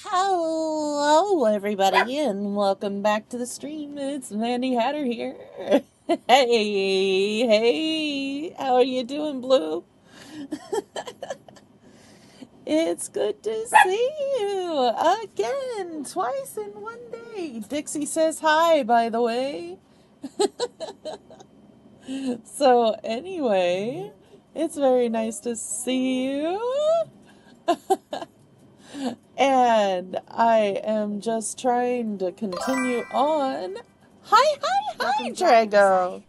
Hello, everybody, and welcome back to the stream. It's Mandy Hatter here. Hey, hey, how are you doing, Blue? It's good to see you again, twice in one day. Dixie says hi, by the way. So, anyway, it's very nice to see you. And I am just trying to continue on. Hi, hi, hi, Drago.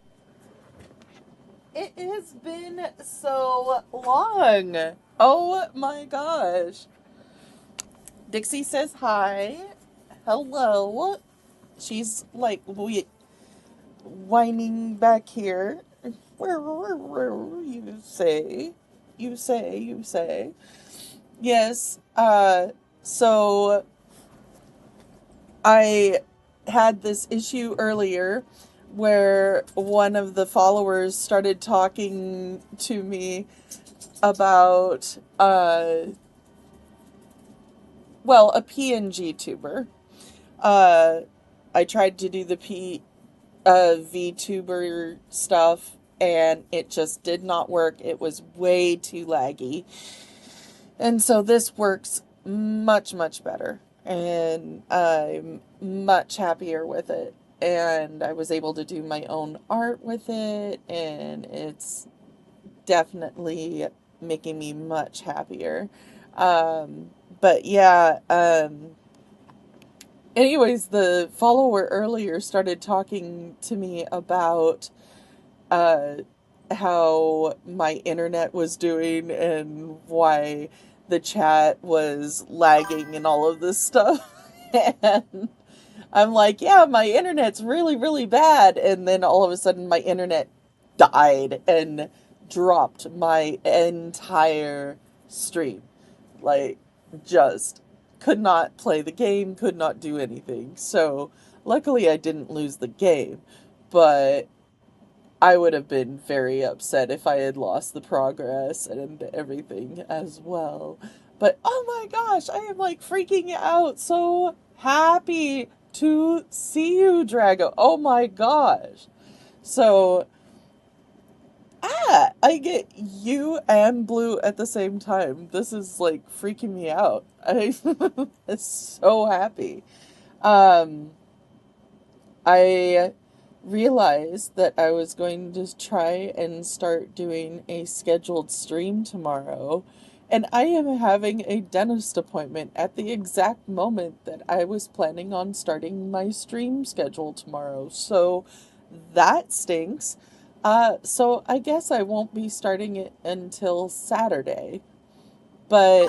It has been so long. Oh my gosh. Dixie says hi. Hello. She's like whining back here. You say. You say. Yes, so I had this issue earlier where one of the followers started talking to me about, a PNG tuber. Uh, I tried to do the VTuber stuff and it just did not work. It was way too laggy. And so this works much, much better. And I'm much happier with it. And I was able to do my own art with it. And it's definitely making me much happier. But yeah, anyways, the follower earlier started talking to me about uh, how my internet was doing and why the chat was lagging and all of this stuff. And I'm like, yeah, my internet's really, really bad. And then all of a sudden, my internet died and dropped my entire stream. Like, just could not play the game, could not do anything. So, luckily, I didn't lose the game. But I would have been very upset if I had lost the progress and everything as well. But oh my gosh, I am like freaking out. So happy to see you, Drago. Oh my gosh. So, I get you and Blue at the same time. This is like freaking me out. I am so happy. Um, I realized that I was going to try and start doing a scheduled stream tomorrow, and I am having a dentist appointment at the exact moment that I was planning on starting my stream schedule tomorrow. So that stinks. So I guess I won't be starting it until Saturday. But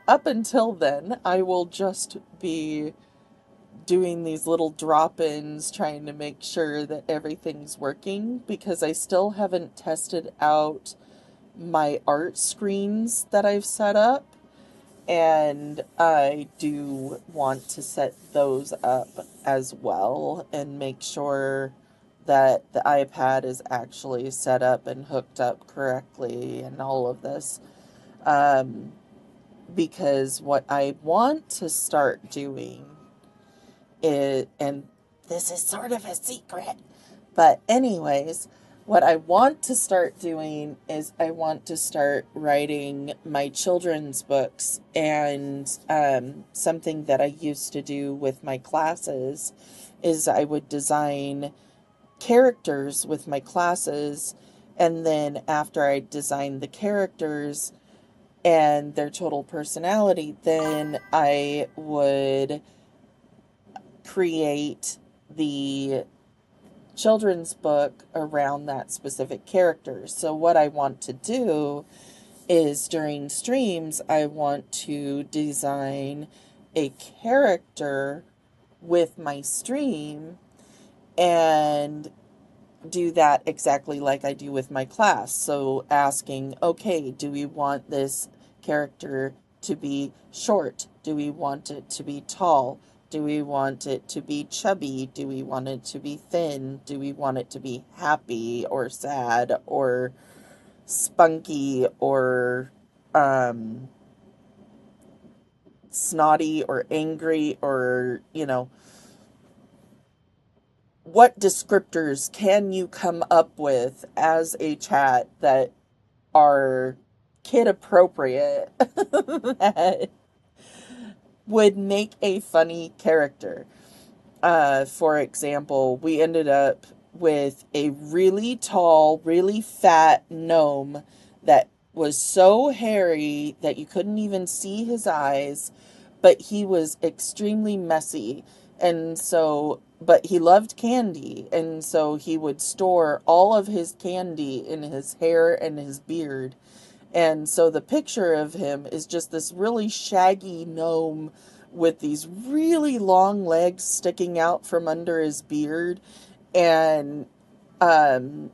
up until then, I will just be doing these little drop-ins trying to make sure that everything's working because I still haven't tested out my art screens that I've set up, and I do want to set those up as well and make sure that the iPad is actually set up and hooked up correctly and all of this. Um, because what I want to start doing and this is sort of a secret. But, anyways, what I want to start doing is I want to start writing my children's books. And something that I used to do with my classes is I would design characters with my classes. And then after I designed the characters and their total personality, then I would create the children's book around that specific character. So what I want to do is during streams, I want to design a character with my stream and do that exactly like I do with my class. So asking, okay, do we want this character to be short? Do we want it to be tall? Do we want it to be chubby? Do we want it to be thin? Do we want it to be happy or sad or spunky or um, snotty or angry or, what descriptors can you come up with as a chat that are kid appropriate that would make a funny character? For example, we ended up with a really tall, really fat gnome that was so hairy that you couldn't even see his eyes, but he was extremely messy. And so, but he loved candy. And so he would store all of his candy in his hair and his beard. And so the picture of him is just this really shaggy gnome with these really long legs sticking out from under his beard, and um,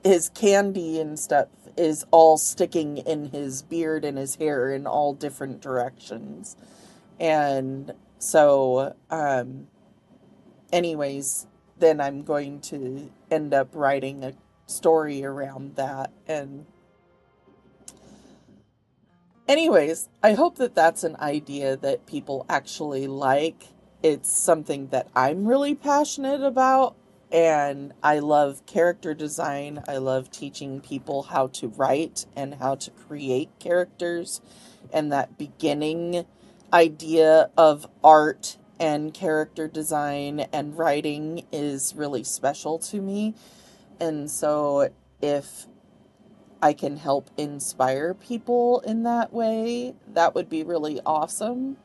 his candy and stuff is all sticking in his beard and his hair in all different directions. And so, anyways, then I'm going to end up writing a story around that. And anyways, I hope that that's an idea that people actually like. It's something that I'm really passionate about, and I love character design. I love teaching people how to write and how to create characters, and that beginning idea of art and character design and writing is really special to me. And so if I can help inspire people in that way, that would be really awesome.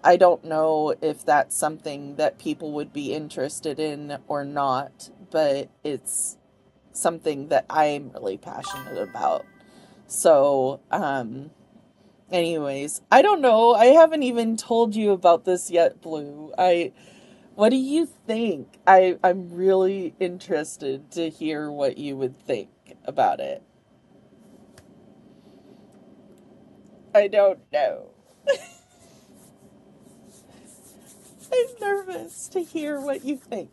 I don't know if that's something that people would be interested in or not, but it's something that I'm really passionate about. So, anyways, I don't know. I haven't even told you about this yet, Blue. What do you think? I'm really interested to hear what you would think about it. I don't know. I'm nervous to hear what you think.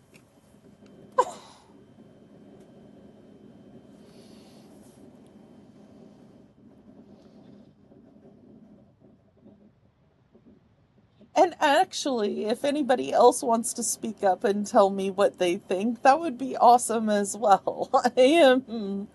And actually, if anybody else wants to speak up and tell me what they think, that would be awesome as well. I am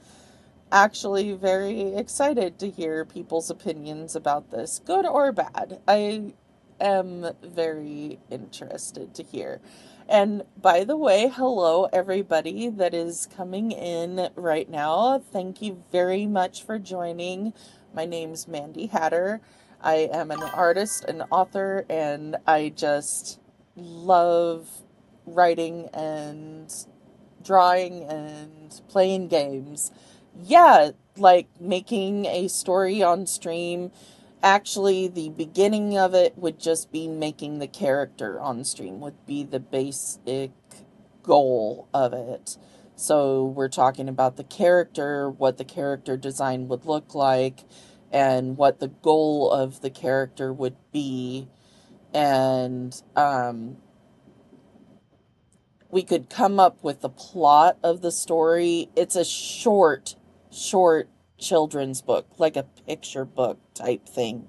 actually very excited to hear people's opinions about this, good or bad. I am very interested to hear. And by the way, hello everybody that is coming in right now. Thank you very much for joining. My name's Mandy Hatter. I am an artist, an author, and I just love writing and drawing and playing games. Yeah, like making a story on stream. Actually, the beginning of it would just be making the character on stream, would be the basic goal of it. So we're talking about the character, what the character design would look like, and what the goal of the character would be. And we could come up with the plot of the story. It's a short children's book, like a picture book type thing.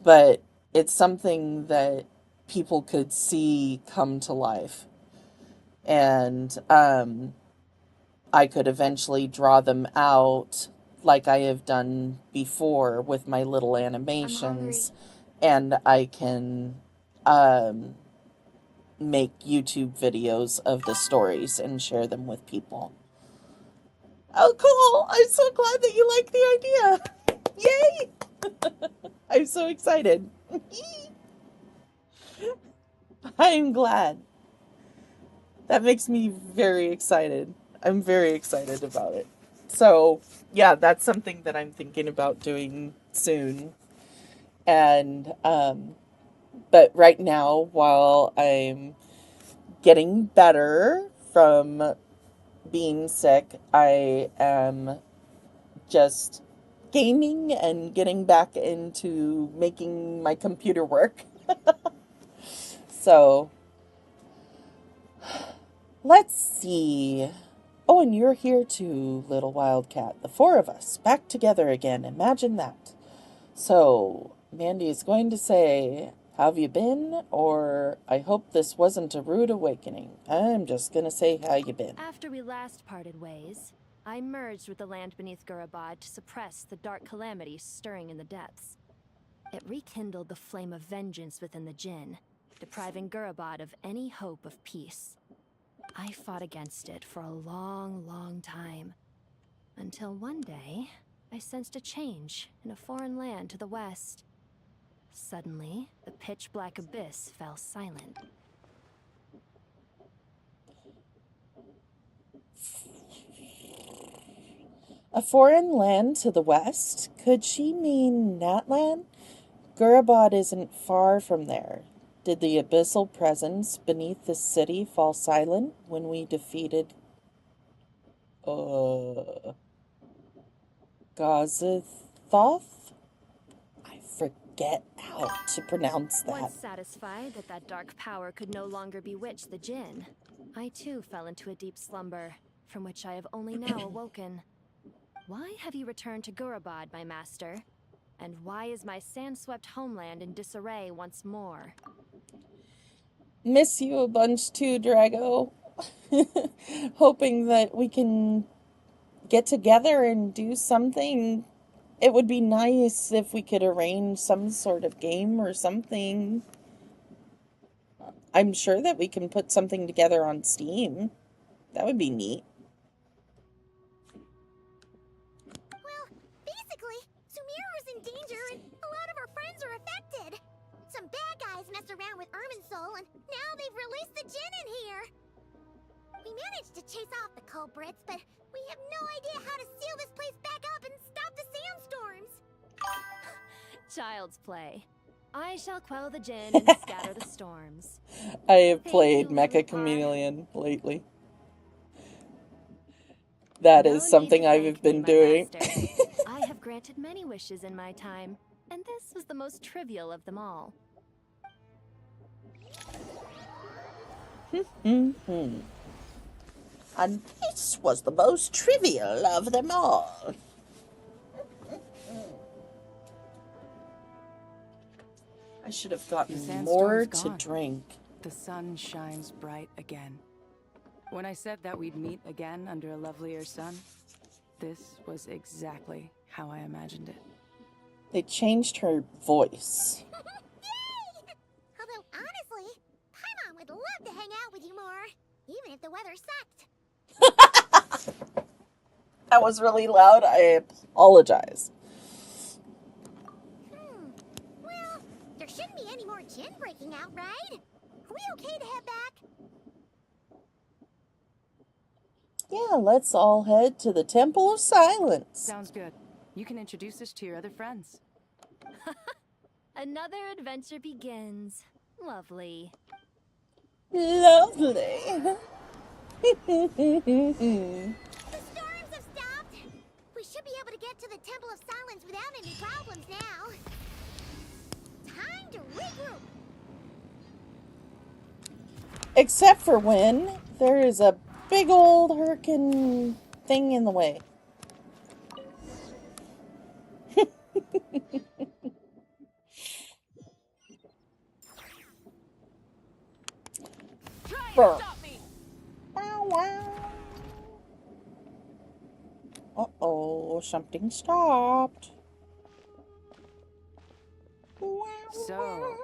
But it's something that people could see come to life. And I could eventually draw them out like I have done before with my little animations. And I can um, make YouTube videos of the stories and share them with people. Oh, cool! I'm so glad that you like the idea. Yay! I'm so excited. I'm glad. That makes me very excited. I'm very excited about it. So, yeah, that's something that I'm thinking about doing soon. And, but right now, while I'm getting better from being sick, I am just gaming and getting back into making my computer work. So, let's see. Oh, and you're here too, little wildcat. The four of us back together again. Imagine that. So, Mandy is going to say, "Have you been?" or "I hope this wasn't a rude awakening." I'm just going to say, "How you been?" After we last parted ways, I merged with the land beneath Gurabad to suppress the dark calamity stirring in the depths. It rekindled the flame of vengeance within the Jinn, depriving Gurabad of any hope of peace. I fought against it for a long, long time, until one day, I sensed a change in a foreign land to the west. Suddenly, the pitch-black abyss fell silent. A foreign land to the west? Could she mean Natlan? Gurabad isn't far from there. Did the abyssal presence beneath the city fall silent when we defeated Gazathoth? I forget how to pronounce Once that. satisfied that that dark power could no longer bewitch the Jinn, I too fell into a deep slumber, from which I have only now awoken. Why have you returned to Gurabad, my master? And why is my sand-swept homeland in disarray once more? Miss you a bunch too, Drago. Hoping that we can get together and do something. It would be nice if we could arrange some sort of game or something. I'm sure that we can put something together on Steam. That would be neat. Well, basically, Sumira is in danger and a lot of our friends are affected. Some bad guys messed around with Irminsul and now they've released the Jinn in here. We managed to chase off the culprits, but we have no idea how to seal this place back up and stop the sandstorms. Child's play. I shall quell the Jinn and scatter the storms. I have Thank played you, Mecha Liverpar. Chameleon lately. That No is need something to I've thank been me, my doing. master. I have granted many wishes in my time, and this was the most trivial of them all. Mm-hmm. And this was the most trivial of them all. I should have gotten more to drink. The sun shines bright again. When I said that we'd meet again under a lovelier sun, this was exactly how I imagined it. They changed her voice. Yay! Although, honestly, Paimon would love to hang out with you more, even if the weather sucked. That was really loud. I apologize. Well, there shouldn't be any more Jinn breaking out, right? Are we okay to head back? Yeah, let's all head to the Temple of Silence. Sounds good. You can introduce us to your other friends. Another adventure begins. Lovely. Lovely. The storms have stopped. We should be able to get to the Temple of Silence without any problems now. Time to regroup. Except for when there is a big old hurricane thing in the way. Try Brr. and stop me! Wow, wow. Uh-oh, something stopped. So,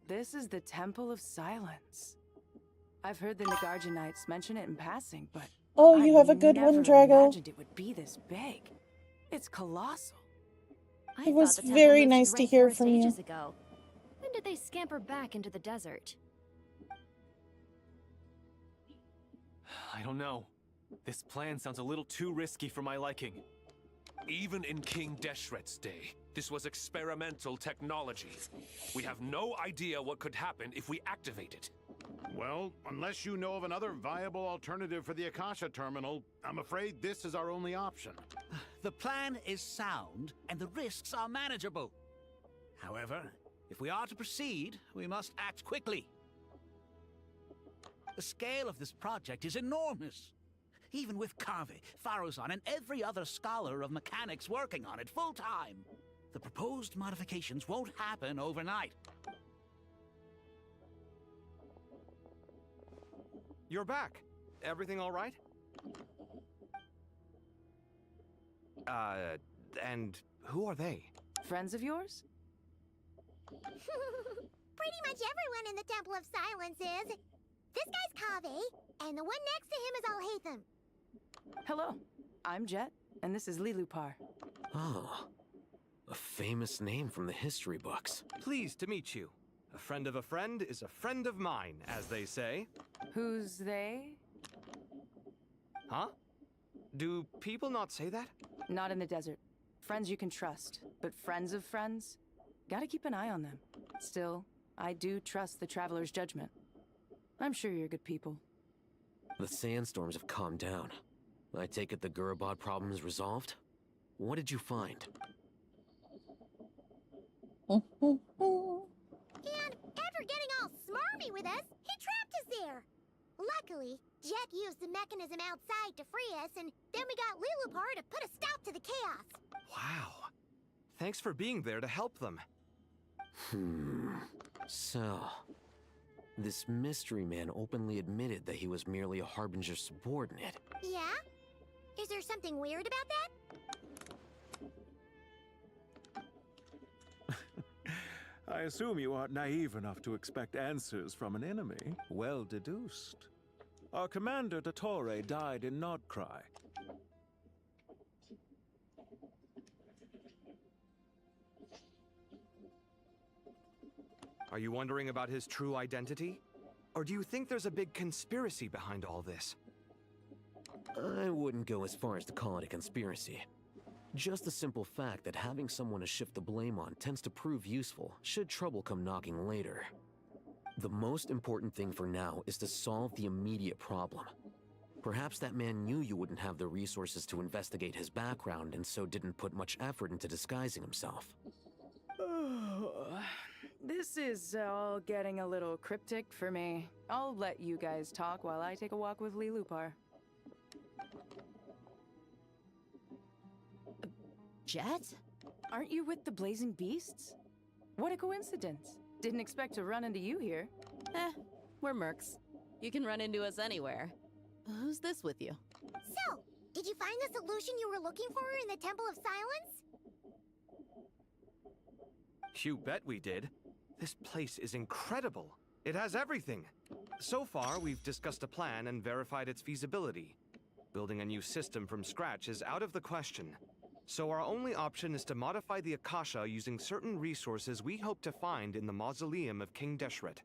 this is the Temple of Silence. I've heard the Nagarjanites mention it in passing, but Oh, you have a good never one, Drago. imagined it would be this big. It's colossal. I It was thought the temple very lived nice to to hear rainforest from you. ages ago. When did they scamper back into the desert? I don't know. This plan sounds a little too risky for my liking. Even in King Deshret's day, this was experimental technology. We have no idea what could happen if we activate it. Well, unless you know of another viable alternative for the Akasha terminal, I'm afraid this is our only option. The plan is sound, and the risks are manageable. However, if we are to proceed, we must act quickly. The scale of this project is enormous. Even with Carvey, Faruzan, and every other scholar of mechanics working on it full-time. the proposed modifications won't happen overnight. You're back. Everything all right? And who are they? Friends of yours? Pretty much everyone in the Temple of Silence is. This guy's Kaveh, and the one next to him is Alhaitham. Hello, I'm Jet, and this is Lilupar. Oh, a famous name from the history books. Pleased to meet you. A friend of a friend is a friend of mine, as they say. Who's they? Huh? Do people not say that? Not in the desert. Friends you can trust, but friends of friends? Gotta keep an eye on them. Still, I do trust the Traveler's judgment. I'm sure you're good people. The sandstorms have calmed down. I take it the Gurabod problem is resolved? What did you find? And after getting all smarmy with us, he trapped us there. Luckily, Jet used the mechanism outside to free us, and then we got Lilupar to put a stop to the chaos. Wow. Thanks for being there to help them. So, this mystery man openly admitted that he was merely a Harbinger subordinate. Yeah? Is there something weird about that? I assume you aren't naive enough to expect answers from an enemy. Well deduced. Our commander, Dottore, died in Nordcry. Are you wondering about his true identity? Or do you think there's a big conspiracy behind all this? I wouldn't go as far as to call it a conspiracy. Just the simple fact that having someone to shift the blame on tends to prove useful, should trouble come knocking later. The most important thing for now is to solve the immediate problem. Perhaps that man knew you wouldn't have the resources to investigate his background and so didn't put much effort into disguising himself. This is all getting a little cryptic for me. I'll let you guys talk while I take a walk with Lilupar. Jet? Aren't you with the Blazing Beasts? What a coincidence. Didn't expect to run into you here. We're mercs. You can run into us anywhere. Who's this with you? So, did you find the solution you were looking for in the Temple of Silence? You bet we did. This place is incredible. It has everything. So far, we've discussed a plan and verified its feasibility. Building a new system from scratch is out of the question. So our only option is to modify the Akasha using certain resources we hope to find in the mausoleum of King Deshret.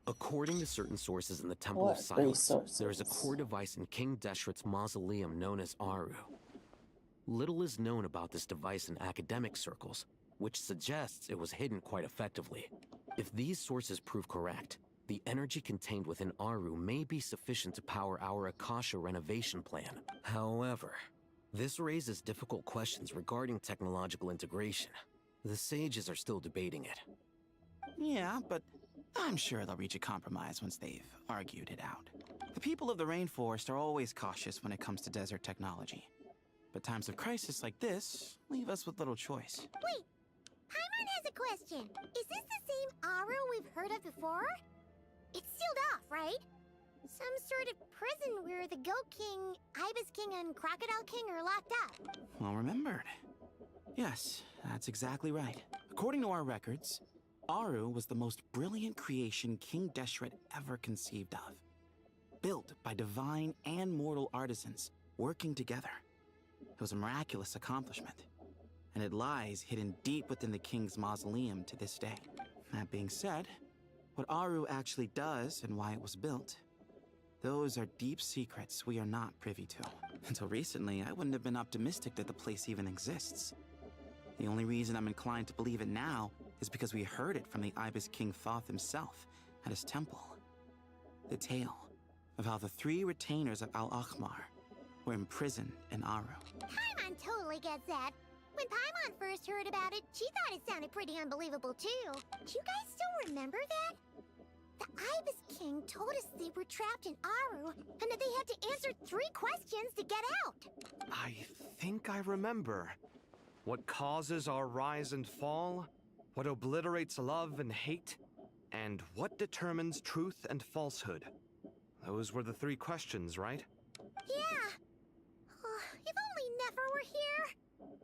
According to certain sources in the Temple of Silence, there is a core device in King Deshret's mausoleum known as Aru. Little is known about this device in academic circles, which suggests it was hidden quite effectively. If these sources prove correct, the energy contained within Aru may be sufficient to power our Akasha renovation plan. However, this raises difficult questions regarding technological integration. The sages are still debating it. Yeah, but I'm sure they'll reach a compromise once they've argued it out. The people of the rainforest are always cautious when it comes to desert technology. But times of crisis like this leave us with little choice. Wait, Paimon has a question. Is this the same Aru we've heard of before? It's sealed off, right? Some sort of prison where the Goat King, Ibis King, and Crocodile King are locked up. Well remembered. Yes, that's exactly right. According to our records, Aru was the most brilliant creation King Deshret ever conceived of. Built by divine and mortal artisans working together. It was a miraculous accomplishment, and it lies hidden deep within the king's mausoleum to this day. That being said, what Aru actually does and why it was built, those are deep secrets we are not privy to. Until recently, I wouldn't have been optimistic that the place even exists. The only reason I'm inclined to believe it now is because we heard it from the Ibis King Thoth himself at his temple. The tale of how the 3 retainers of Al-Akhmar were imprisoned in Aru. Paimon totally gets that. When Paimon first heard about it, she thought it sounded pretty unbelievable too. Do you guys still remember that? The Ibis King told us they were trapped in Aru, and that they had to answer 3 questions to get out. I think I remember. What causes our rise and fall? What obliterates love and hate? And what determines truth and falsehood? Those were the 3 questions, right? Yeah. If only Nefer were here.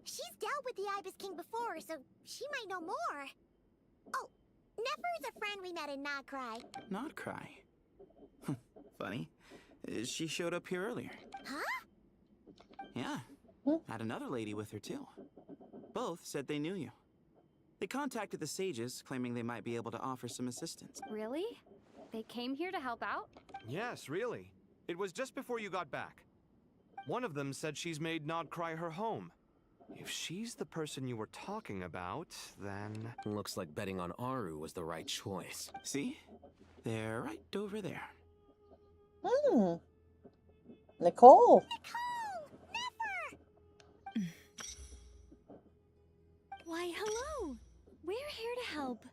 She's dealt with the Ibis King before, so she might know more. Oh, Nefer's a friend we met in Nodcry. Nodcry? Funny. She showed up here earlier. Huh? Yeah. Had another lady with her, too. Both said they knew you. They contacted the sages, claiming they might be able to offer some assistance. Really? They came here to help out? Yes, really. It was just before you got back. One of them said she's made Nodcry her home. If she's the person you were talking about, then... Looks like betting on Aru was the right choice. See? They're right over there. Nicole! Nicole! Nefer! Why, hello! We're here to help.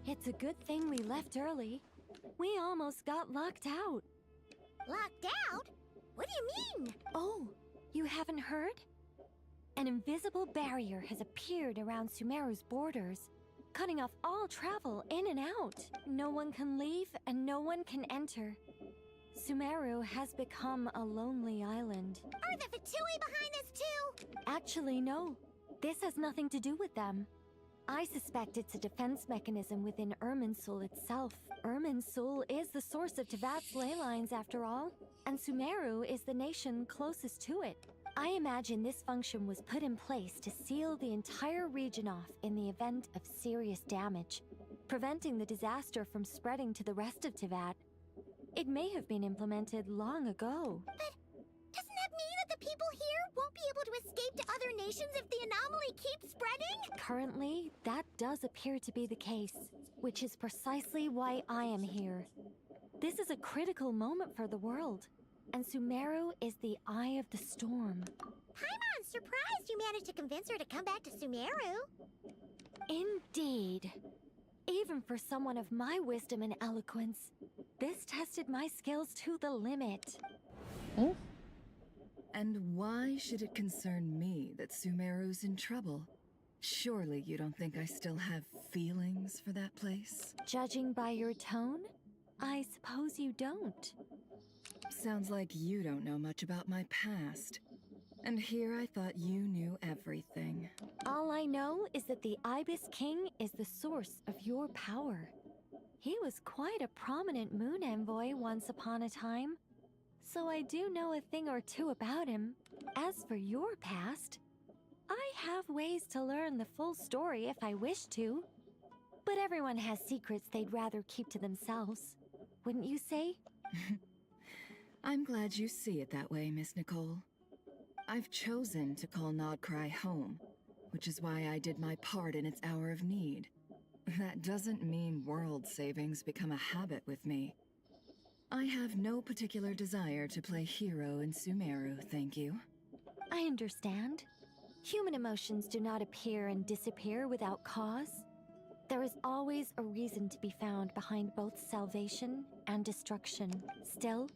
It's a good thing we left early. We almost got locked out. Locked out? What do you mean? Oh, you haven't heard? An invisible barrier has appeared around Sumeru's borders, cutting off all travel in and out. No one can leave and no one can enter. Sumeru has become a lonely island. Are the Fatui behind this too? Actually, no. This has nothing to do with them. I suspect it's a defense mechanism within Irminsul itself. Irminsul is the source of Tevat's ley lines, after all, and Sumeru is the nation closest to it. I imagine this function was put in place to seal the entire region off in the event of serious damage, preventing the disaster from spreading to the rest of Tevat. It may have been implemented long ago. But doesn't that mean that the people here won't be able to escape to other nations if the anomaly keeps spreading? Currently, that does appear to be the case, which is precisely why I am here. This is a critical moment for the world, and Sumeru is the eye of the storm. Paimon's surprised you managed to convince her to come back to Sumeru. Indeed. Even for someone of my wisdom and eloquence, this tested my skills to the limit. And why should it concern me that Sumeru's in trouble? Surely you don't think I still have feelings for that place? Judging by your tone, I suppose you don't. Sounds like you don't know much about my past. And here I thought you knew everything. All I know is that the Ibis King is the source of your power. He was quite a prominent moon envoy once upon a time, so I do know a thing or two about him. As for your past, I have ways to learn the full story if I wish to. But everyone has secrets they'd rather keep to themselves, wouldn't you say? I'm glad you see it that way, Miss Nicole. I've chosen to call Nodcry home, which is why I did my part in its hour of need. That doesn't mean world savings become a habit with me. I have no particular desire to play hero in Sumeru, thank you. I understand. Human emotions do not appear and disappear without cause. There is always a reason to be found behind both salvation and destruction. Still,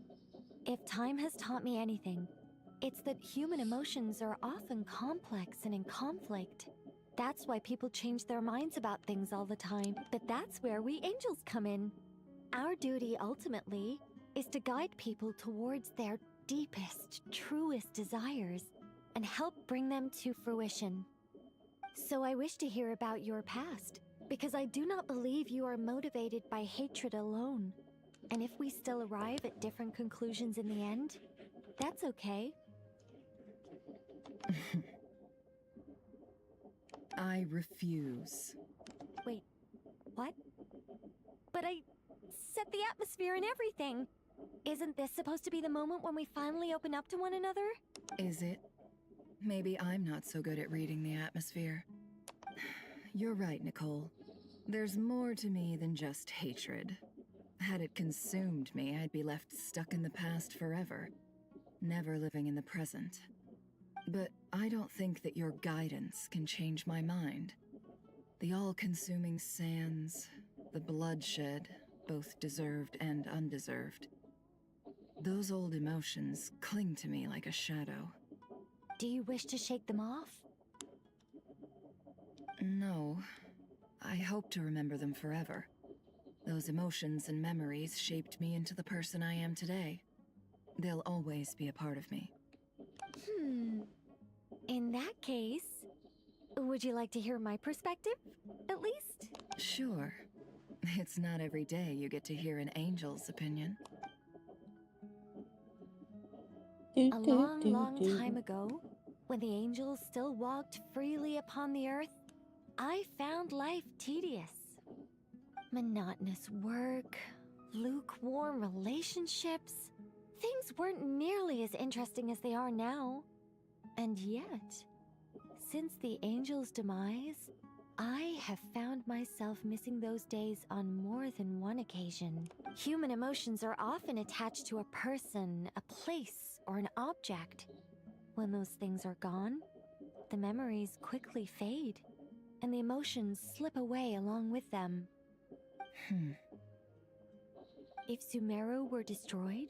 if time has taught me anything, it's that human emotions are often complex and in conflict. That's why people change their minds about things all the time. But that's where we angels come in. Our duty, ultimately, is to guide people towards their deepest, truest desires and help bring them to fruition. So I wish to hear about your past, because I do not believe you are motivated by hatred alone. And if we still arrive at different conclusions in the end, that's okay. I refuse. Wait, what? But I set the atmosphere and everything. Isn't this supposed to be the moment when we finally open up to one another? Is it? Maybe I'm not so good at reading the atmosphere. You're right, Nicole. There's more to me than just hatred. Had it consumed me, I'd be left stuck in the past forever, never living in the present. But I don't think that your guidance can change my mind. The all-consuming sands, the bloodshed, both deserved and undeserved. Those old emotions cling to me like a shadow. Do you wish to shake them off? No. I hope to remember them forever. Those emotions and memories shaped me into the person I am today. They'll always be a part of me. In that case, would you like to hear my perspective, at least? Sure. It's not every day you get to hear an angel's opinion. A long time ago, when the angels still walked freely upon the earth, I found life tedious. Monotonous work, lukewarm relationships. Things weren't nearly as interesting as they are now. And yet, since the angel's demise, I have found myself missing those days on more than one occasion. Human emotions are often attached to a person, a place, or an object. When those things are gone, the memories quickly fade, and the emotions slip away along with them. If Sumeru were destroyed,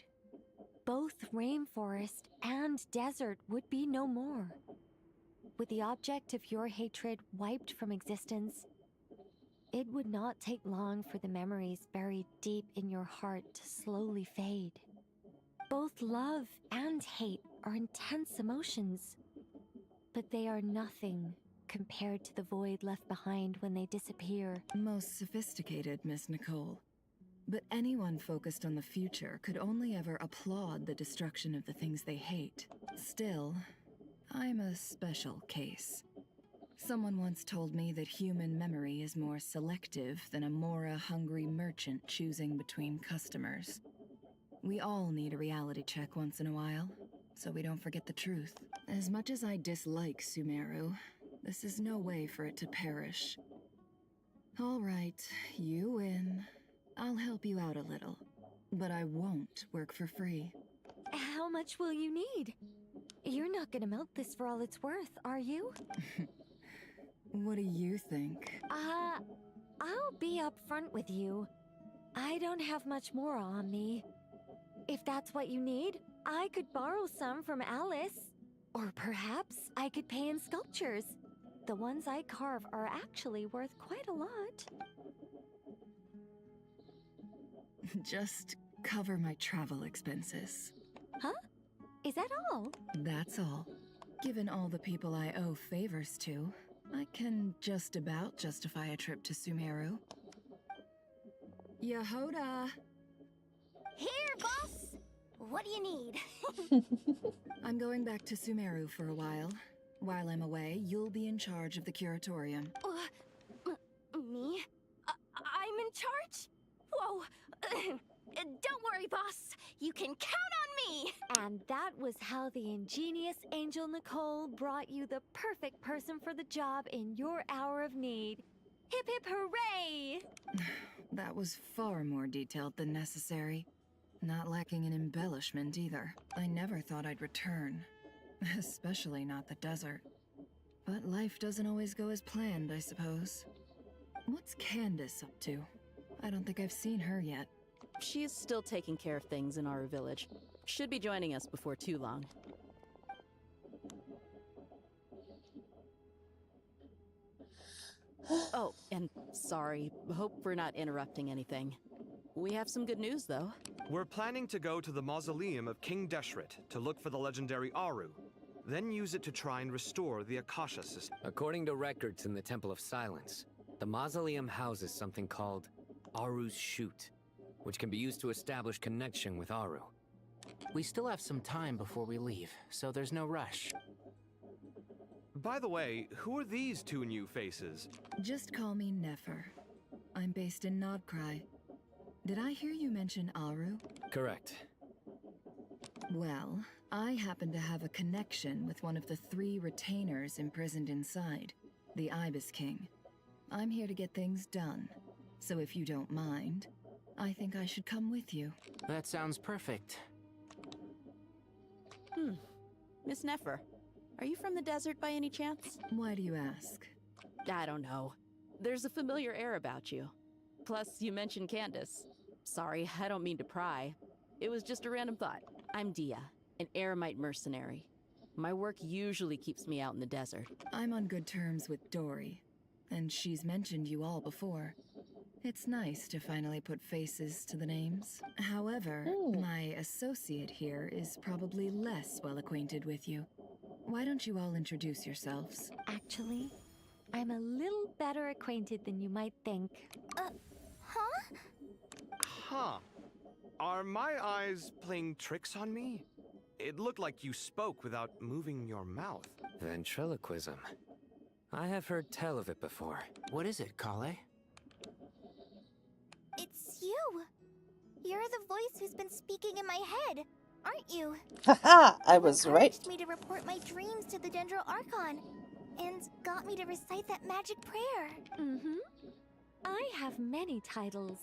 both rainforest and desert would be no more. With the object of your hatred wiped from existence, it would not take long for the memories buried deep in your heart to slowly fade. Both love and hate are intense emotions, but they are nothing compared to the void left behind when they disappear. Most sophisticated, Miss Nicole. But anyone focused on the future could only ever applaud the destruction of the things they hate. Still, I'm a special case. Someone once told me that human memory is more selective than a Mora-hungry merchant choosing between customers. We all need a reality check once in a while, so we don't forget the truth. As much as I dislike Sumeru, this is no way for it to perish. All right, you win. I'll help you out a little, but I won't work for free. How much will you need? You're not gonna milk this for all it's worth, are you? What do you think? I'll be upfront with you. I don't have much more on me. If that's what you need, I could borrow some from Alice. Or perhaps I could pay in sculptures. The ones I carve are actually worth quite a lot. Just cover my travel expenses. Huh? Is that all? That's all. Given all the people I owe favors to, I can just about justify a trip to Sumeru. Yehoda! Here, boss! What do you need? I'm going back to Sumeru for a while. While I'm away, you'll be in charge of the curatorium. Me? I'm in charge? Whoa! Don't worry, boss. You can count on me! And that was how the ingenious Angel Nicole brought you the perfect person for the job in your hour of need. Hip hip hooray! That was far more detailed than necessary. Not lacking in embellishment either. I never thought I'd return. Especially not the desert. But life doesn't always go as planned, I suppose. What's Candace up to? I don't think I've seen her yet. She is still taking care of things in our village. Should be joining us before too long. Oh, and sorry. Hope we're not interrupting anything. We have some good news, though. We're planning to go to the mausoleum of King Deshret to look for the legendary Aru, then use it to try and restore the Akasha system. According to records in the Temple of Silence, the mausoleum houses something called Aru's Chute, which can be used to establish connection with Aru. We still have some time before we leave, so there's no rush. By the way, who are these two new faces? Just call me Nefer. I'm based in Nodcry. Did I hear you mention Aru? Correct. Well, I happen to have a connection with one of the 3 retainers imprisoned inside, the Ibis King. I'm here to get things done. So if you don't mind, I think I should come with you. That sounds perfect. Miss Nefer, are you from the desert by any chance? Why do you ask? I don't know. There's a familiar air about you. Plus, you mentioned Candace. Sorry, I don't mean to pry. It was just a random thought. I'm Dia, an eremite mercenary. My work usually keeps me out in the desert. I'm on good terms with Dory, and she's mentioned you all before. It's nice to finally put faces to the names. However, my associate here is probably less well acquainted with you. Why don't you all introduce yourselves? Actually, I'm a little better acquainted than you might think. Huh? Huh. Are my eyes playing tricks on me? It looked like you spoke without moving your mouth. Ventriloquism. I have heard tell of it before. What is it, Kale? It's you. You're the voice who's been speaking in my head, aren't you? Haha, I was right. You encouraged me to report my dreams to the Dendro Archon, and got me to recite that magic prayer. Mm-hmm. I have many titles,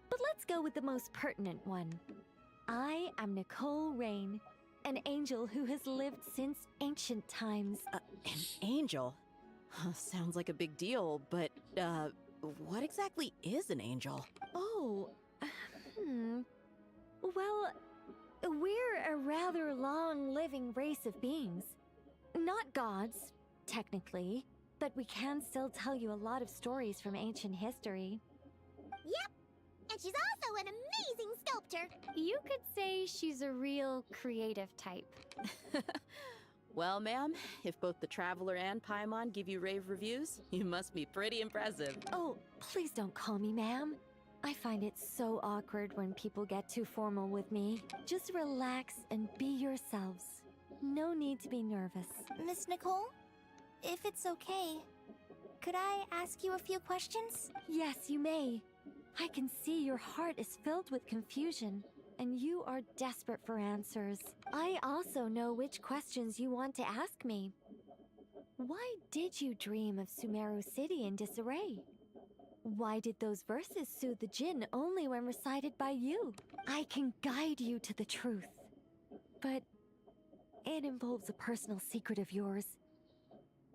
but let's go with the most pertinent one. I am Nicole Rain, an angel who has lived since ancient times. An angel? Sounds like a big deal, but, what exactly is an angel? Oh, Well, we're a rather long-living race of beings. Not gods, technically, but we can still tell you a lot of stories from ancient history. Yep, and she's also an amazing sculptor. You could say she's a real creative type. Well, ma'am, if both the Traveler and Paimon give you rave reviews, you must be pretty impressive. Oh, please don't call me ma'am. I find it so awkward when people get too formal with me. Just relax and be yourselves. No need to be nervous. Miss Nicole, if it's okay, could I ask you a few questions? Yes, you may. I can see your heart is filled with confusion, and you are desperate for answers. I also know which questions you want to ask me. Why did you dream of Sumeru City in disarray? Why did those verses soothe the Jinn only when recited by you? I can guide you to the truth, but it involves a personal secret of yours.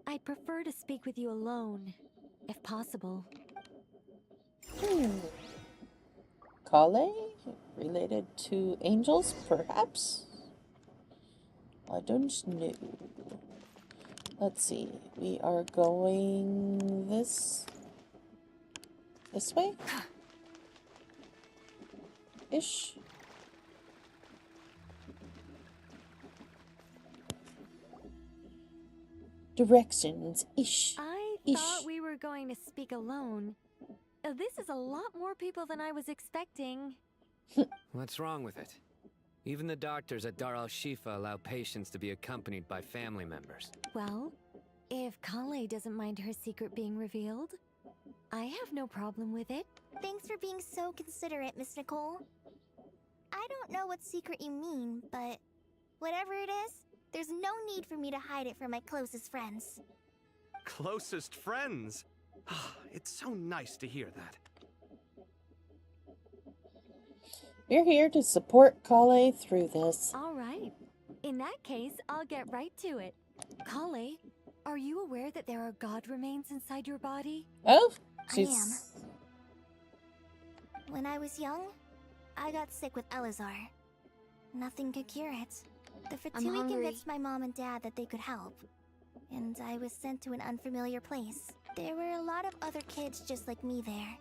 I'd prefer to speak with you alone, if possible. Kale? Related to angels, perhaps? I don't know. Let's see. We are going this way? Ish. Directions. Ish. I thought we were going to speak alone. This is a lot more people than I was expecting. What's wrong with it? Even the doctors at Dar al-Shifa allow patients to be accompanied by family members. Well, if Kale doesn't mind her secret being revealed, I have no problem with it. Thanks for being so considerate, Miss Nicole. I don't know what secret you mean, but whatever it is, there's no need for me to hide it from my closest friends. Closest friends? It's so nice to hear that. We're here to support Kale through this. All right. In that case, I'll get right to it. Kale, are you aware that there are god remains inside your body? Oh, I am. When I was young, I got sick with Elazar. Nothing could cure it. The Fatui convinced my mom and dad that they could help, and I was sent to an unfamiliar place. There were a lot of other kids just like me there.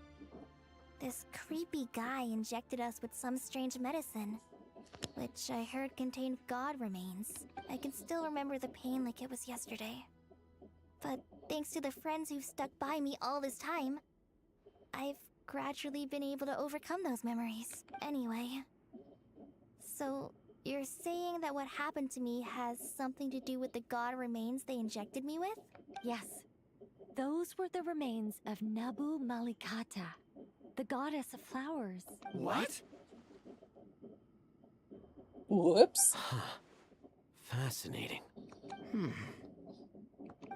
This creepy guy injected us with some strange medicine, which I heard contained god remains. I can still remember the pain like it was yesterday. But thanks to the friends who've stuck by me all this time, I've gradually been able to overcome those memories. Anyway, so you're saying that what happened to me has something to do with the god remains they injected me with? Yes. Those were the remains of Nabu Malikata, the goddess of flowers. What? Whoops. Fascinating.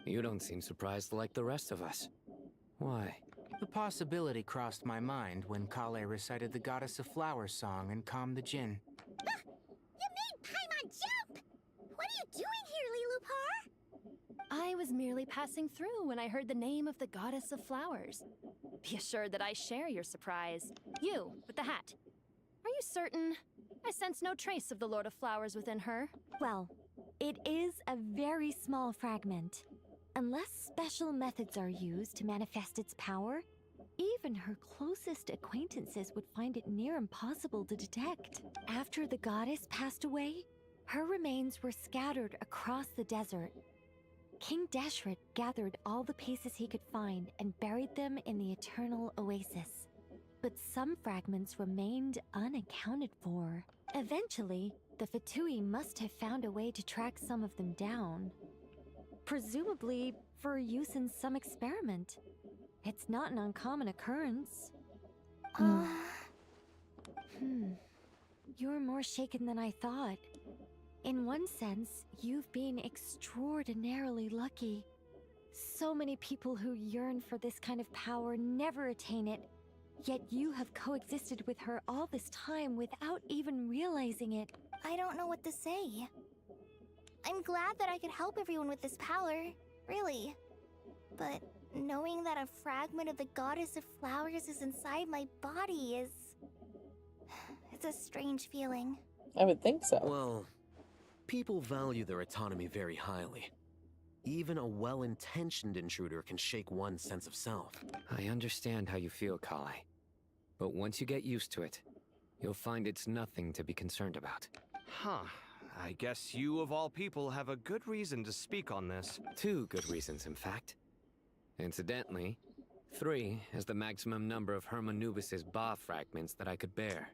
You don't seem surprised like the rest of us. Why? The possibility crossed my mind when Kale recited the Goddess of Flowers song and calmed the Jinn. You made Paimon jump! What are you doing here, Lilupar? I was merely passing through when I heard the name of the Goddess of Flowers. Be assured that I share your surprise. You, with the hat. Are you certain? I sense no trace of the Lord of Flowers within her. Well, it is a very small fragment. Unless special methods are used to manifest its power, even her closest acquaintances would find it near impossible to detect. After the goddess passed away, her remains were scattered across the desert. King Deshret gathered all the pieces he could find and buried them in the Eternal Oasis. But some fragments remained unaccounted for. Eventually, the Fatui must have found a way to track some of them down. Presumably for use in some experiment. It's not an uncommon occurrence. You're more shaken than I thought. In one sense, you've been extraordinarily lucky. So many people who yearn for this kind of power never attain it, yet you have coexisted with her all this time without even realizing it. I don't know what to say. I'm glad that I could help everyone with this power, really. But knowing that a fragment of the Goddess of Flowers is inside my body is... it's a strange feeling. I would think so. Well, people value their autonomy very highly. Even a well-intentioned intruder can shake one's sense of self. I understand how you feel, Kale. But once you get used to it, you'll find it's nothing to be concerned about. Huh. I guess you, of all people, have a good reason to speak on this. 2 good reasons, in fact. Incidentally, 3 is the maximum number of Hermanubis's Ba fragments that I could bear.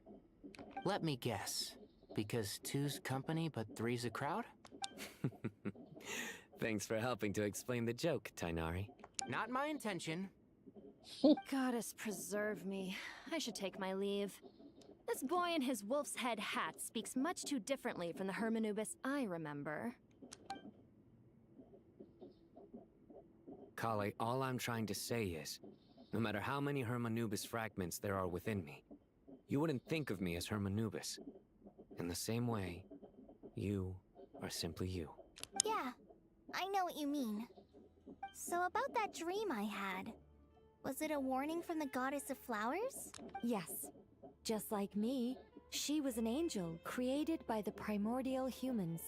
Let me guess. Because 2's company, but 3's a crowd? Thanks for helping to explain the joke, Tainari. Not my intention. Goddess preserve me. I should take my leave. This boy in his wolf's head hat speaks much too differently from the Hermanubis I remember. Kale, all I'm trying to say is, no matter how many Hermanubis fragments there are within me, you wouldn't think of me as Hermanubis. In the same way, you are simply you. Yeah, I know what you mean. So about that dream I had, was it a warning from the Goddess of Flowers? Yes. Just like me, she was an angel created by the primordial humans,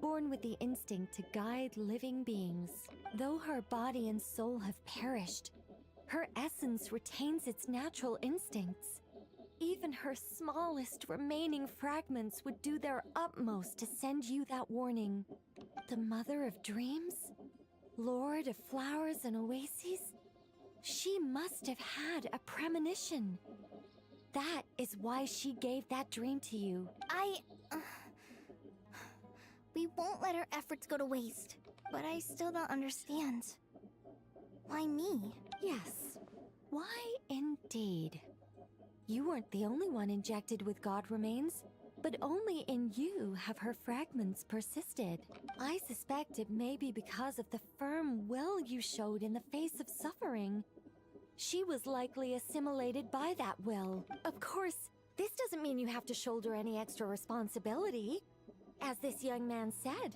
born with the instinct to guide living beings. Though her body and soul have perished, her essence retains its natural instincts. Even her smallest remaining fragments would do their utmost to send you that warning. The Mother of Dreams? Lord of Flowers and Oases? She must have had a premonition. That is why she gave that dream to you. We won't let our efforts go to waste. But I still don't understand. Why me? Yes. Why indeed? You weren't the only one injected with God remains, but only in you have her fragments persisted. I suspect it may be because of the firm will you showed in the face of suffering. She was likely assimilated by that will. Of course, this doesn't mean you have to shoulder any extra responsibility. As this young man said,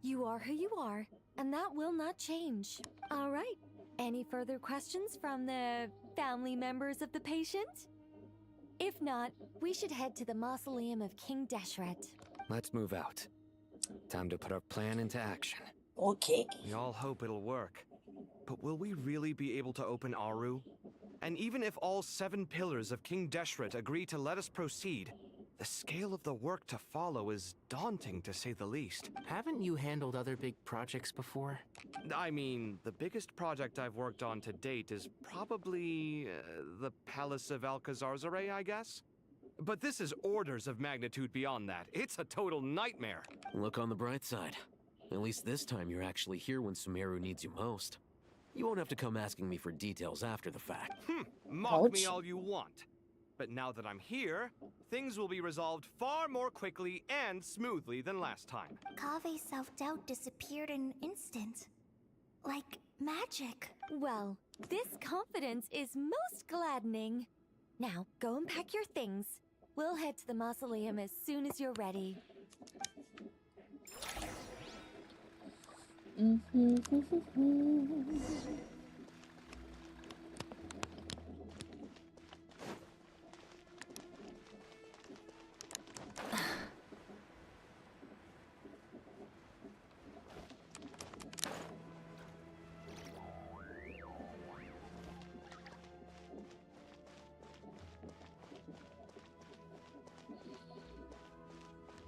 you are who you are, and that will not change. All right, any further questions from the family members of the patient? If not, we should head to the mausoleum of King Deshret. Let's move out. Time to put our plan into action. Okay. We all hope it'll work. But will we really be able to open Aru? And even if all 7 pillars of King Deshret agree to let us proceed, the scale of the work to follow is daunting, to say the least. Haven't you handled other big projects before? I mean, the biggest project I've worked on to date is probably the Palace of Alcazarzaray, I guess? But this is orders of magnitude beyond that. It's a total nightmare. Look on the bright side. At least this time you're actually here when Sumeru needs you most. You won't have to come asking me for details after the fact. Mock me all you want. But now that I'm here, things will be resolved far more quickly and smoothly than last time. Kave's self-doubt disappeared in an instant. Like magic. Well, This confidence is most gladdening. Now, go and pack your things. We'll head to the mausoleum as soon as you're ready.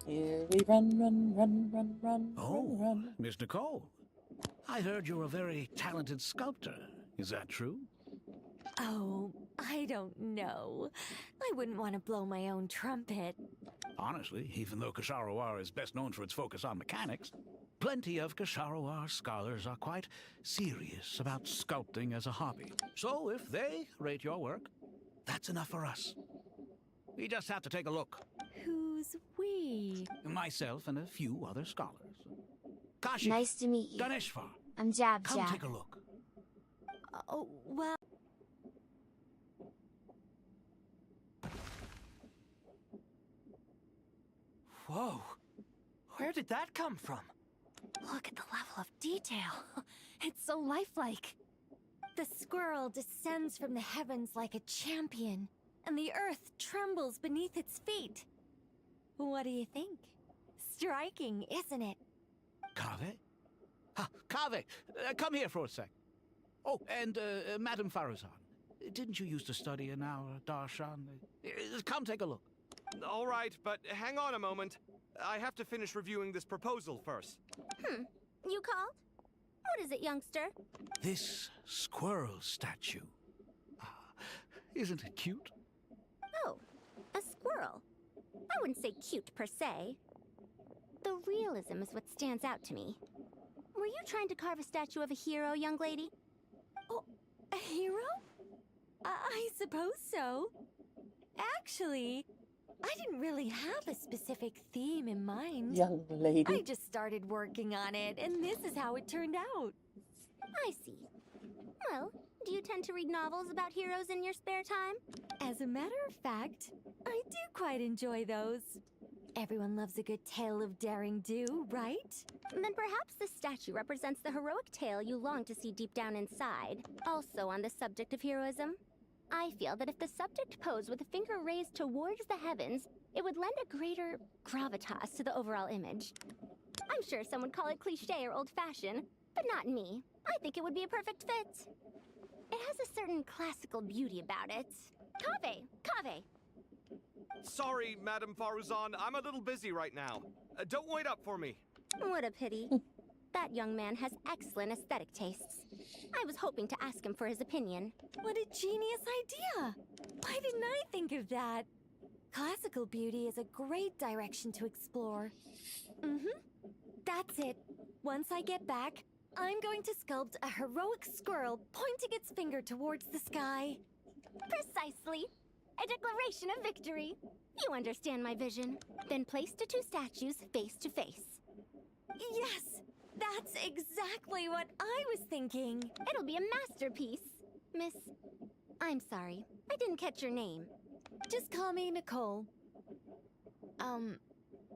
Here we run. Oh, Miss Nicole. I heard you're a very talented sculptor. Is that true? Oh, I don't know. I wouldn't want to blow my own trumpet. Honestly, even though Kasharawar is best known for its focus on mechanics, plenty of Kasharawar scholars are quite serious about sculpting as a hobby. So if they rate your work, that's enough for us. We just have to take a look. Who's we? Myself and a few other scholars. Kashi. Nice to meet you. Ganeshvar. I'm Jab Come Jab. take a look. Oh, well... Whoa. Where did that come from? Look at the level of detail. It's so lifelike. The squirrel descends from the heavens like a champion, and the earth trembles beneath its feet. What do you think? Striking, isn't it? Kaveh? Ah, Kaveh, come here for a sec. Oh, and Madame Faruzan, didn't you used to study in our darshan? Come take a look. All right, but hang on a moment. I have to finish reviewing this proposal first. You called? What is it, youngster? This squirrel statue. Isn't it cute? Oh, a squirrel. I wouldn't say cute per se. The realism is what stands out to me. Were you trying to carve a statue of a hero, young lady? Oh, a hero? I suppose so. Actually, I didn't really have a specific theme in mind. Young lady. I just started working on it, and this is how it turned out. I see. Well, do you tend to read novels about heroes in your spare time? As a matter of fact, I do quite enjoy those. Everyone loves a good tale of daring do, right? Then perhaps this statue represents the heroic tale you long to see deep down inside. Also on the subject of heroism, I feel that if the subject posed with a finger raised towards the heavens, it would lend a greater gravitas to the overall image. I'm sure some would call it cliché or old-fashioned, but not me. I think it would be a perfect fit. It has a certain classical beauty about it. Kaveh! Kaveh! Sorry, Madame Faruzan, I'm a little busy right now. Don't wait up for me. What a pity. That young man has excellent aesthetic tastes. I was hoping to ask him for his opinion. What a genius idea! Why didn't I think of that? Classical beauty is a great direction to explore. That's it. Once I get back, I'm going to sculpt a heroic squirrel pointing its finger towards the sky. Precisely. A declaration of victory. You understand my vision. Then place the two statues face to face. Yes! That's exactly what I was thinking. It'll be a masterpiece. Miss... I'm sorry. I didn't catch your name. Just call me Nicole.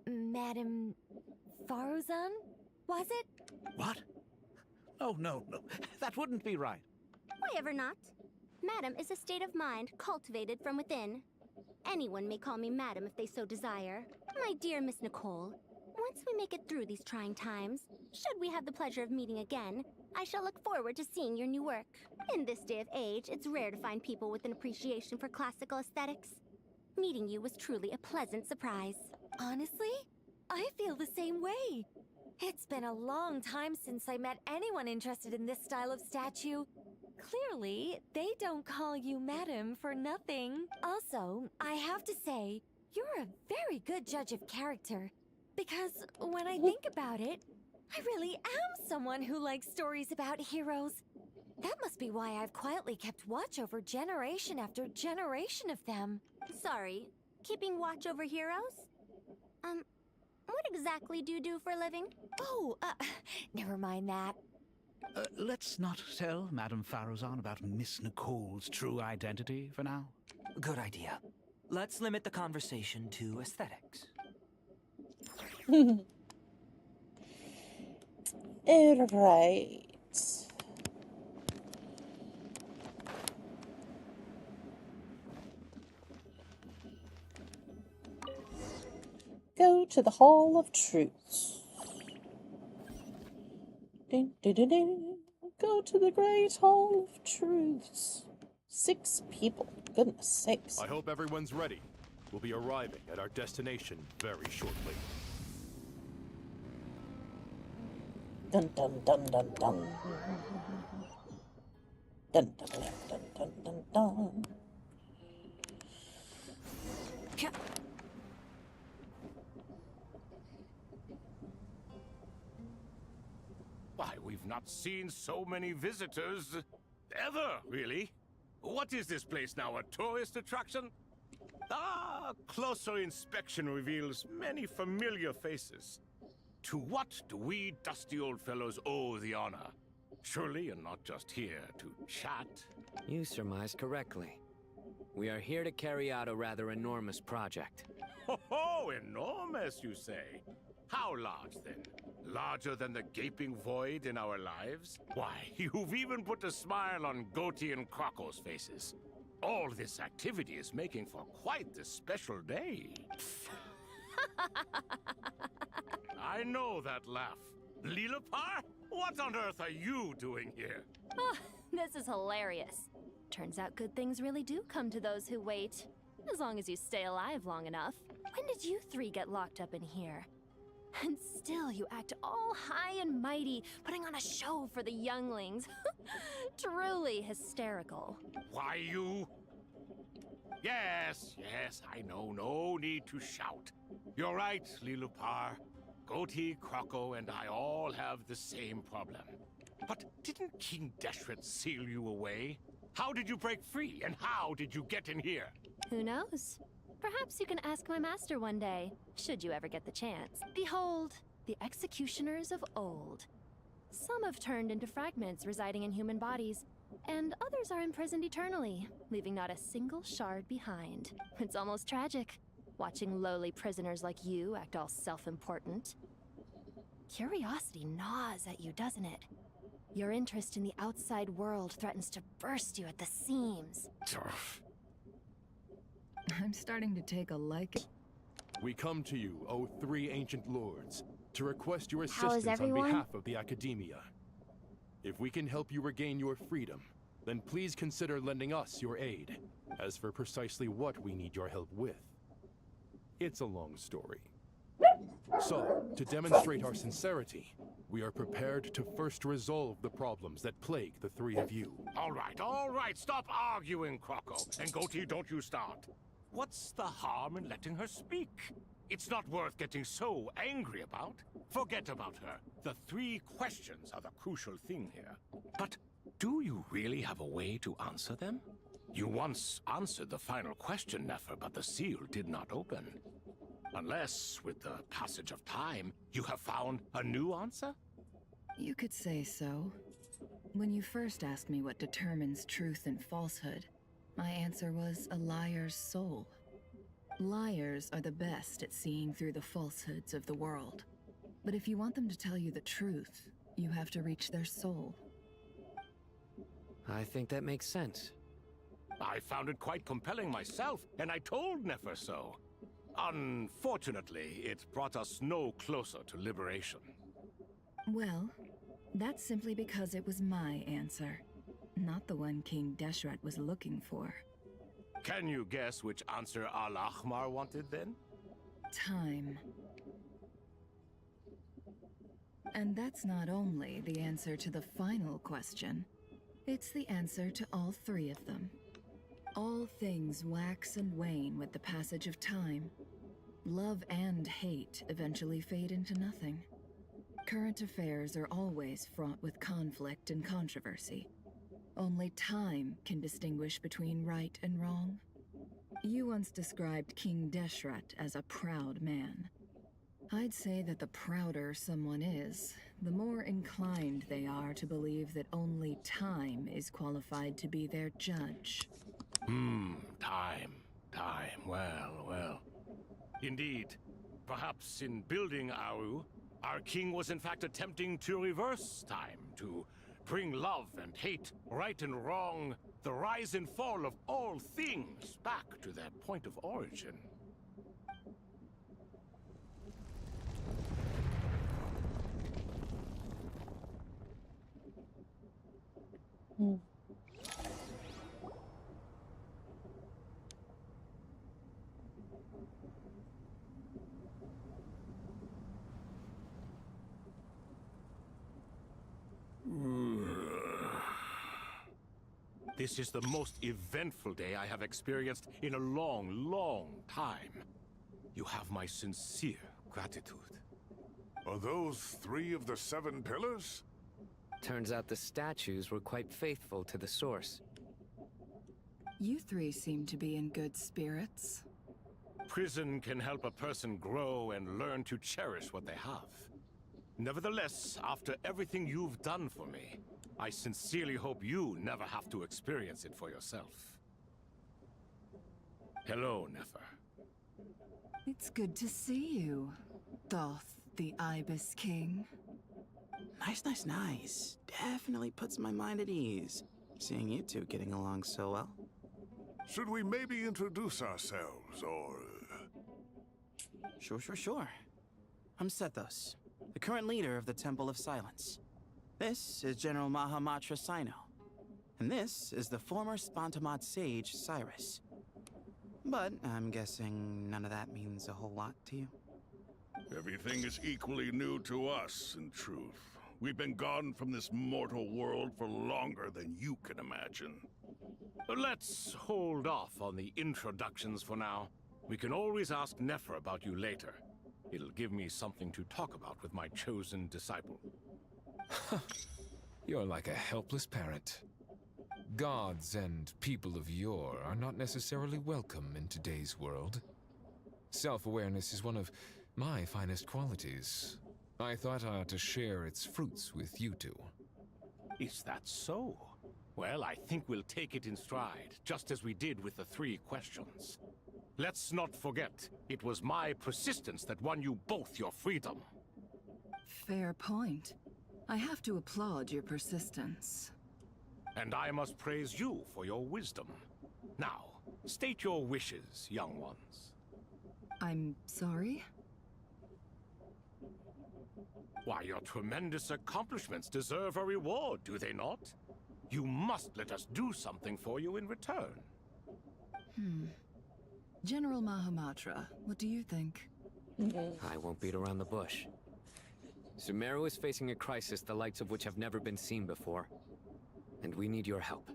Madame Faruzan? Was it? What? Oh, no. That wouldn't be right. Why ever not? Madam is a state of mind cultivated from within. Anyone may call me Madam if they so desire. My dear Miss Nicole, once we make it through these trying times, should we have the pleasure of meeting again, I shall look forward to seeing your new work. In this day of age, it's rare to find people with an appreciation for classical aesthetics. Meeting you was truly a pleasant surprise. Honestly, I feel the same way. It's been a long time since I met anyone interested in this style of statue. Clearly, they don't call you Madam for nothing. Also, I have to say, you're a very good judge of character. Because when I think about it, I really am someone who likes stories about heroes. That must be why I've quietly kept watch over generation after generation of them. Sorry, keeping watch over heroes? What exactly do you do for a living? Oh, never mind that. Let's not tell Madame Faruzan about Miss Nicole's true identity for now. Good idea. Let's limit the conversation to aesthetics. Right. Go to the Hall of Truths. Ding, ding, ding, ding. Go to the Great Hall of Truths. 6 people. Goodness sakes. I hope everyone's ready. We'll be arriving at our destination very shortly. Dun dun dun dun dun. Dun dun dun dun dun dun dun. Why, we've not seen so many visitors ever, really. What is this place now, a tourist attraction? Ah, closer inspection reveals many familiar faces. To what do we dusty old fellows owe the honor? Surely you're not just here to chat. You surmise correctly. We are here to carry out a rather enormous project. Ho, enormous, you say? How large, then? Larger than the gaping void in our lives? Why, you've even put a smile on Goatee and Crocco's faces. All this activity is making for quite the special day. I know that laugh. Lilipar? What on earth are you doing here? Oh, this is hilarious. Turns out good things really do come to those who wait. As long as you stay alive long enough. When did you 3 get locked up in here? And still you act all high and mighty, putting on a show for the younglings. Truly hysterical. Why, you... Yes, I know. No need to shout. You're right, Lilipar. Goatee, Crocco, and I all have the same problem. But didn't King Deshret seal you away? How did you break free, and how did you get in here? Who knows? Perhaps you can ask my master one day, should you ever get the chance. Behold, the executioners of old. Some have turned into fragments residing in human bodies, and others are imprisoned eternally, leaving not a single shard behind. It's almost tragic, watching lowly prisoners like you act all self-important. Curiosity gnaws at you, doesn't it? Your interest in the outside world threatens to burst you at the seams. I'm starting to take a liking. We come to you, O 3 ancient lords, to request your How is assistance on everyone? behalf of the Academia. If we can help you regain your freedom, then please consider lending us your aid. As for precisely what we need your help with, it's a long story. So, to demonstrate our sincerity, we are prepared to first resolve the problems that plague the 3 of you. All right, stop arguing, Crocco. And Goatee, don't you start. What's the harm in letting her speak? It's not worth getting so angry about. Forget about her. The 3 questions are the crucial thing here. But do you really have a way to answer them? You once answered the final question, Nefer, but the seal did not open. Unless, with the passage of time, you have found a new answer? You could say so. When you first asked me what determines truth and falsehood, my answer was a liar's soul. Liars are the best at seeing through the falsehoods of the world. But if you want them to tell you the truth, you have to reach their soul. I think that makes sense. I found it quite compelling myself, and I told Nefer so. Unfortunately, it brought us no closer to liberation. Well, that's simply because it was my answer, not the one King Deshret was looking for. Can you guess which answer Al-Ahmar wanted then? Time. And that's not only the answer to the final question, it's the answer to all 3 of them. All things wax and wane with the passage of time. Love and hate eventually fade into nothing. Current affairs are always fraught with conflict and controversy. Only time can distinguish between right and wrong. You once described King Deshret as a proud man. I'd say that the prouder someone is, the more inclined they are to believe that only time is qualified to be their judge. Time. Well. Indeed. Perhaps in building Aru, our king was in fact attempting to reverse time, to bring love and hate, right and wrong, the rise and fall of all things back to their point of origin. This is the most eventful day I have experienced in a long time. You have my sincere gratitude. Are those 3 of the 7 pillars? Turns out the statues were quite faithful to the source. You 3 seem to be in good spirits. Prison can help a person grow and learn to cherish what they have. Nevertheless, after everything you've done for me, I sincerely hope you never have to experience it for yourself. Hello, Nefer. It's good to see you, Thoth the Ibis King. Nice. Definitely puts my mind at ease, seeing you 2 getting along so well. Should we maybe introduce ourselves, or... Sure. I'm Sethos, the current leader of the Temple of Silence. This is General Mahamatra Sino, and this is the former Spantamad sage, Cyrus. But I'm guessing none of that means a whole lot to you. Everything is equally new to us, in truth. We've been gone from this mortal world for longer than you can imagine. Let's hold off on the introductions for now. We can always ask Nefer about you later. It'll give me something to talk about with my chosen disciple. You're like a helpless parent. Gods and people of yore are not necessarily welcome in today's world. Self-awareness is one of my finest qualities. I thought I ought to share its fruits with you 2. Is that so? Well, I think we'll take it in stride, just as we did with the 3 questions. Let's not forget, it was my persistence that won you both your freedom. Fair point. I have to applaud your persistence. And I must praise you for your wisdom. Now, state your wishes, young ones. I'm sorry? Why, your tremendous accomplishments deserve a reward, do they not? You must let us do something for you in return. General Mahamatra, what do you think? I won't beat around the bush. Sumeru is facing a crisis the likes of which have never been seen before. And we need your help.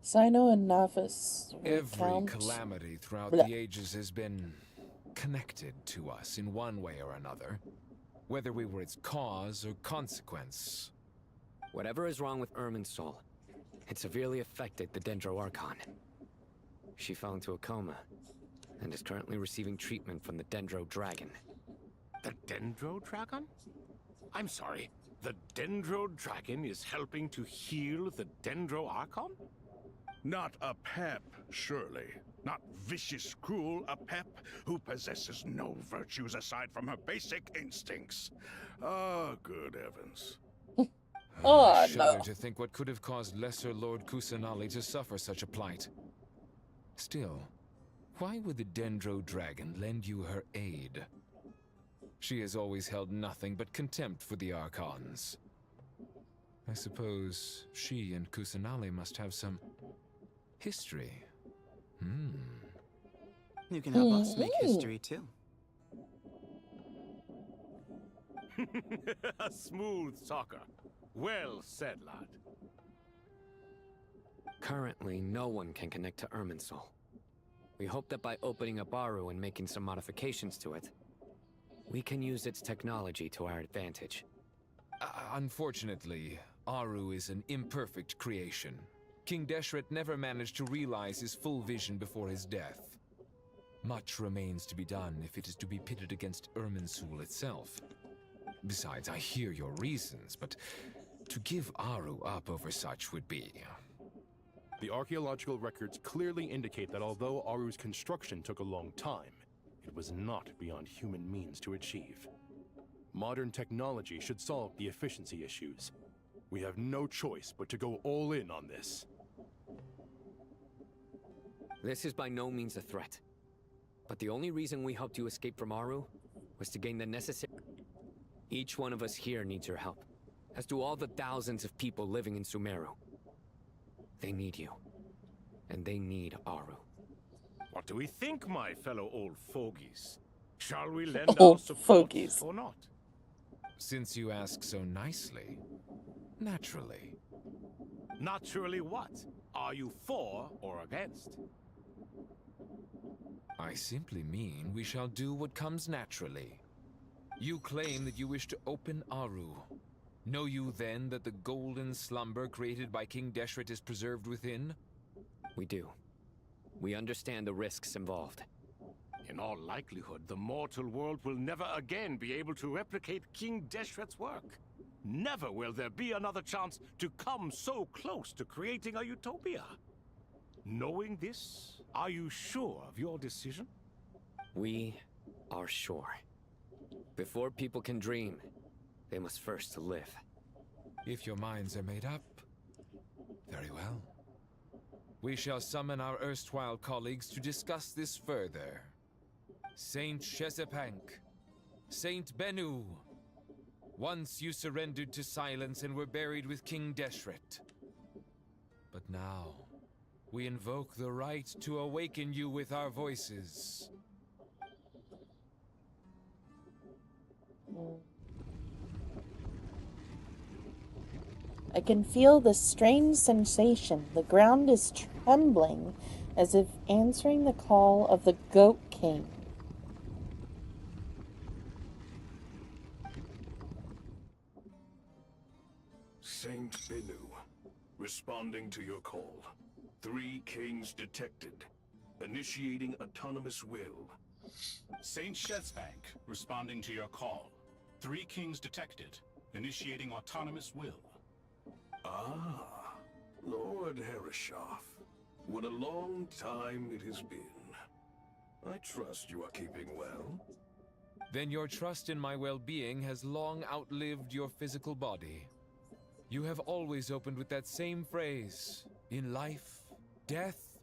Sino and Novice. Every calamity throughout the ages has been connected to us in one way or another, whether we were its cause or consequence. Whatever is wrong with Irminsul, it severely affected the Dendro Archon. She fell into a coma and is currently receiving treatment from the Dendro Dragon. The Dendro Dragon? I'm sorry, the Dendro Dragon is helping to heal the Dendro Archon? Not a pep, surely. Not vicious, cruel a pep who possesses no virtues aside from her basic instincts. Ah, good heavens. I shudder to think what could have caused Lesser Lord Kusanali to suffer such a plight. Still, why would the Dendro Dragon lend you her aid? She has always held nothing but contempt for the Archons. I suppose she and Kusanali must have some history. You can help us make history too. A smooth talker. Well said, lad. Currently, no one can connect to Irminsul. We hope that by opening up Aru and making some modifications to it, we can use its technology to our advantage. Unfortunately, Aru is an imperfect creation. King Deshret never managed to realize his full vision before his death. Much remains to be done if it is to be pitted against Irminsul itself. Besides, I hear your reasons, but to give Aru up over such would be... The archaeological records clearly indicate that although Aru's construction took a long time, it was not beyond human means to achieve. Modern technology should solve the efficiency issues. We have no choice but to go all in on this. This is by no means a threat. But the only reason we helped you escape from Aru was to gain the necessary... Each one of us here needs your help, as do all the thousands of people living in Sumeru. They need you, and they need Aru. What do we think, my fellow old fogies? Shall we lend our Old support fogies. or not? Since you ask so nicely, naturally. Naturally what? Are you for or against? I simply mean we shall do what comes naturally. You claim that you wish to open Aru. Know you then that the golden slumber created by King Deshret is preserved within? We do. We understand the risks involved. In all likelihood, the mortal world will never again be able to replicate King Deshret's work. Never will there be another chance to come so close to creating a utopia. Knowing this, are you sure of your decision? We are sure. Before people can dream, they must first live. If your minds are made up, very well. We shall summon our erstwhile colleagues to discuss this further. Saint Shezepank, Saint Bennu, once you surrendered to silence and were buried with King Deshret. But now, we invoke the right to awaken you with our voices. I can feel the strange sensation. The ground is trembling, as if answering the call of the Goat King. Saint Bennu, responding to your call. 3 kings detected. Initiating autonomous will. Saint Shezbank, responding to your call. 3 kings detected. Initiating autonomous will. Ah, Lord Herreshoff. What a long time it has been. I trust you are keeping well. Then your trust in my well-being has long outlived your physical body. You have always opened with that same phrase, in life, death,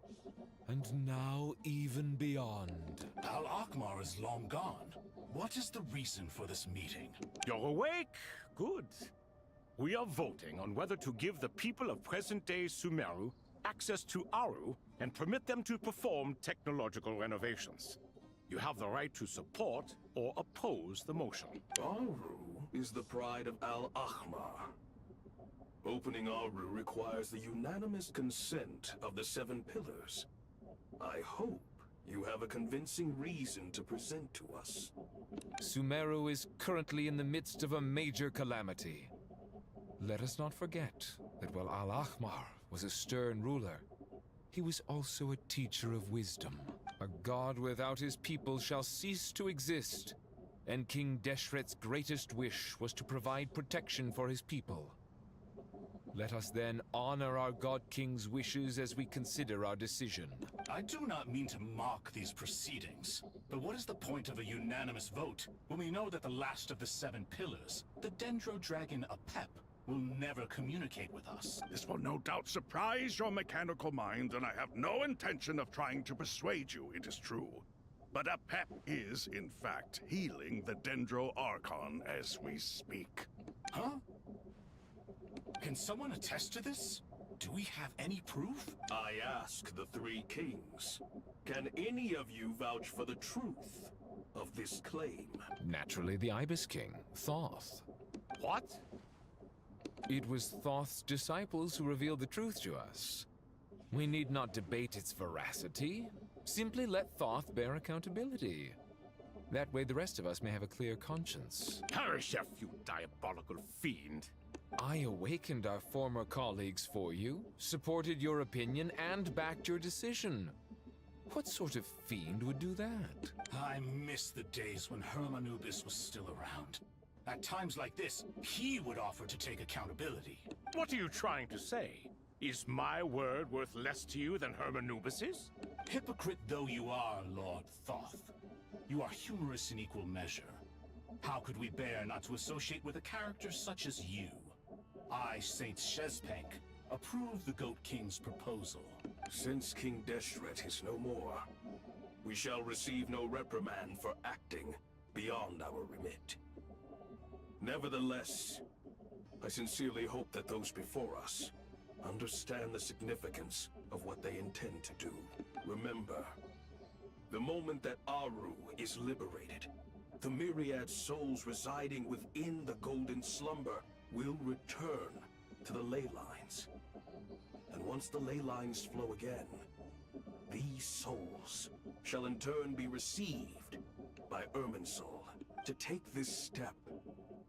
and now even beyond. Al-Akmar is long gone. What is the reason for this meeting? You're awake? Good. We are voting on whether to give the people of present-day Sumeru access to Aru and permit them to perform technological renovations. You have the right to support or oppose the motion. Aru is the pride of Al-Akmar. Opening Aru requires the unanimous consent of the 7 pillars. I hope you have a convincing reason to present to us. Sumeru is currently in the midst of a major calamity. Let us not forget that while Al-Akmar was a stern ruler, he was also a teacher of wisdom. A god without his people shall cease to exist, and King Deshret's greatest wish was to provide protection for his people. Let us then honor our God King's wishes as we consider our decision. I do not mean to mock these proceedings, but what is the point of a unanimous vote when we know that the last of the 7 pillars, the Dendro Dragon Apep, will never communicate with us? This will no doubt surprise your mechanical mind, and I have no intention of trying to persuade you it is true. But Apep is, in fact, healing the Dendro Archon as we speak. Huh? Can someone attest to this? Do we have any proof? I ask the 3 kings. Can any of you vouch for the truth of this claim? Naturally, the Ibis King, Thoth. What? It was Thoth's disciples who revealed the truth to us. We need not debate its veracity. Simply let Thoth bear accountability. That way the rest of us may have a clear conscience. Herreshoff, you diabolical fiend. I awakened our former colleagues for you, supported your opinion, and backed your decision. What sort of fiend would do that? I miss the days when Hermanubis was still around. At times like this, he would offer to take accountability. What are you trying to say? Is my word worth less to you than Hermanubis's? Hypocrite though you are, Lord Thoth, you are humorous in equal measure. How could we bear not to associate with a character such as you? I, Saint Shezpek, approve the Goat King's proposal. Since King Deshret is no more, we shall receive no reprimand for acting beyond our remit. Nevertheless, I sincerely hope that those before us understand the significance of what they intend to do. Remember, the moment that Aru is liberated, the myriad souls residing within the Golden Slumber will return to the ley lines. And once the ley lines flow again, these souls shall in turn be received by Irminsul. To take this step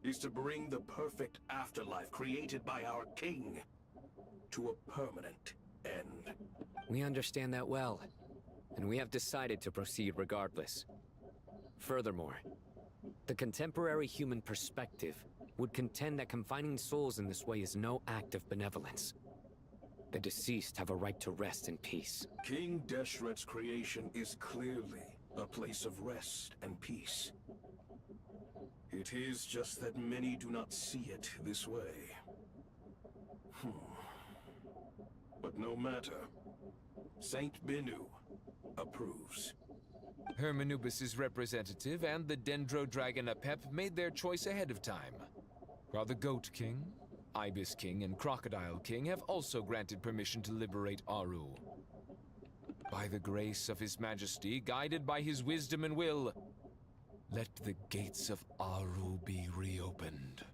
is to bring the perfect afterlife created by our king to a permanent end. We understand that well, and we have decided to proceed regardless. Furthermore, the contemporary human perspective would contend that confining souls in this way is no act of benevolence. The deceased have a right to rest in peace. King Deshret's creation is clearly a place of rest and peace. It is just that many do not see it this way. But no matter. Saint Binu approves. Hermanubis' representative and the Dendro Dragon Apep made their choice ahead of time, while the Goat King, Ibis King, and Crocodile King have also granted permission to liberate Aru. By the grace of His Majesty, guided by his wisdom and will, let the gates of Aru be reopened.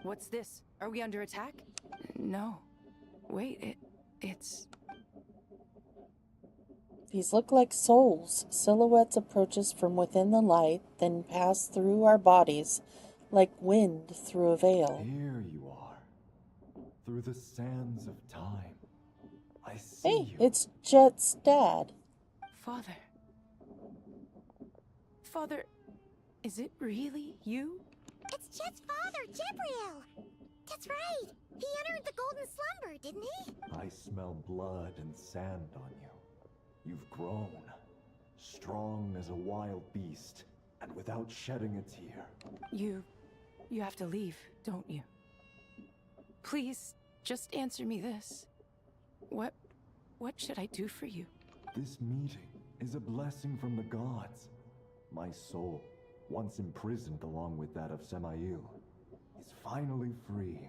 What's this? Are we under attack? No. Wait, it's... These look like souls. Silhouettes approach us from within the light, then pass through our bodies like wind through a veil. Here you are. Through the sands of time. I see you. It's Jet's dad. Father. Father, is it really you? It's Jet's father, Jibriel! That's right! He entered the Golden Slumber, didn't he? I smell blood and sand on you. You've grown. Strong as a wild beast, and without shedding a tear. You have to leave, don't you? Please, just answer me this. What should I do for you? This meeting is a blessing from the gods. My soul, once imprisoned along with that of Semail, is finally free.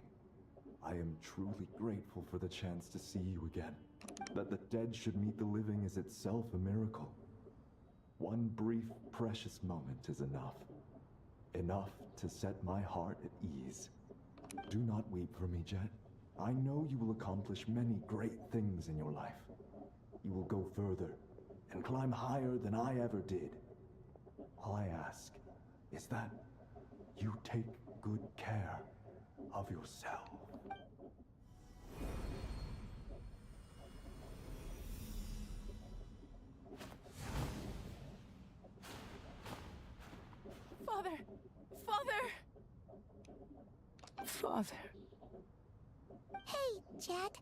I am truly grateful for the chance to see you again. That the dead should meet the living is itself a miracle. One brief, precious moment is enough. Enough to set my heart at ease. Do not weep for me, Jet. I know you will accomplish many great things in your life. You will go further and climb higher than I ever did. All I ask is that you take good care of yourself. Father! Father! Hey, Jet.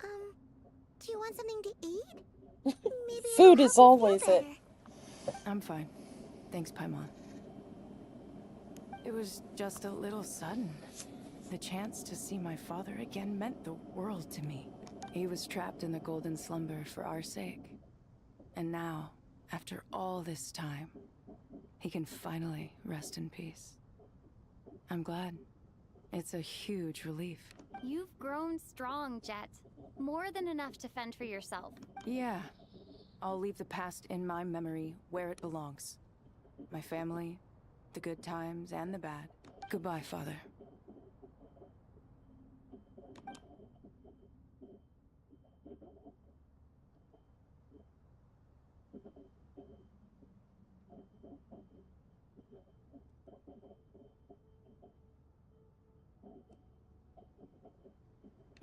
Do you want something to eat? Maybe Food is always it. I'm fine. Thanks, Paimon. It was just a little sudden. The chance to see my father again meant the world to me. He was trapped in the Golden Slumber for our sake. And now, after all this time, he can finally rest in peace. I'm glad. It's a huge relief. You've grown strong, Jet. More than enough to fend for yourself. Yeah. I'll leave the past in my memory where it belongs. My family, the good times and the bad. Goodbye, Father.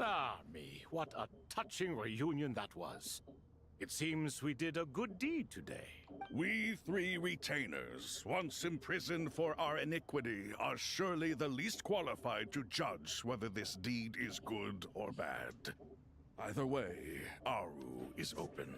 Ah, me, what a touching reunion that was. It seems we did a good deed today. We three retainers, once imprisoned for our iniquity, are surely the least qualified to judge whether this deed is good or bad. Either way, Aru is open.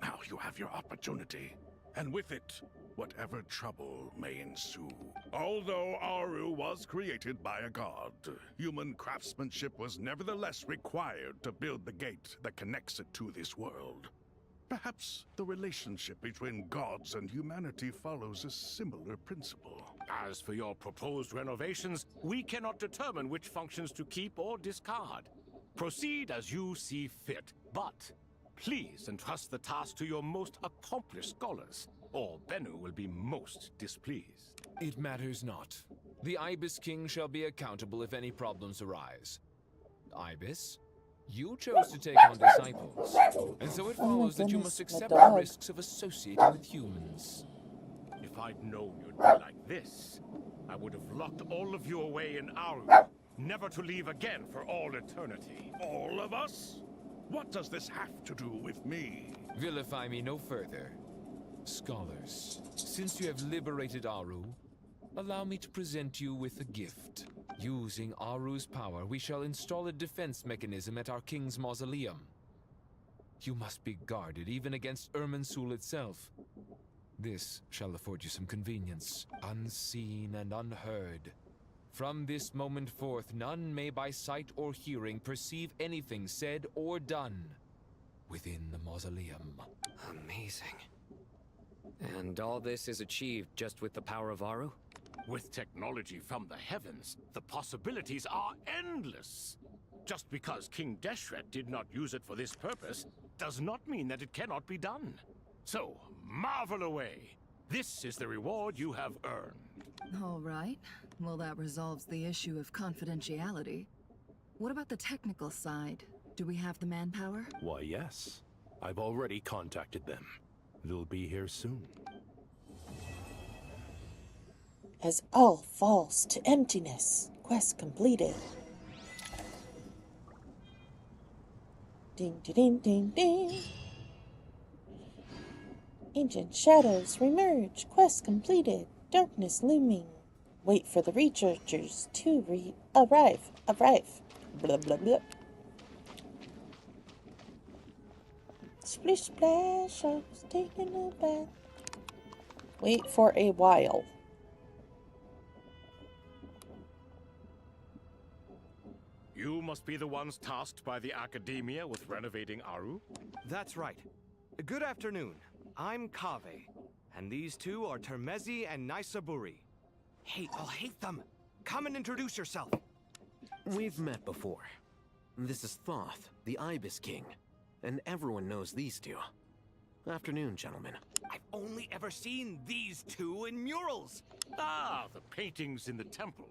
Now you have your opportunity, and with it, whatever trouble may ensue. Although Aru was created by a god, human craftsmanship was nevertheless required to build the gate that connects it to this world. Perhaps the relationship between gods and humanity follows a similar principle. As for your proposed renovations, we cannot determine which functions to keep or discard. Proceed as you see fit, but please entrust the task to your most accomplished scholars, or Bennu will be most displeased. It matters not. The Ibis King shall be accountable if any problems arise. Ibis? You chose to take on disciples, and so it follows that you must accept the risks of associating with humans. If I'd known you'd be like this, I would have locked all of you away in Aru, never to leave again for all eternity. All of us? What does this have to do with me? Vilify me no further. Scholars, since you have liberated Aru, allow me to present you with a gift. Using Aru's power, we shall install a defense mechanism at our king's mausoleum. You must be guarded even against Irminsul itself. This shall afford you some convenience, unseen and unheard. From this moment forth, none may by sight or hearing perceive anything said or done within the mausoleum. Amazing. And all this is achieved just with the power of Aru? With technology from the heavens, the possibilities are endless. Just because King Deshret did not use it for this purpose, does not mean that it cannot be done. So, marvel away. This is the reward you have earned. All right. Well, that resolves the issue of confidentiality. What about the technical side? Do we have the manpower? Why, yes. I've already contacted them. They'll be here soon. As all falls to emptiness. Quest completed. Ding, ding, ding, ding, ding. Ancient shadows remerge. Quest completed. Darkness looming. Wait for the researchers to arrive. Blah, blah, blah. Splish splash, I was taking a bath. Wait for a while. You must be the ones tasked by the Academia with renovating Aru? That's right. Good afternoon. I'm Kaveh, and these two are Termezi and Naisaburi. Hey, I'll hate them. Come and introduce yourself. We've met before. This is Thoth, the Ibis King, and everyone knows these two. Afternoon, gentlemen. I've only ever seen these two in murals. Ah, the paintings in the temple.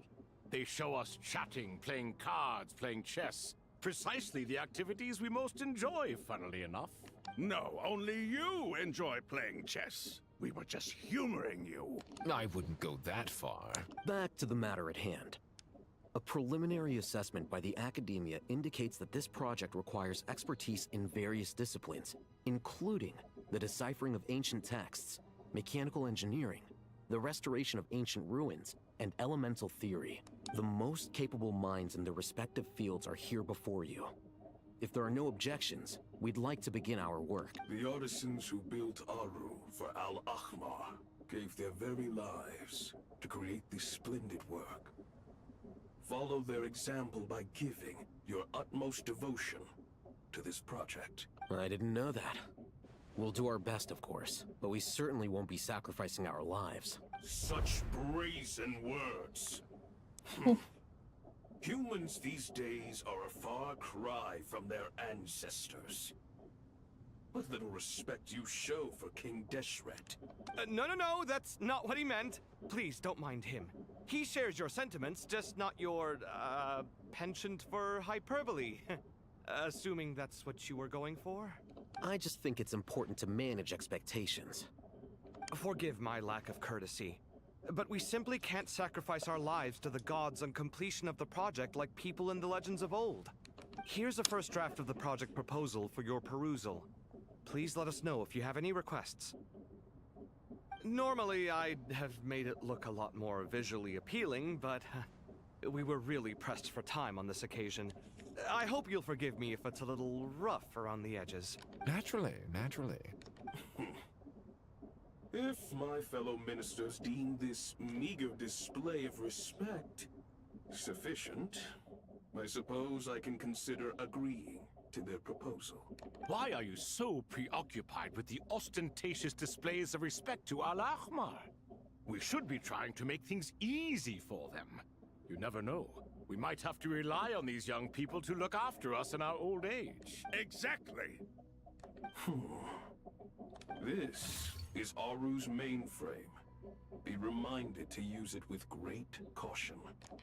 They show us chatting, playing cards, playing chess. Precisely the activities we most enjoy, funnily enough. No, only you enjoy playing chess. We were just humoring you. I wouldn't go that far. Back to the matter at hand. A preliminary assessment by the Academia indicates that this project requires expertise in various disciplines, including the deciphering of ancient texts, mechanical engineering, the restoration of ancient ruins, and elemental theory. The most capable minds in their respective fields are here before you. If there are no objections, we'd like to begin our work. The artisans who built Aru for Al-Ahmar gave their very lives to create this splendid work. Follow their example by giving your utmost devotion to this project. I didn't know that. We'll do our best, of course, but we certainly won't be sacrificing our lives. Such brazen words. Humans these days are a far cry from their ancestors. What little respect you show for King Deshret. No, that's not what he meant. Please, don't mind him. He shares your sentiments, just not your, penchant for hyperbole. Assuming that's what you were going for? I just think it's important to manage expectations. Forgive my lack of courtesy, but we simply can't sacrifice our lives to the gods on completion of the project like people in the legends of old. Here's a first draft of the project proposal for your perusal. Please let us know if you have any requests. Normally, I'd have made it look a lot more visually appealing, but we were really pressed for time on this occasion. I hope you'll forgive me if it's a little rough around the edges. Naturally. If my fellow ministers deem this meager display of respect sufficient, I suppose I can consider agreeing to their proposal. Why are you so preoccupied with the ostentatious displays of respect to Al-Ahmar? We should be trying to make things easy for them. You never know. We might have to rely on these young people to look after us in our old age. Exactly. This is Aru's mainframe. Be reminded to use it with great caution.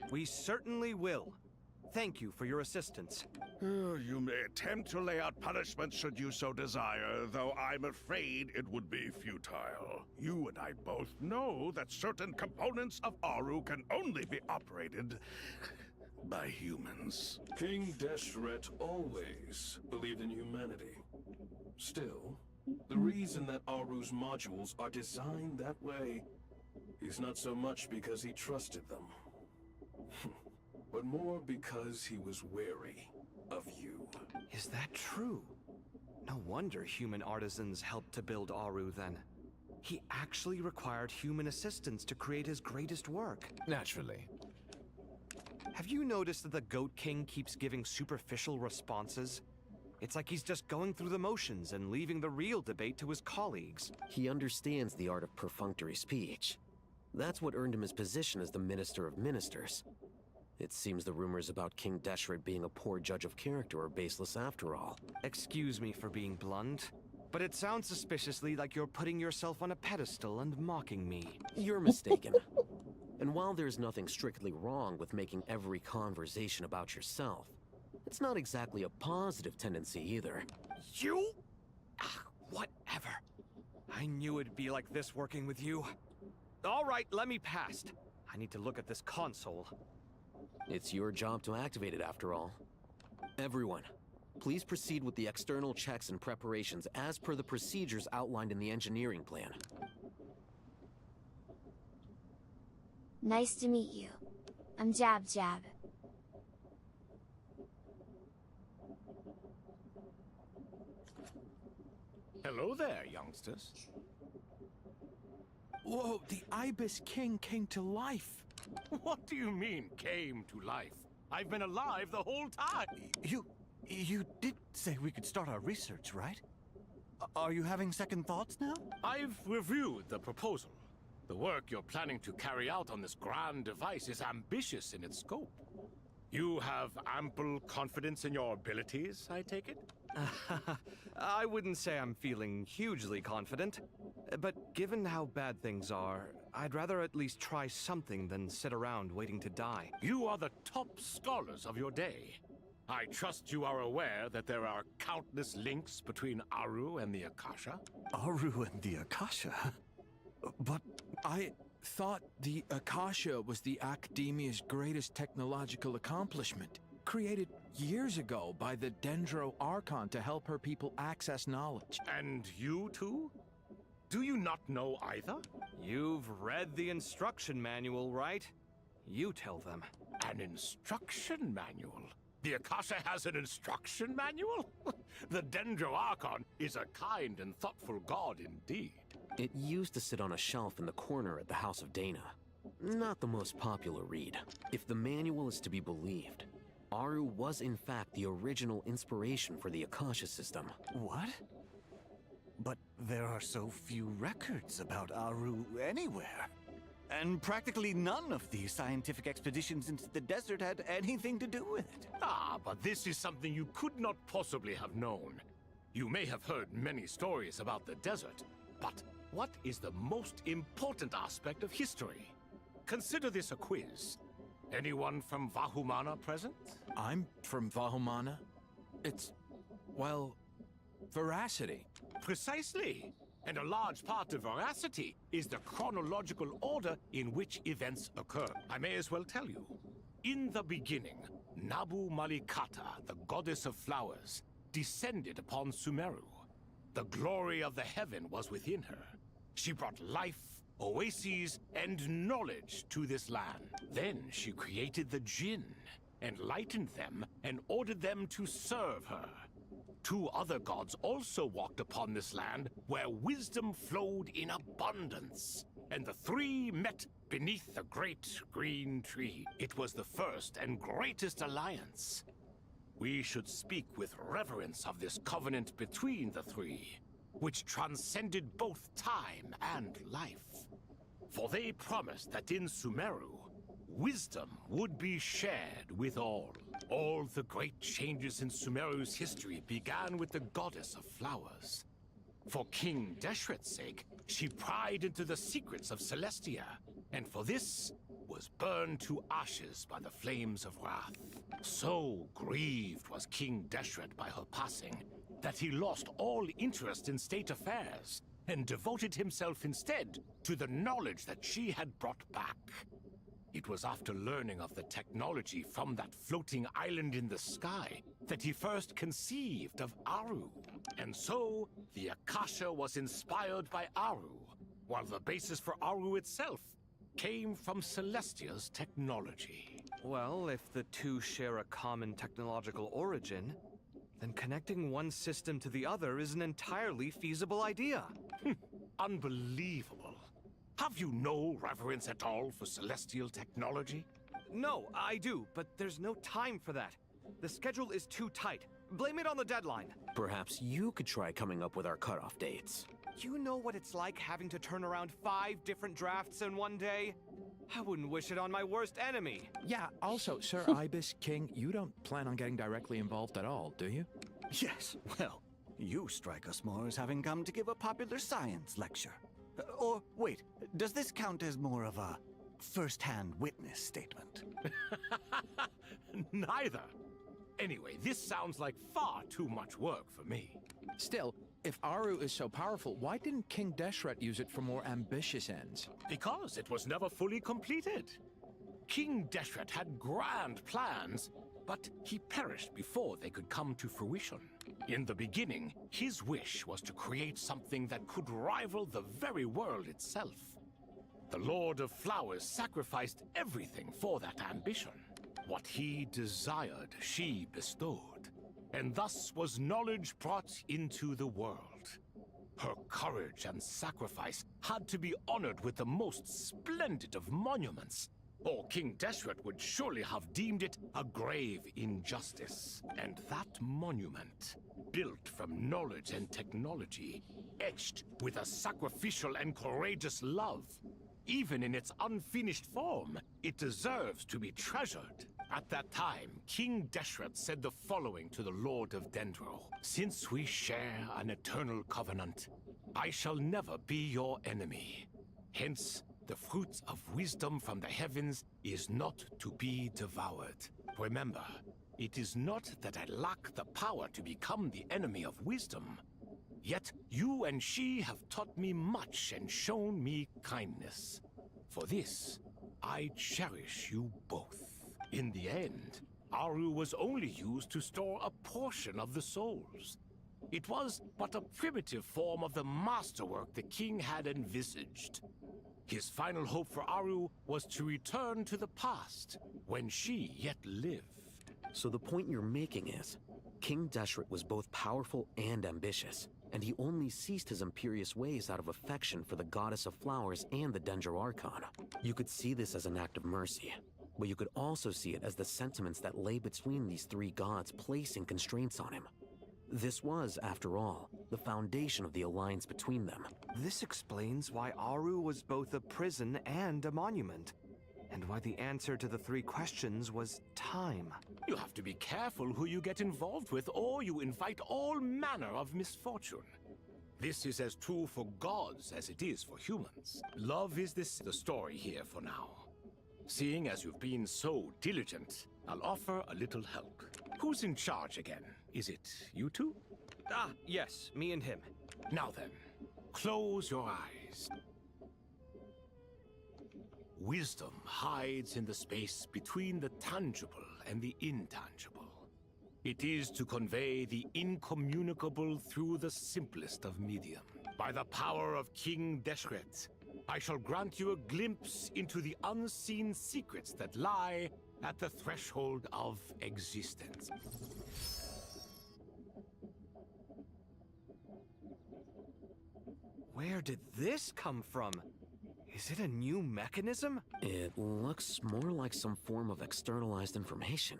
We certainly will. Thank you for your assistance. You may attempt to lay out punishment should you so desire, though I'm afraid it would be futile. You and I both know that certain components of Aru can only be operated by humans. King Deshret always believed in humanity. Still, the reason that Aru's modules are designed that way is not so much because he trusted them, but more because he was wary of you. Is that true? No wonder human artisans helped to build Aru then. He actually required human assistance to create his greatest work. Naturally. Have you noticed that the Goat King keeps giving superficial responses? It's like he's just going through the motions and leaving the real debate to his colleagues. He understands the art of perfunctory speech. That's what earned him his position as the Minister of Ministers. It seems the rumors about King Deshret being a poor judge of character are baseless after all. Excuse me for being blunt, but it sounds suspiciously like you're putting yourself on a pedestal and mocking me. You're mistaken. And while there's nothing strictly wrong with making every conversation about yourself, it's not exactly a positive tendency either. You? Whatever. I knew it'd be like this working with you. All right, let me past. I need to look at this console. It's your job to activate it after all. Everyone, please proceed with the external checks and preparations as per the procedures outlined in the engineering plan. Nice to meet you. I'm Jab Jab. Hello there, youngsters. Whoa, the Ibis King came to life. What do you mean, came to life? I've been alive the whole time. You did say we could start our research, right? Are you having second thoughts now? I've reviewed the proposal. The work you're planning to carry out on this grand device is ambitious in its scope. You have ample confidence in your abilities, I take it? I wouldn't say I'm feeling hugely confident, but given how bad things are, I'd rather at least try something than sit around waiting to die. You are the top scholars of your day. I trust you are aware that there are countless links between Aru and the Akasha? Aru and the Akasha? But I thought the Akasha was the Academia's greatest technological accomplishment, created years ago by the Dendro Archon to help her people access knowledge. And you too? Do you not know either? You've read the instruction manual, right? You tell them. An instruction manual? The Akasha has an instruction manual? The Dendro Archon is a kind and thoughtful god indeed. It used to sit on a shelf in the corner at the House of Dana. Not the most popular read. If the manual is to be believed, Aru was in fact the original inspiration for the Akasha system. What? But there are so few records about Aru anywhere. And practically none of these scientific expeditions into the desert had anything to do with it. Ah, but this is something you could not possibly have known. You may have heard many stories about the desert, but what is the most important aspect of history? Consider this a quiz. Anyone from Vahumana present? I'm from Vahumana. It's, well, veracity. Precisely. And a large part of veracity is the chronological order in which events occur. I may as well tell you. In the beginning, Nabu Malikata, the goddess of flowers, descended upon Sumeru. The glory of the heaven was within her. She brought life, oases, and knowledge to this land. Then she created the Jinn, enlightened them, and ordered them to serve her. 2 other gods also walked upon this land where wisdom flowed in abundance, and the 3 met beneath the great green tree. It was the first and greatest alliance. We should speak with reverence of this covenant between the 3, which transcended both time and life. For they promised that in Sumeru, wisdom would be shared with all. All the great changes in Sumeru's history began with the goddess of flowers. For King Deshret's sake, she pried into the secrets of Celestia, and for this was burned to ashes by the flames of wrath. So grieved was King Deshret by her passing that he lost all interest in state affairs and devoted himself instead to the knowledge that she had brought back. It was after learning of the technology from that floating island in the sky that he first conceived of Aru. And so, the Akasha was inspired by Aru, while the basis for Aru itself came from Celestia's technology. Well, if the 2 share a common technological origin, then connecting one system to the other is an entirely feasible idea. Unbelievable. Have you no reverence at all for celestial technology? No, I do, but there's no time for that. The schedule is too tight. Blame it on the deadline. Perhaps you could try coming up with our cutoff dates. You know what it's like having to turn around 5 different drafts in one day? I wouldn't wish it on my worst enemy. Yeah, also, Sir Ibis King, you don't plan on getting directly involved at all, do you? Yes, well, you strike us more as having come to give a popular science lecture. Or, wait, does this count as more of a first-hand witness statement? Neither. Anyway, this sounds like far too much work for me. Still, if Aru is so powerful, why didn't King Deshret use it for more ambitious ends? Because it was never fully completed. King Deshret had grand plans, but he perished before they could come to fruition. In the beginning, his wish was to create something that could rival the very world itself. The Lord of Flowers sacrificed everything for that ambition. What he desired, she bestowed, and thus was knowledge brought into the world. Her courage and sacrifice had to be honored with the most splendid of monuments, or King Deshret would surely have deemed it a grave injustice. And that monument, built from knowledge and technology, etched with a sacrificial and courageous love, even in its unfinished form, it deserves to be treasured. At that time, King Deshret said the following to the Lord of Dendro: "Since we share an eternal covenant, I shall never be your enemy. Hence, the fruits of wisdom from the heavens is not to be devoured. Remember, it is not that I lack the power to become the enemy of wisdom. Yet you and she have taught me much and shown me kindness. For this, I cherish you both." In the end, Aru was only used to store a portion of the souls. It was but a primitive form of the masterwork the king had envisaged. His final hope for Aru was to return to the past, when she yet lived. So the point you're making is, King Deshret was both powerful and ambitious, and he only ceased his imperious ways out of affection for the Goddess of Flowers and the Dendro Archon. You could see this as an act of mercy, but you could also see it as the sentiments that lay between these 3 gods placing constraints on him. This was, after all, the foundation of the alliance between them. This explains why Aru was both a prison and a monument. and why the answer to the 3 questions was time. You have to be careful who you get involved with, or you invite all manner of misfortune. This is as true for gods as it is for humans. Love is the story here for now. Seeing as you've been so diligent, I'll offer a little help. Who's in charge again? Is it you two? Ah, yes, me and him. Now then, close your eyes. Wisdom hides in the space between the tangible and the intangible. It is to convey the incommunicable through the simplest of medium. By the power of King Deshret, I shall grant you a glimpse into the unseen secrets that lie at the threshold of existence. Where did this come from? Is it a new mechanism? It looks more like some form of externalized information.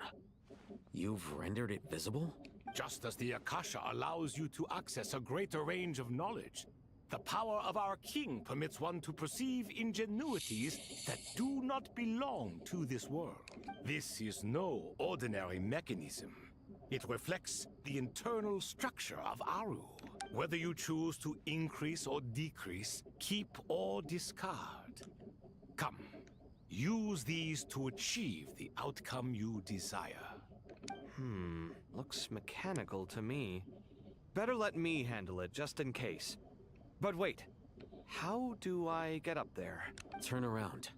You've rendered it visible? Just as the Akasha allows you to access a greater range of knowledge, the power of our king permits one to perceive ingenuities that do not belong to this world. This is no ordinary mechanism. It reflects the internal structure of Aru. Whether you choose to increase or decrease, keep or discard. Come, use these to achieve the outcome you desire. Looks mechanical to me. Better let me handle it, just in case. But wait, how do I get up there? Turn around.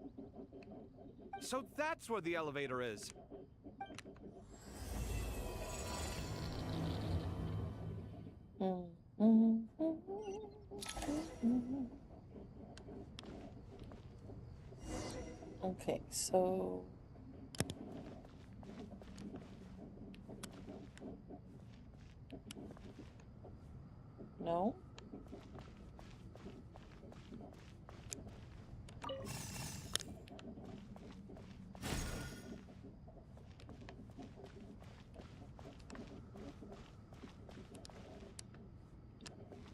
So that's where the elevator is. Okay, so... No?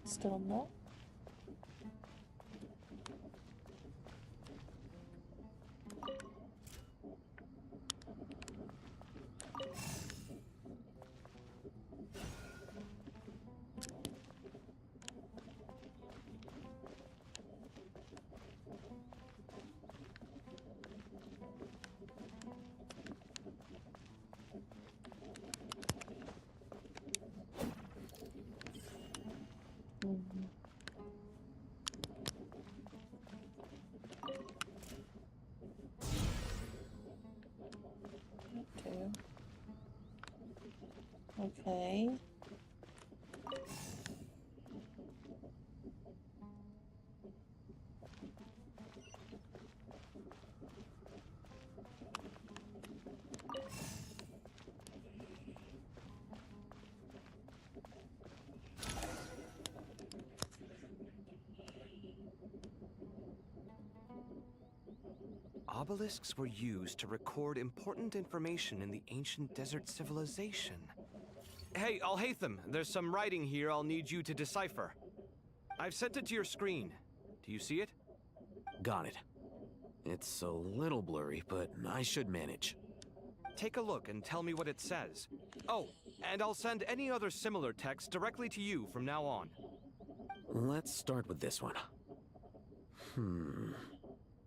Still no? Okay. Obelisks were used to record important information in the ancient desert civilization. Hey, Alhaitham, there's some writing here I'll need you to decipher. I've sent it to your screen. Do you see it? Got it. It's a little blurry, but I should manage. Take a look and tell me what it says. Oh, and I'll send any other similar text directly to you from now on. Let's start with this one.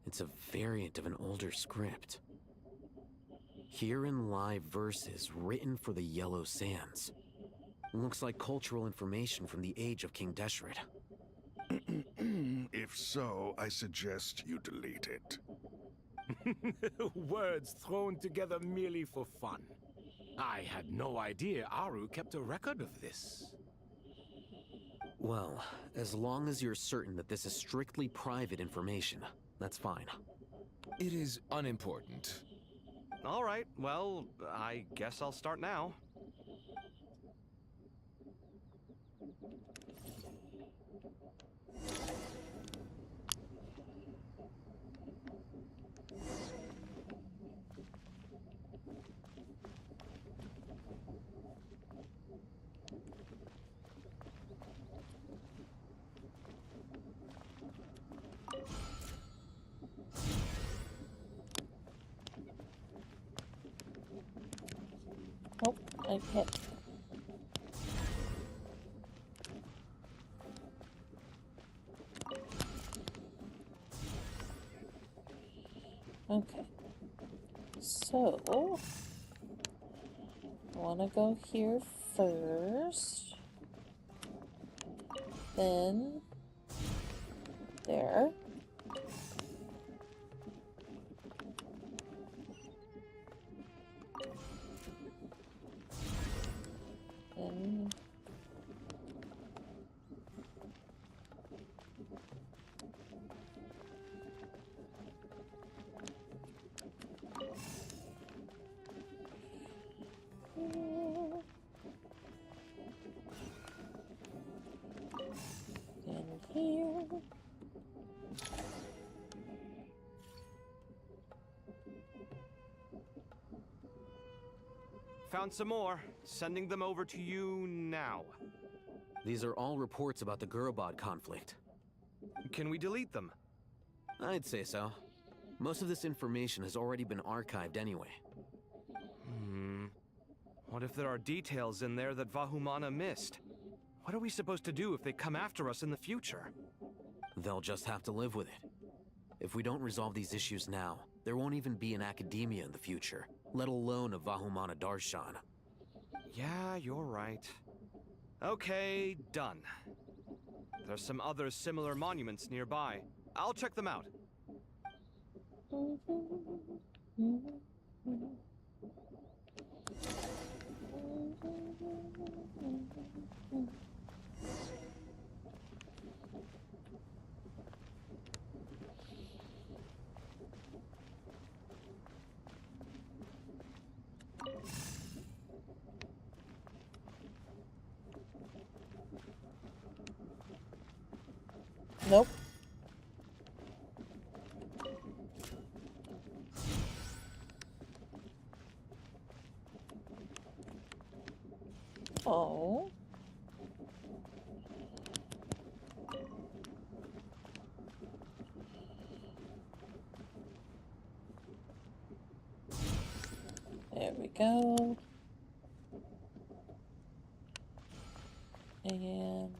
It's a variant of an older script. Herein lie verses written for the Yellow Sands. Looks like cultural information from the age of King Deshret. If so, I suggest you delete it. Words thrown together merely for fun. I had no idea Aru kept a record of this. Well, as long as you're certain that this is strictly private information, that's fine. It is unimportant. All right, well, I guess I'll start now. Okay. Okay. So, I want to go here first. Then, there. Then, here. Found some more. Sending them over to you now. These are all reports about the Gurabad conflict. Can we delete them? I'd say so. Most of this information has already been archived anyway. What if there are details in there that Vahumana missed? What are we supposed to do if they come after us in the future? They'll just have to live with it. If we don't resolve these issues now, there won't even be an academia in the future, let alone a Vahumana Darshan. Yeah, you're right. Okay, done. There's some other similar monuments nearby. I'll check them out. Nope. Oh. There we go. And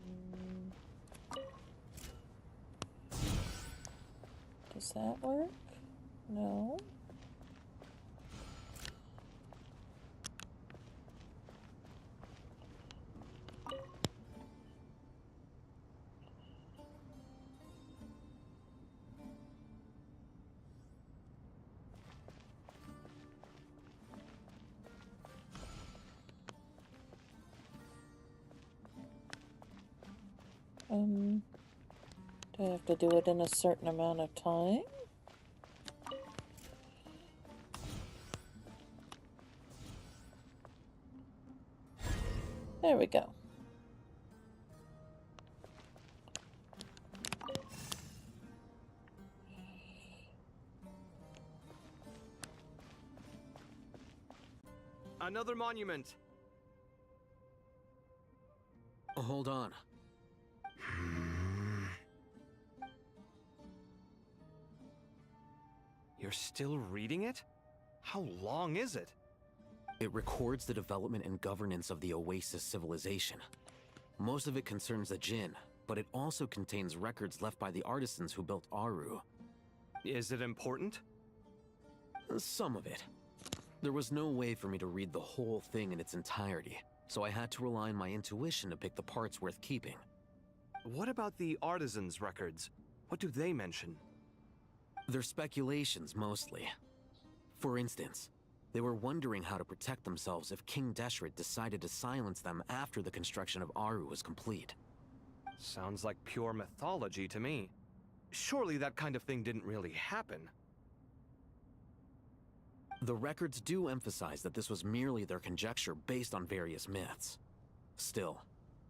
does that work? No. Do I have to do it in a certain amount of time? There we go. Another monument. Hold on. You're still reading it? How long is it? It records the development and governance of the Oasis civilization. Most of it concerns the Jinn, but it also contains records left by the artisans who built Aru. Is it important? Some of it. There was no way for me to read the whole thing in its entirety, so I had to rely on my intuition to pick the parts worth keeping. What about the artisans' records? What do they mention? They're speculations, mostly. For instance, they were wondering how to protect themselves if King Deshret decided to silence them after the construction of Aru was complete. Sounds like pure mythology to me. Surely that kind of thing didn't really happen. The records do emphasize that this was merely their conjecture based on various myths. Still,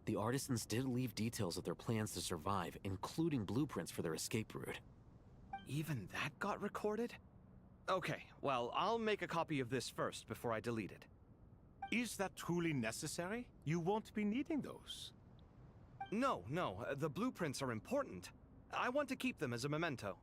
the artisans did leave details of their plans to survive, including blueprints for their escape route. Even that got recorded? Okay, well, I'll make a copy of this first before I delete it. Is that truly necessary? You won't be needing those. No, the blueprints are important. I want to keep them as a memento.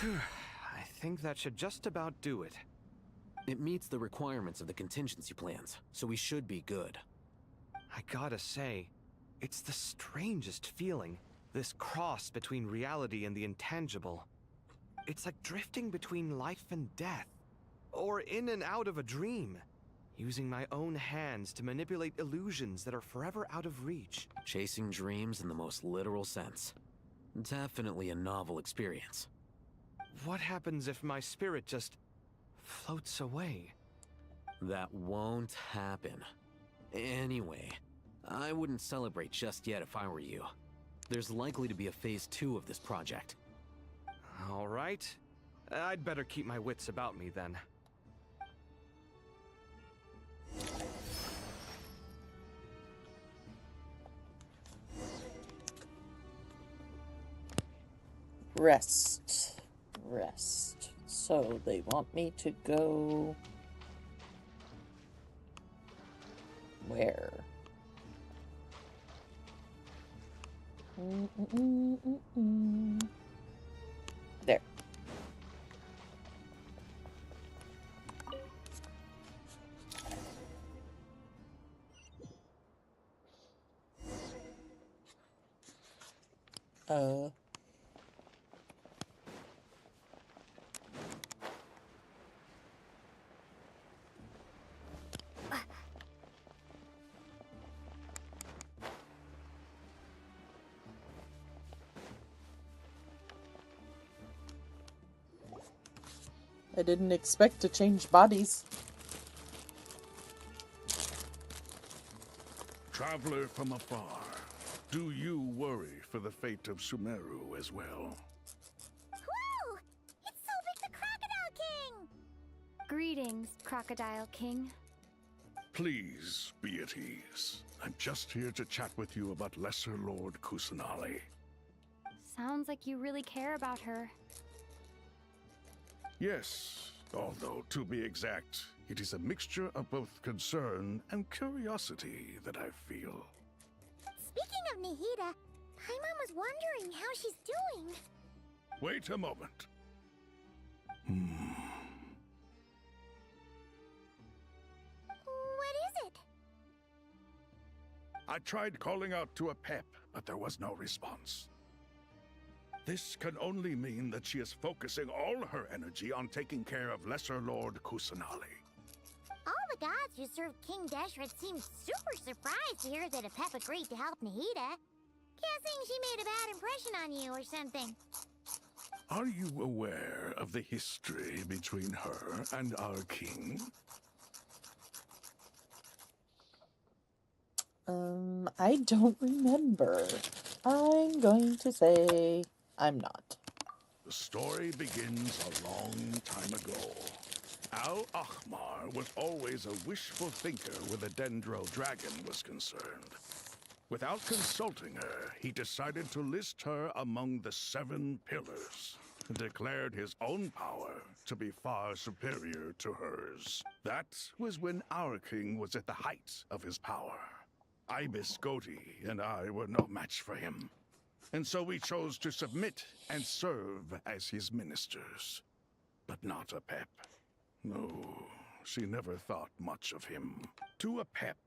I think that should just about do it. It meets the requirements of the contingency plans, so we should be good. I gotta say, it's the strangest feeling, this cross between reality and the intangible. It's like drifting between life and death, or in and out of a dream, using my own hands to manipulate illusions that are forever out of reach. Chasing dreams in the most literal sense. Definitely a novel experience. What happens if my spirit just floats away? That won't happen. Anyway, I wouldn't celebrate just yet if I were you. There's likely to be a phase 2 of this project. All right. I'd better keep my wits about me then. Rest. Rest. So they want me to go... where? There. I didn't expect to change bodies. Traveler from afar, do you worry for the fate of Sumeru as well? Whoa! It's Sobek the Crocodile King! Greetings, Crocodile King. Please be at ease. I'm just here to chat with you about Lesser Lord Kusanali. Sounds like you really care about her. Yes, although to be exact, it is a mixture of both concern and curiosity that I feel. Speaking of Nihida, Paimon was wondering how she's doing. Wait a moment. What is it? I tried calling out to a pep, but there was no response. This can only mean that she is focusing all her energy on taking care of Lesser Lord Kusanali. All the gods who served King Deshret seemed super surprised to hear that a pep agreed to help Nihida. Guessing she made a bad impression on you or something. Are you aware of the history between her and our king? I don't remember. I'm going to say I'm not. The story begins a long time ago. Al-Ahmar was always a wishful thinker where the Dendro dragon was concerned. Without consulting her, he decided to list her among the 7 pillars, and declared his own power to be far superior to hers. That was when our king was at the height of his power. Ibis Goti and I were no match for him, and so we chose to submit and serve as his ministers. But not a pep. No, she never thought much of him. To a pep,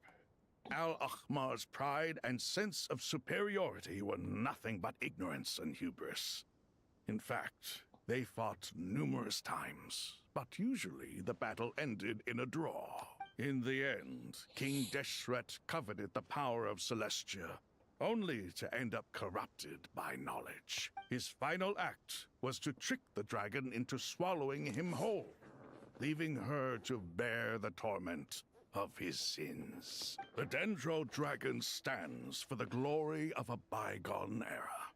Al-Ahmar's pride and sense of superiority were nothing but ignorance and hubris. In fact, they fought numerous times, but usually the battle ended in a draw. In the end, King Deshret coveted the power of Celestia, only to end up corrupted by knowledge. His final act was to trick the dragon into swallowing him whole, leaving her to bear the torment of his sins. The Dendro dragon stands for the glory of a bygone era.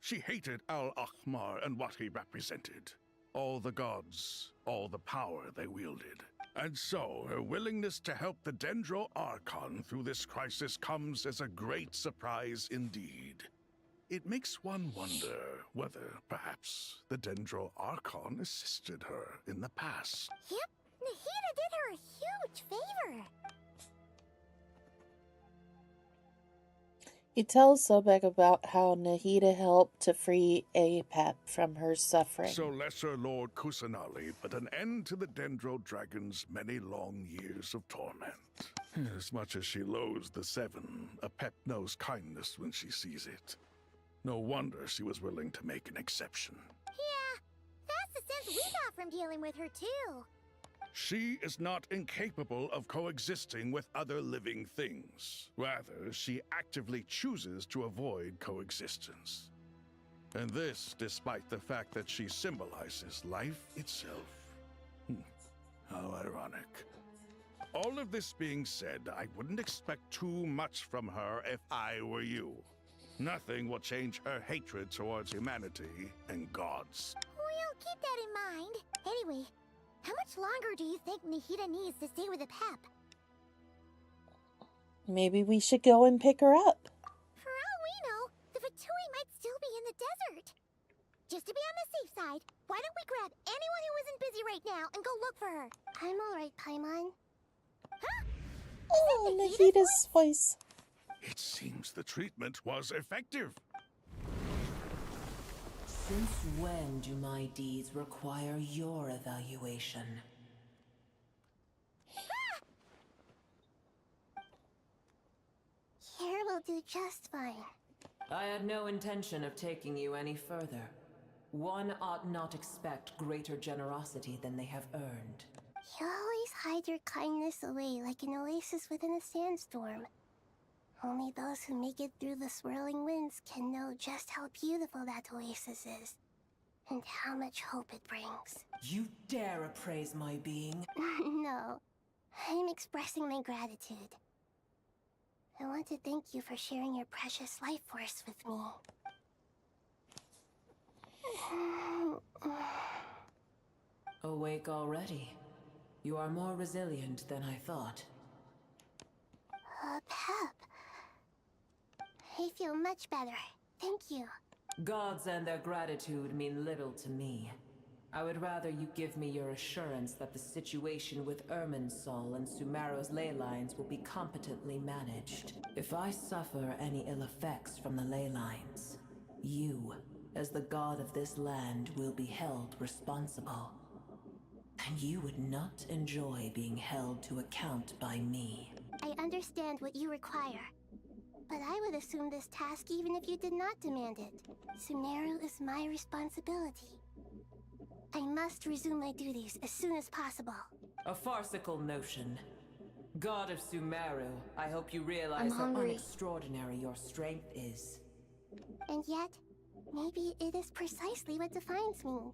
She hated Al-Ahmar and what he represented. All the gods, all the power they wielded. And so, her willingness to help the Dendro Archon through this crisis comes as a great surprise indeed. It makes one wonder whether, perhaps, the Dendro Archon assisted her in the past. Yep, Nihida did her a huge favor. He tells Sobek about how Nahida helped to free Apep from her suffering. So Lesser Lord Kusanali put an end to the Dendro Dragon's many long years of torment. As much as she loathes the Seven, Apep knows kindness when she sees it. No wonder she was willing to make an exception. Yeah, that's the sense we got from dealing with her, too. She is not incapable of coexisting with other living things. Rather, she actively chooses to avoid coexistence. And this despite the fact that she symbolizes life itself. How ironic. All of this being said, I wouldn't expect too much from her if I were you. Nothing will change her hatred towards humanity and gods. We'll keep that in mind. Anyway, how much longer do you think Nahida needs to stay with Apep? Maybe we should go and pick her up. For all we know, the Fatui might still be in the desert. Just to be on the safe side, why don't we grab anyone who isn't busy right now and go look for her? I'm alright, Paimon. Huh? Oh, Nahida's voice. It seems the treatment was effective. Since when do my deeds require your evaluation? Here will do just fine. I had no intention of taking you any further. One ought not expect greater generosity than they have earned. You always hide your kindness away like an oasis within a sandstorm. Only those who make it through the swirling winds can know just how beautiful that oasis is, and how much hope it brings. You dare appraise my being? No, I'm expressing my gratitude. I want to thank you for sharing your precious life force with me. Awake already. You are more resilient than I thought. Pep. I feel much better. Thank you. Gods and their gratitude mean little to me. I would rather you give me your assurance that the situation with Irminsul and Sumeru's ley lines will be competently managed. If I suffer any ill effects from the ley lines, you, as the god of this land, will be held responsible. And you would not enjoy being held to account by me. I understand what you require, but I would assume this task even if you did not demand it. Sumeru is my responsibility. I must resume my duties as soon as possible. A farcical notion. God of Sumeru, I hope you realize how hungry. extraordinary your strength is. And yet, maybe it is precisely what defines me.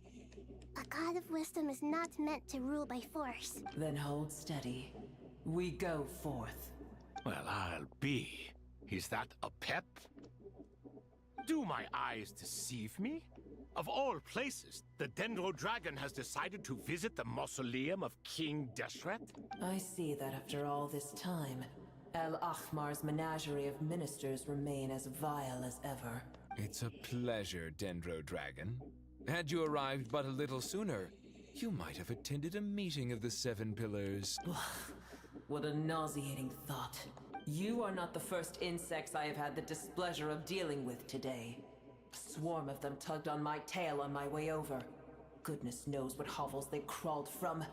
A god of wisdom is not meant to rule by force. Then hold steady. We go forth. Well, I'll be. Is that a pep? Do my eyes deceive me? Of all places, the Dendro Dragon has decided to visit the mausoleum of King Deshret? I see that after all this time, El Ahmar's menagerie of ministers remain as vile as ever. It's a pleasure, Dendro Dragon. Had you arrived but a little sooner, you might have attended a meeting of the Seven Pillars. What a nauseating thought. You are not the first insects I have had the displeasure of dealing with today. A swarm of them tugged on my tail on my way over. Goodness knows what hovels they crawled from.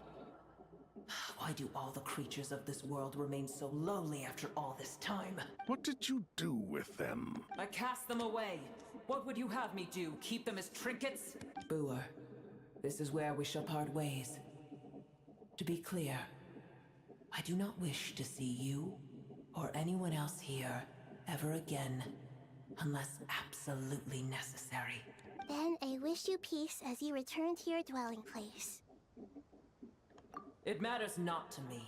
Why do all the creatures of this world remain so lowly after all this time? What did you do with them? I cast them away. What would you have me do? Keep them as trinkets? Booer, this is where we shall part ways. To be clear, I do not wish to see you or anyone else here ever again, unless absolutely necessary. Then I wish you peace as you return to your dwelling place. It matters not to me.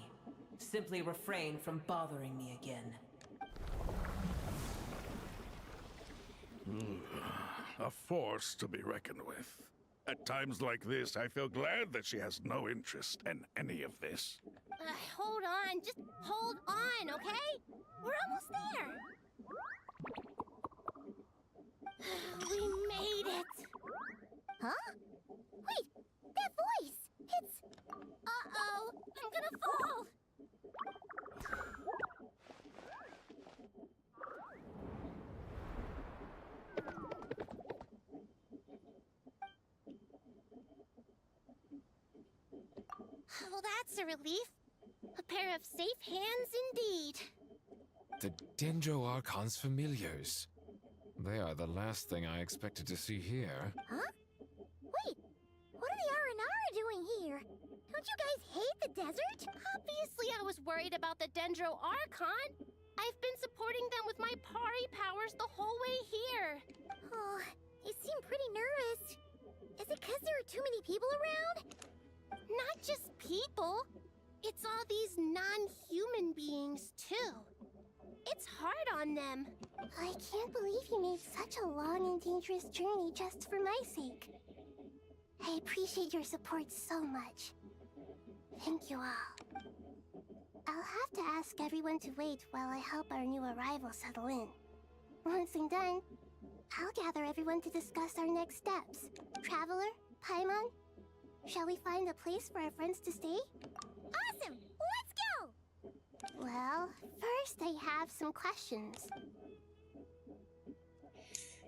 Simply refrain from bothering me again. A force to be reckoned with. At times like this, I feel glad that she has no interest in any of this. Hold on, just hold on, okay? We're almost there. We made it. Huh? Wait, that voice! It's... Uh-oh, I'm gonna fall! Well, that's a relief. A pair of safe hands indeed. The Dendro Archon's familiars. They are the last thing I expected to see here. Huh? Wait, what are the Aranara doing here? Don't you guys hate the desert? Obviously I was worried about the Dendro Archon. I've been supporting them with my Pari powers the whole way here. Oh, you seem pretty nervous. Is it because there are too many people around? Not just people. It's all these non-human beings, too. It's hard on them. I can't believe you made such a long and dangerous journey just for my sake. I appreciate your support so much. Thank you all. I'll have to ask everyone to wait while I help our new arrival settle in. Once I'm done, I'll gather everyone to discuss our next steps. Traveler, Paimon, shall we find a place for our friends to stay? Awesome! Let's go! Well, first I have some questions.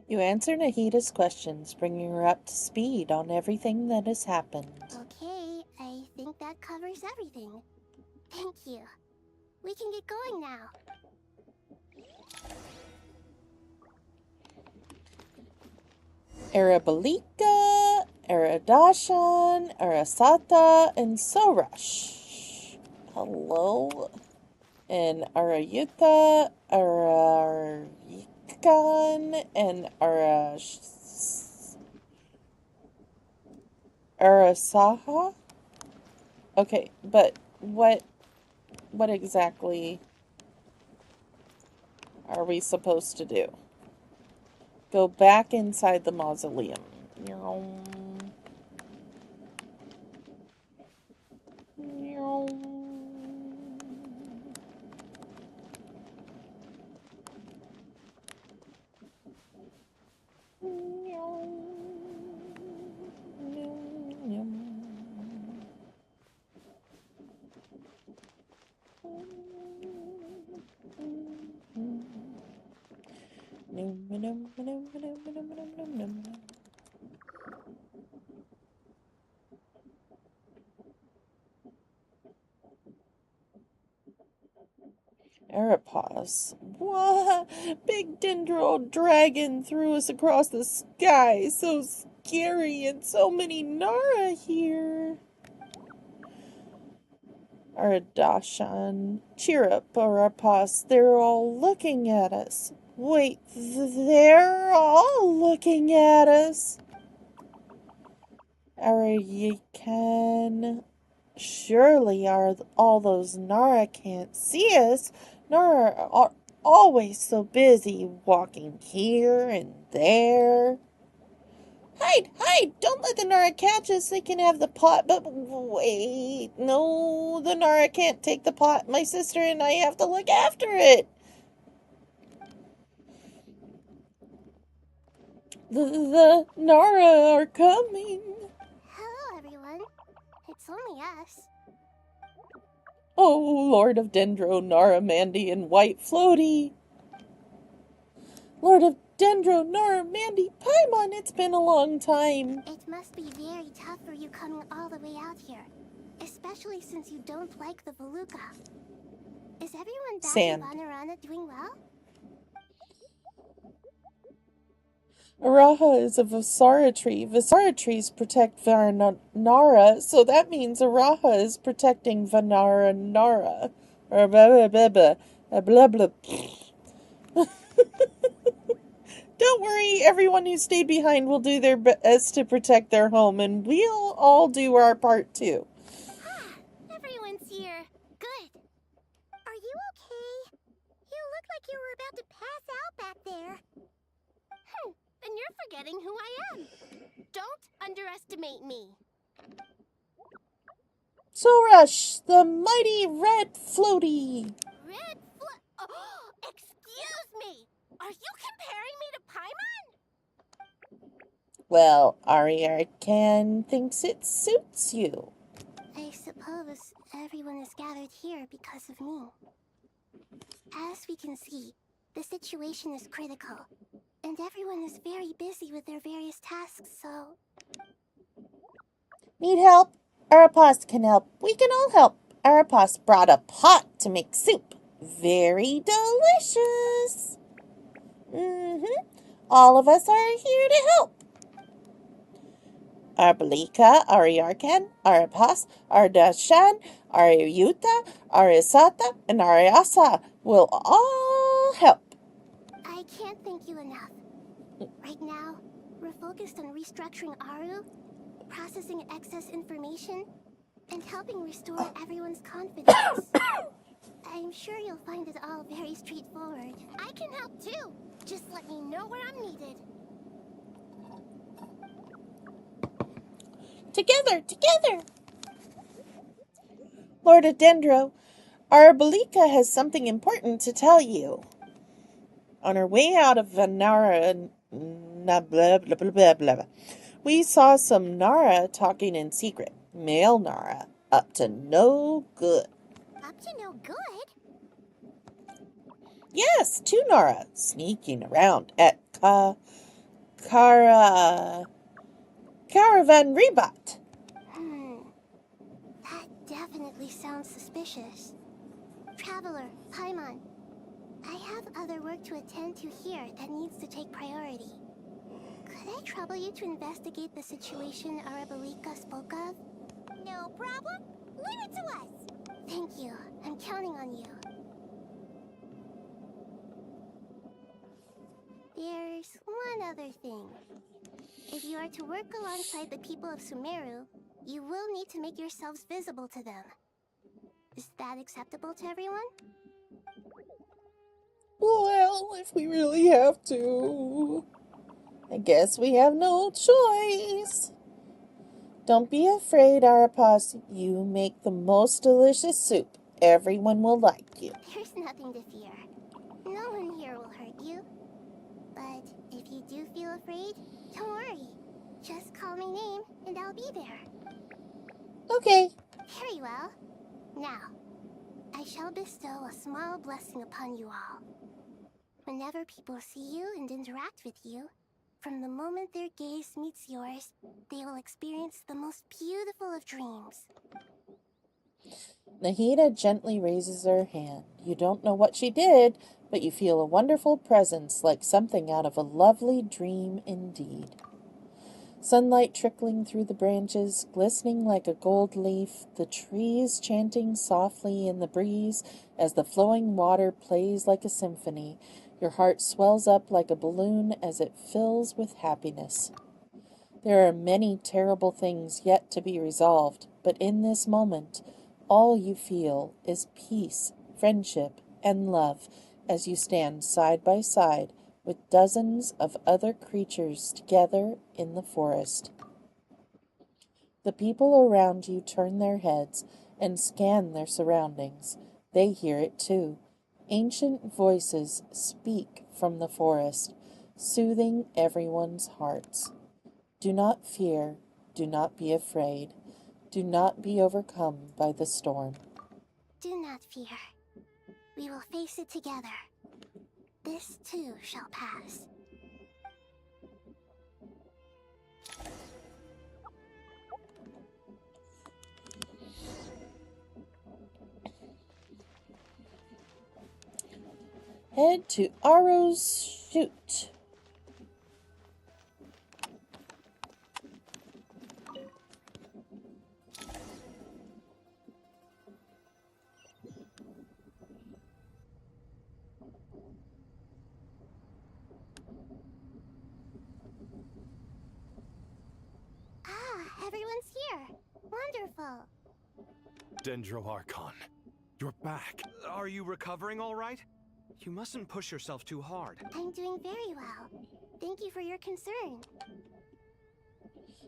You answer Nahida's questions, bringing her up to speed on everything that has happened. Okay, I think that covers everything. Thank you. We can get going now. Arabalika, Aradashan, Arasata, and Sorash. Hello. And Arayuta, Arayikan, and Arasaha? Okay, but what exactly are we supposed to do? Go back inside the mausoleum. Aeropause. What? Big dendro dragon threw us across the sky. So scary, and so many Nara here. Ardashan. Cheer up, Aeropause. They're all looking at us. Wait, they're all looking at us. Arayikan. Surely all those Nara can't see us. Nara are always so busy walking here and there. Hide! Hide! Don't let the Nara catch us. They can have the pot. But wait. No, the Nara can't take the pot. My sister and I have to look after it. The Nara are coming. Hello, everyone. It's only us. Oh, Lord of Dendro, Nara, Mandy, and White Floaty. Lord of Dendro, Nara, Mandy, Paimon, it's been a long time. It must be very tough for you coming all the way out here. Especially since you don't like the Veluca. Is everyone back in Vanarana doing well? Araha is a Visara tree. Visara trees protect Vanara, so that means Araha is protecting Vanara Nara. Or blah blah blah blah blah blah. Don't worry, everyone who stayed behind will do their best to protect their home, and we'll all do our part too. Everyone's here. Good. Are you okay? You look like you were about to pass out back there. Then you're forgetting who I am. Don't underestimate me. Sorash, the mighty red floaty. Oh, excuse me! Are you comparing me to Paimon? Well, Ariarkan thinks it suits you. I suppose everyone is gathered here because of me. As we can see, the situation is critical, and everyone is very busy with their various tasks, so... Need help? Arapas can help. We can all help. Arapas brought a pot to make soup. Very delicious. All of us are here to help. Arbelika, Ariarkan, Arapas, Ardashan, Ariuta, Arisata, and Ariasa will all help. I can't thank you enough. Right now, we're focused on restructuring Aru, processing excess information, and helping restore everyone's confidence. I'm sure you'll find it all very straightforward. I can help too. Just let me know where I'm needed. Together! Lord Dendro, Arbelika has something important to tell you. On our way out of Nara, we saw some Nara talking in secret. Male Nara, up to no good. Up to no good? Yes, 2 Nara, sneaking around at Caravan Rebat. That definitely sounds suspicious. Traveler, Paimon, I have other work to attend to here that needs to take priority. Could I trouble you to investigate the situation Arabelika spoke of? No problem. Leave it to us. Thank you. I'm counting on you. There's one other thing. If you are to work alongside the people of Sumeru, you will need to make yourselves visible to them. Is that acceptable to everyone? Well, if we really have to, I guess we have no choice. Don't be afraid, Arapas. You make the most delicious soup. Everyone will like you. There's nothing to fear. No one here will hurt you. But if you do feel afraid, don't worry. Just call my name and I'll be there. Okay. Very well. Now, I shall bestow a small blessing upon you all. Whenever people see you and interact with you, from the moment their gaze meets yours, they will experience the most beautiful of dreams. Nahida gently raises her hand. You don't know what she did, but you feel a wonderful presence, like something out of a lovely dream indeed. Sunlight trickling through the branches, glistening like a gold leaf, the trees chanting softly in the breeze as the flowing water plays like a symphony. Your heart swells up like a balloon as it fills with happiness. There are many terrible things yet to be resolved, but in this moment, all you feel is peace, friendship, and love as you stand side by side with dozens of other creatures together in the forest. The people around you turn their heads and scan their surroundings. They hear it too. Ancient voices speak from the forest, soothing everyone's hearts. Do not fear, do not be afraid, do not be overcome by the storm. Do not fear. We will face it together. This too shall pass. Head to Aro's chute. Ah, everyone's here. Wonderful. Dendro Archon, you're back. Are you recovering all right? You mustn't push yourself too hard. I'm doing very well. Thank you for your concern.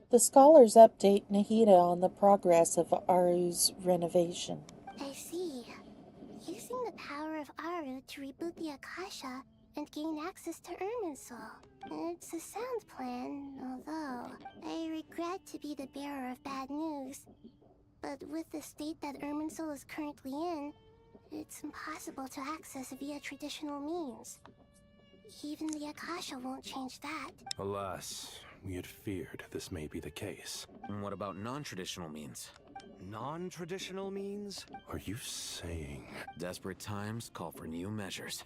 The scholars update Nahida on the progress of Aru's renovation. I see. Using the power of Aru to reboot the Akasha and gain access to Irminsul. It's a sound plan, although I regret to be the bearer of bad news. But with the state that Irminsul is currently in, it's impossible to access via traditional means. Even the Akasha won't change that. Alas, we had feared this may be the case. And what about non-traditional means? Non-traditional means? Are you saying... Desperate times call for new measures.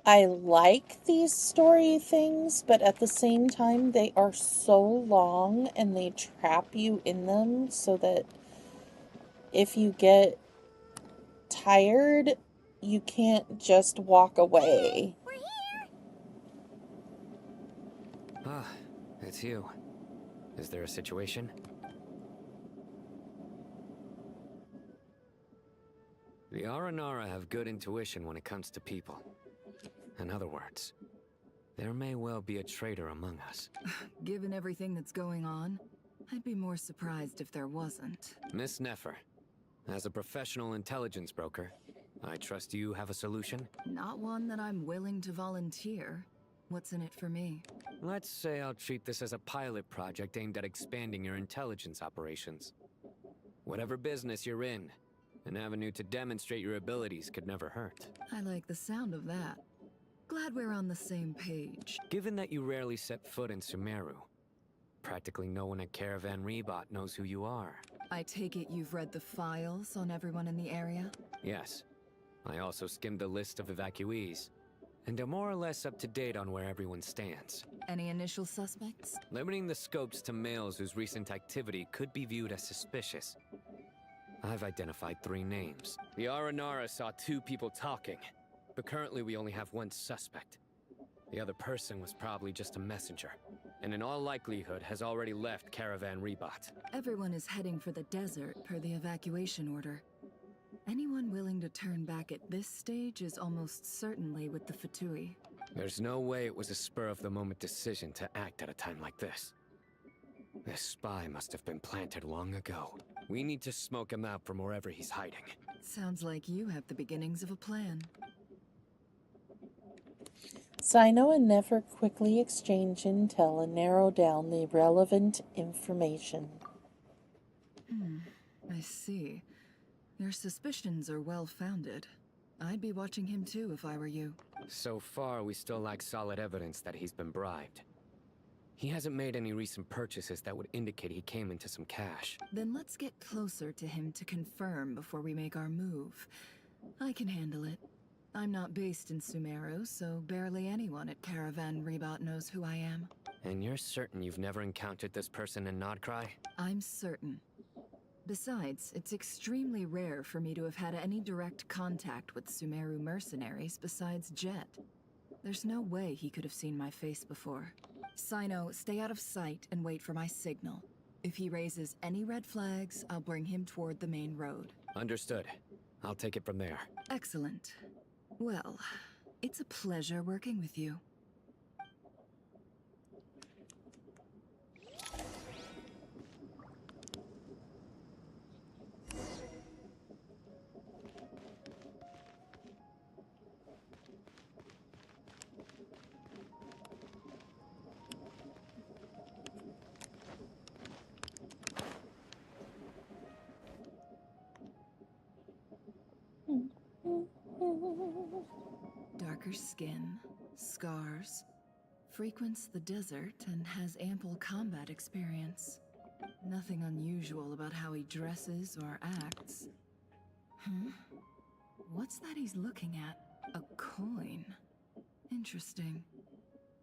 I like these story things, but at the same time, they are so long and they trap you in them so that if you get tired, you can't just walk away. We're here! Ah, it's you. Is there a situation? The Aranara have good intuition when it comes to people. In other words, there may well be a traitor among us. Given everything that's going on, I'd be more surprised if there wasn't. Miss Nefer, as a professional intelligence broker, I trust you have a solution? Not one that I'm willing to volunteer. What's in it for me? Let's say I'll treat this as a pilot project aimed at expanding your intelligence operations. Whatever business you're in, an avenue to demonstrate your abilities could never hurt. I like the sound of that. Glad we're on the same page. Given that you rarely set foot in Sumeru, practically no one at Caravan Rebot knows who you are. I take it you've read the files on everyone in the area? Yes. I also skimmed a list of evacuees, and am more or less up to date on where everyone stands. Any initial suspects? Limiting the scopes to males whose recent activity could be viewed as suspicious. I've identified 3 names. The Aranara saw 2 people talking, but currently we only have 1 suspect. The other person was probably just a messenger, and in all likelihood has already left Caravan Rebot. Everyone is heading for the desert per the evacuation order. Anyone willing to turn back at this stage is almost certainly with the Fatui. There's no way it was a spur-of-the-moment decision to act at a time like this. This spy must have been planted long ago. We need to smoke him out from wherever he's hiding. Sounds like you have the beginnings of a plan. Sino and Nefer quickly exchange intel and narrow down the relevant information. I see. Your suspicions are well-founded. I'd be watching him too if I were you. So far, we still lack solid evidence that he's been bribed. He hasn't made any recent purchases that would indicate he came into some cash. Then let's get closer to him to confirm before we make our move. I can handle it. I'm not based in Sumeru, so barely anyone at Caravan Rebot knows who I am. And you're certain you've never encountered this person in Nodcry? I'm certain. Besides, it's extremely rare for me to have had any direct contact with Sumeru mercenaries besides Jet. There's no way he could have seen my face before. Sino, stay out of sight and wait for my signal. If he raises any red flags, I'll bring him toward the main road. Understood. I'll take it from there. Excellent. Well, it's a pleasure working with you. Darker skin, scars, frequents the desert and has ample combat experience. Nothing unusual about how he dresses or acts. What's that he's looking at? A coin. Interesting.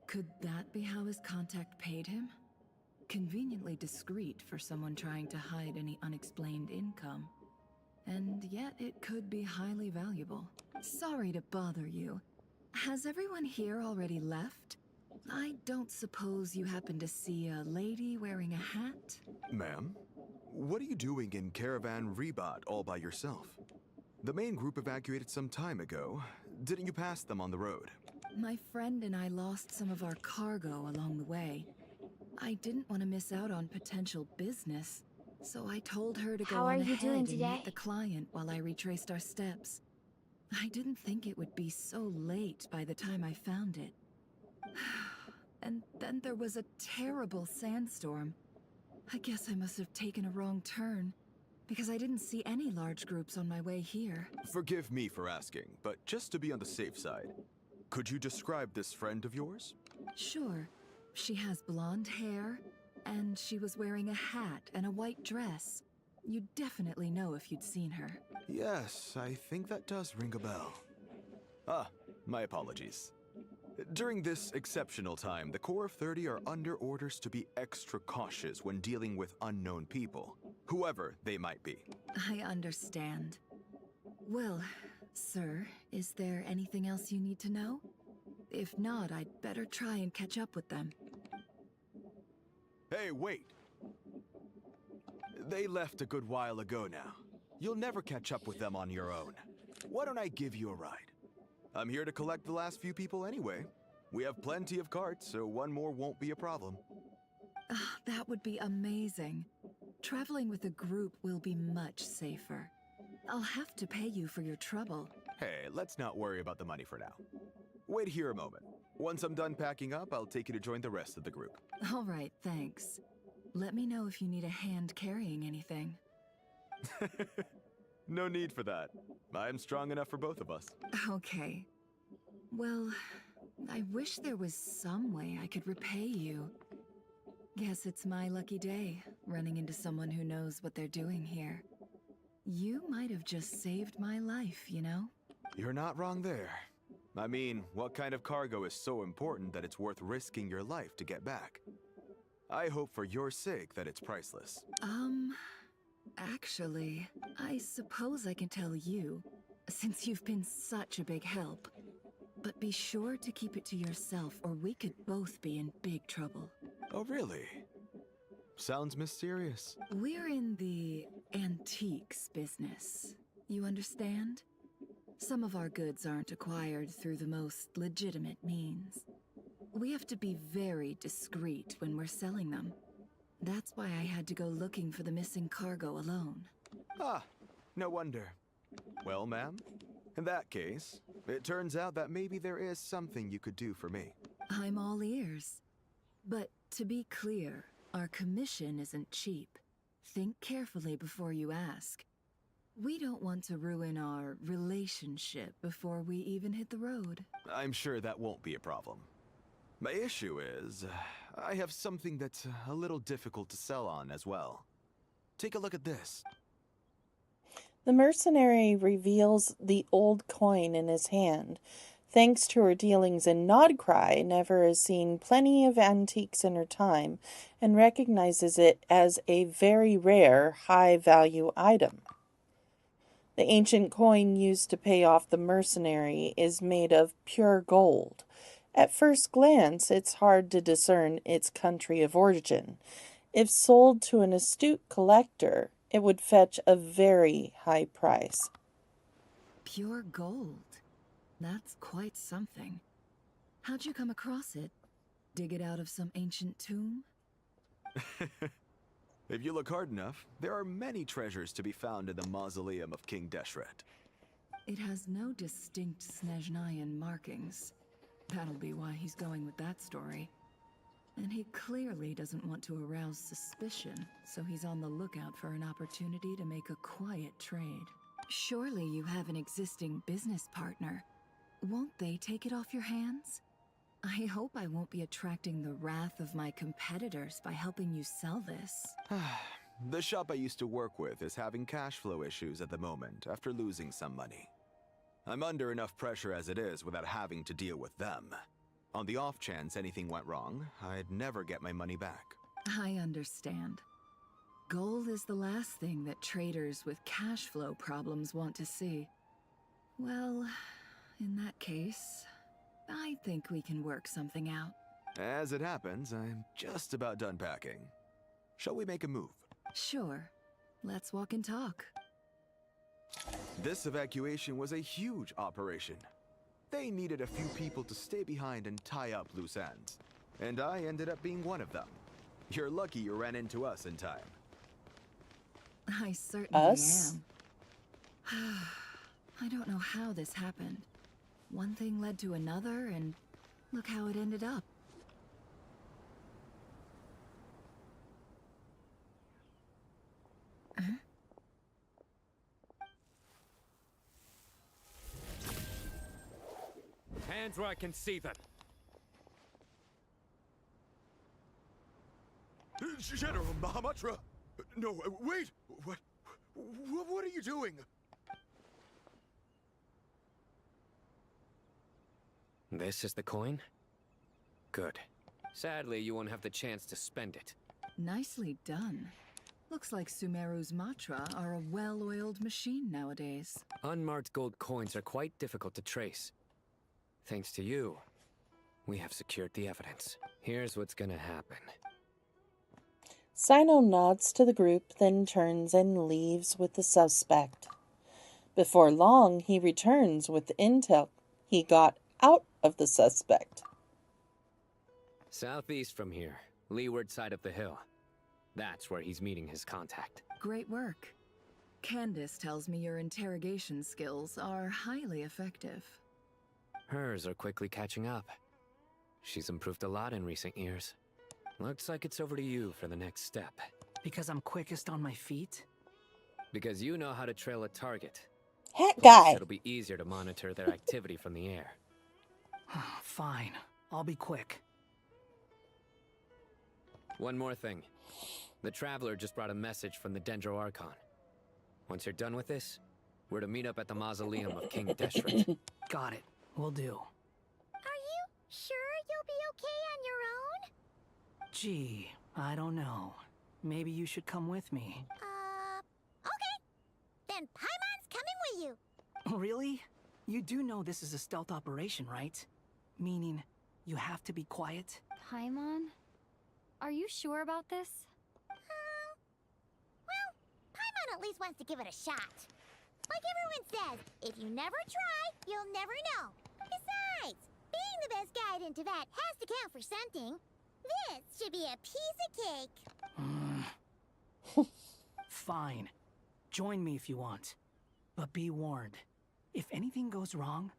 Could that be how his contact paid him? Conveniently discreet for someone trying to hide any unexplained income. And yet it could be highly valuable. Sorry to bother you. Has everyone here already left? I don't suppose you happen to see a lady wearing a hat? Ma'am, what are you doing in Caravan Rebot all by yourself? The main group evacuated some time ago. Didn't you pass them on the road? My friend and I lost some of our cargo along the way. I didn't want to miss out on potential business, so I told her to go How are on you ahead doing and today? meet the client while I retraced our steps. I didn't think it would be so late by the time I found it. And then there was a terrible sandstorm. I guess I must have taken a wrong turn, because I didn't see any large groups on my way here. Forgive me for asking, but just to be on the safe side, could you describe this friend of yours? Sure. She has blonde hair, and she was wearing a hat and a white dress. You'd definitely know if you'd seen her. Yes, I think that does ring a bell. Ah, my apologies. During this exceptional time, the Core of 30 are under orders to be extra cautious when dealing with unknown people, whoever they might be. I understand. Well, sir, is there anything else you need to know? If not, I'd better try and catch up with them. Hey, wait! They left a good while ago now. You'll never catch up with them on your own. Why don't I give you a ride? I'm here to collect the last few people anyway. We have plenty of carts, so one more won't be a problem. That would be amazing. Traveling with a group will be much safer. I'll have to pay you for your trouble. Hey, let's not worry about the money for now. Wait here a moment. Once I'm done packing up, I'll take you to join the rest of the group. All right, thanks. Let me know if you need a hand carrying anything. No need for that. I'm strong enough for both of us. Okay. Well, I wish there was some way I could repay you. Guess it's my lucky day, running into someone who knows what they're doing here. You might have just saved my life, you know? You're not wrong there. I mean, what kind of cargo is so important that it's worth risking your life to get back? I hope for your sake that it's priceless. Actually, I suppose I can tell you, since you've been such a big help. But be sure to keep it to yourself, or we could both be in big trouble. Oh, really? Sounds mysterious. We're in the antiques business. You understand? Some of our goods aren't acquired through the most legitimate means. We have to be very discreet when we're selling them. That's why I had to go looking for the missing cargo alone. Ah, no wonder. Well, ma'am, in that case, it turns out that maybe there is something you could do for me. I'm all ears. But to be clear, our commission isn't cheap. Think carefully before you ask. We don't want to ruin our relationship before we even hit the road. I'm sure that won't be a problem. My issue is, I have something that's a little difficult to sell on as well. Take a look at this. The mercenary reveals the old coin in his hand. Thanks to her dealings in Nodcry, Never has seen plenty of antiques in her time and recognizes it as a very rare, high-value item. The ancient coin used to pay off the mercenary is made of pure gold. At first glance, it's hard to discern its country of origin. If sold to an astute collector, it would fetch a very high price. Pure gold? That's quite something. How'd you come across it? Dig it out of some ancient tomb? If you look hard enough, there are many treasures to be found in the mausoleum of King Deshret. It has no distinct Snezhnayan markings. That'll be why he's going with that story. And he clearly doesn't want to arouse suspicion, so he's on the lookout for an opportunity to make a quiet trade. Surely you have an existing business partner. Won't they take it off your hands? I hope I won't be attracting the wrath of my competitors by helping you sell this. The shop I used to work with is having cash flow issues at the moment after losing some money. I'm under enough pressure as it is without having to deal with them. On the off chance anything went wrong, I'd never get my money back. I understand. Gold is the last thing that traders with cash flow problems want to see. Well, in that case, I think we can work something out. As it happens, I'm just about done packing. Shall we make a move? Sure. Let's walk and talk. This evacuation was a huge operation. They needed a few people to stay behind and tie up loose ends. And I ended up being one of them. You're lucky you ran into us in time. I certainly am. I don't know how this happened. One thing led to another, and Look how it ended up. Huh? Hands where I can see them. General Mahamatra! No, wait! What are you doing? This is the coin? Good. Sadly, you won't have the chance to spend it. Nicely done. Looks like Sumeru's Matra are a well-oiled machine nowadays. Unmarked gold coins are quite difficult to trace. Thanks to you, we have secured the evidence. Here's what's gonna happen. Sino nods to the group, then turns and leaves with the suspect. Before long, he returns with the intel he got out of the suspect. Southeast from here, leeward side of the hill. That's where he's meeting his contact. Great work. Candace tells me your interrogation skills are highly effective. Hers are quickly catching up. She's improved a lot in recent years. Looks like it's over to you for the next step. Because I'm quickest on my feet? Because you know how to trail a target. Hat Plus, guy! it'll be easier to monitor their activity from the air. Fine. I'll be quick. One more thing. The Traveler just brought a message from the Dendro Archon. Once you're done with this, we're to meet up at the mausoleum of King Deshret. Got it. Will do. Are you sure you'll be okay on your own? Gee, I don't know. Maybe you should come with me. Okay. Then Paimon's coming with you. Really? You do know this is a stealth operation, right? Meaning, you have to be quiet? Paimon? Are you sure about this? Well, Paimon at least wants to give it a shot. Like everyone says, if you never try, you'll never know. Besides, being the best guide into that has to count for something. This should be a piece of cake. Fine. Join me if you want. But be warned. If anything goes wrong,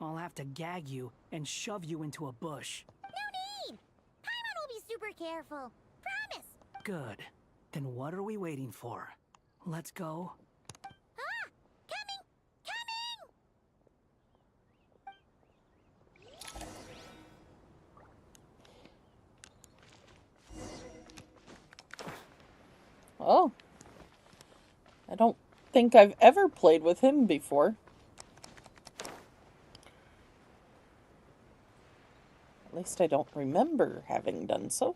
I'll have to gag you and shove you into a bush. No need! Paimon will be super careful. Promise! Good. Then what are we waiting for? Let's go. Oh. I don't think I've ever played with him before. At least I don't remember having done so.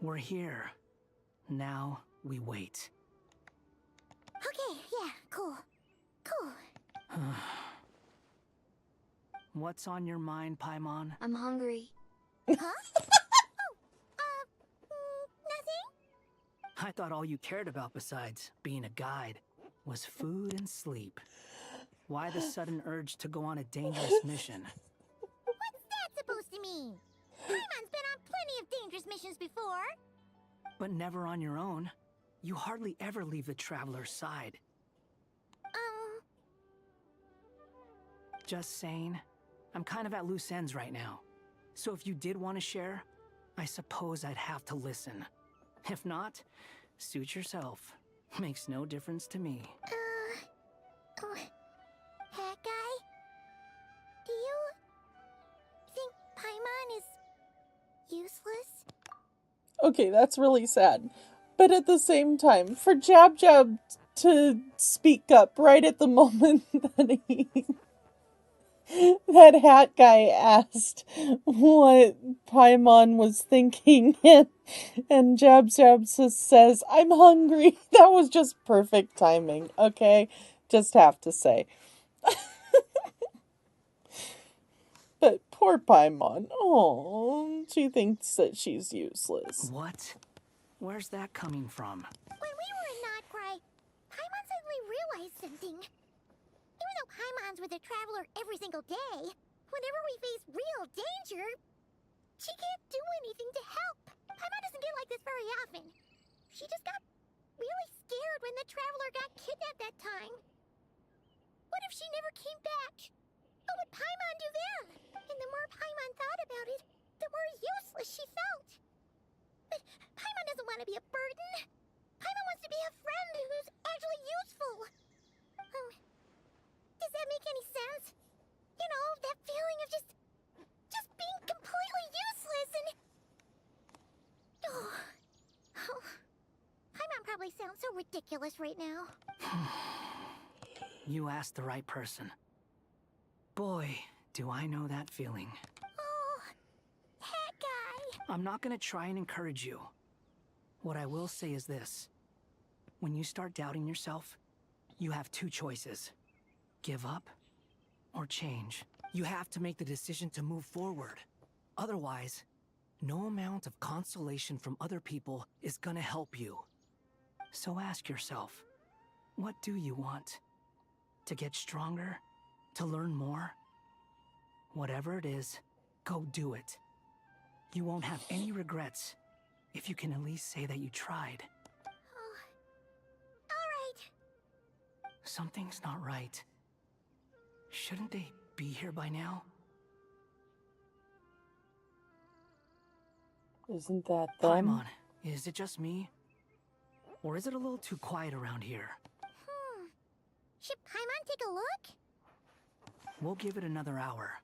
We're here. Now we wait. Okay, yeah, cool. Cool. What's on your mind, Paimon? I'm hungry. Huh? Nothing? I thought all you cared about besides being a guide was food and sleep. Why the sudden urge to go on a dangerous mission? What's that supposed to mean? Paimon's been on plenty of dangerous missions before. But never on your own. You hardly ever leave the Traveler's side. Just saying. I'm kind of at loose ends right now. So if you did want to share, I suppose I'd have to listen. If not, suit yourself. Makes no difference to me. Hat guy? Do you think Paimon is useless? Okay, that's really sad. But at the same time, for Jab Jab to speak up right at the moment that that hat guy asked what Paimon was thinking, and Jabs just says, "I'm hungry." That was just perfect timing, okay? Just have to say. But poor Paimon. Oh, she thinks that she's useless. What? Where's that coming from? When we were in Notcry, Paimon suddenly realized something. Even though Paimon's with a traveler every single day, whenever we face real danger, she can't do anything to help. Paimon doesn't get like this very often. She just got really scared when the traveler got kidnapped that time. What if she never came back? What would Paimon do then? And the more Paimon thought about it, the more useless she felt. But Paimon doesn't want to be a burden. Paimon wants to be a friend who's actually useful. Does that make any sense? You know, that feeling of just being completely useless and... Oh. Paimon probably sounds so ridiculous right now. You asked the right person. Boy, do I know that feeling. Oh, that guy. I'm not gonna try and encourage you. What I will say is this. When you start doubting yourself, you have two choices. Give up or change. You have to make the decision to move forward. Otherwise, no amount of consolation from other people is gonna help you. So ask yourself, what do you want? To get stronger? To learn more? Whatever it is, go do it. You won't have any regrets if you can at least say that you tried. Alright. Something's not right. Shouldn't they be here by now? Isn't that them? Paimon, is it just me? Or is it a little too quiet around here? Should Paimon take a look? We'll give it another hour.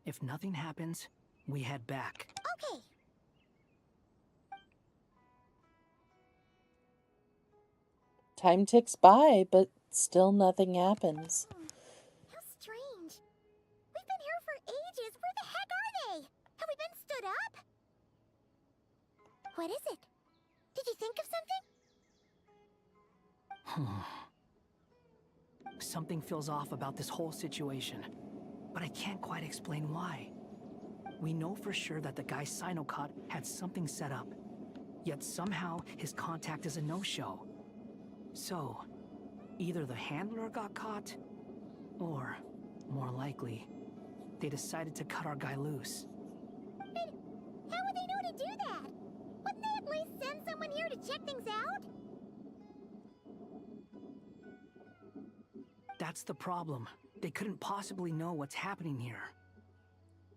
If nothing happens, we head back. Okay. Time ticks by, but still nothing happens. How strange. We've been here for ages. Where the heck are they? Have we been stood up? What is it? Did you think of something? Something feels off about this whole situation, but I can't quite explain why. We know for sure that the guy Sinocot had something set up, yet somehow his contact is a no-show. So, either the handler got caught, or, more likely, they decided to cut our guy loose. But how would they know to do that? Wouldn't they at least send someone here to check things out? That's the problem. They couldn't possibly know what's happening here.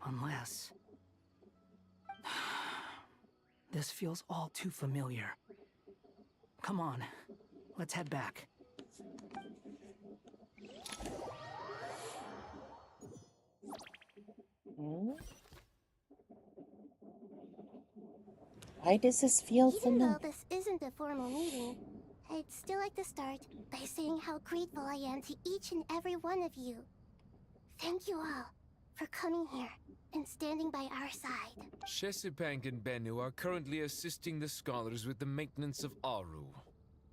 Unless... This feels all too familiar. Come on, let's head back. Why does this feel Even familiar? though this isn't a formal meeting, I'd still like to start by saying how grateful I am to each and every one of you. Thank you all for coming here and standing by our side. Shesipank and Bennu are currently assisting the scholars with the maintenance of Aru.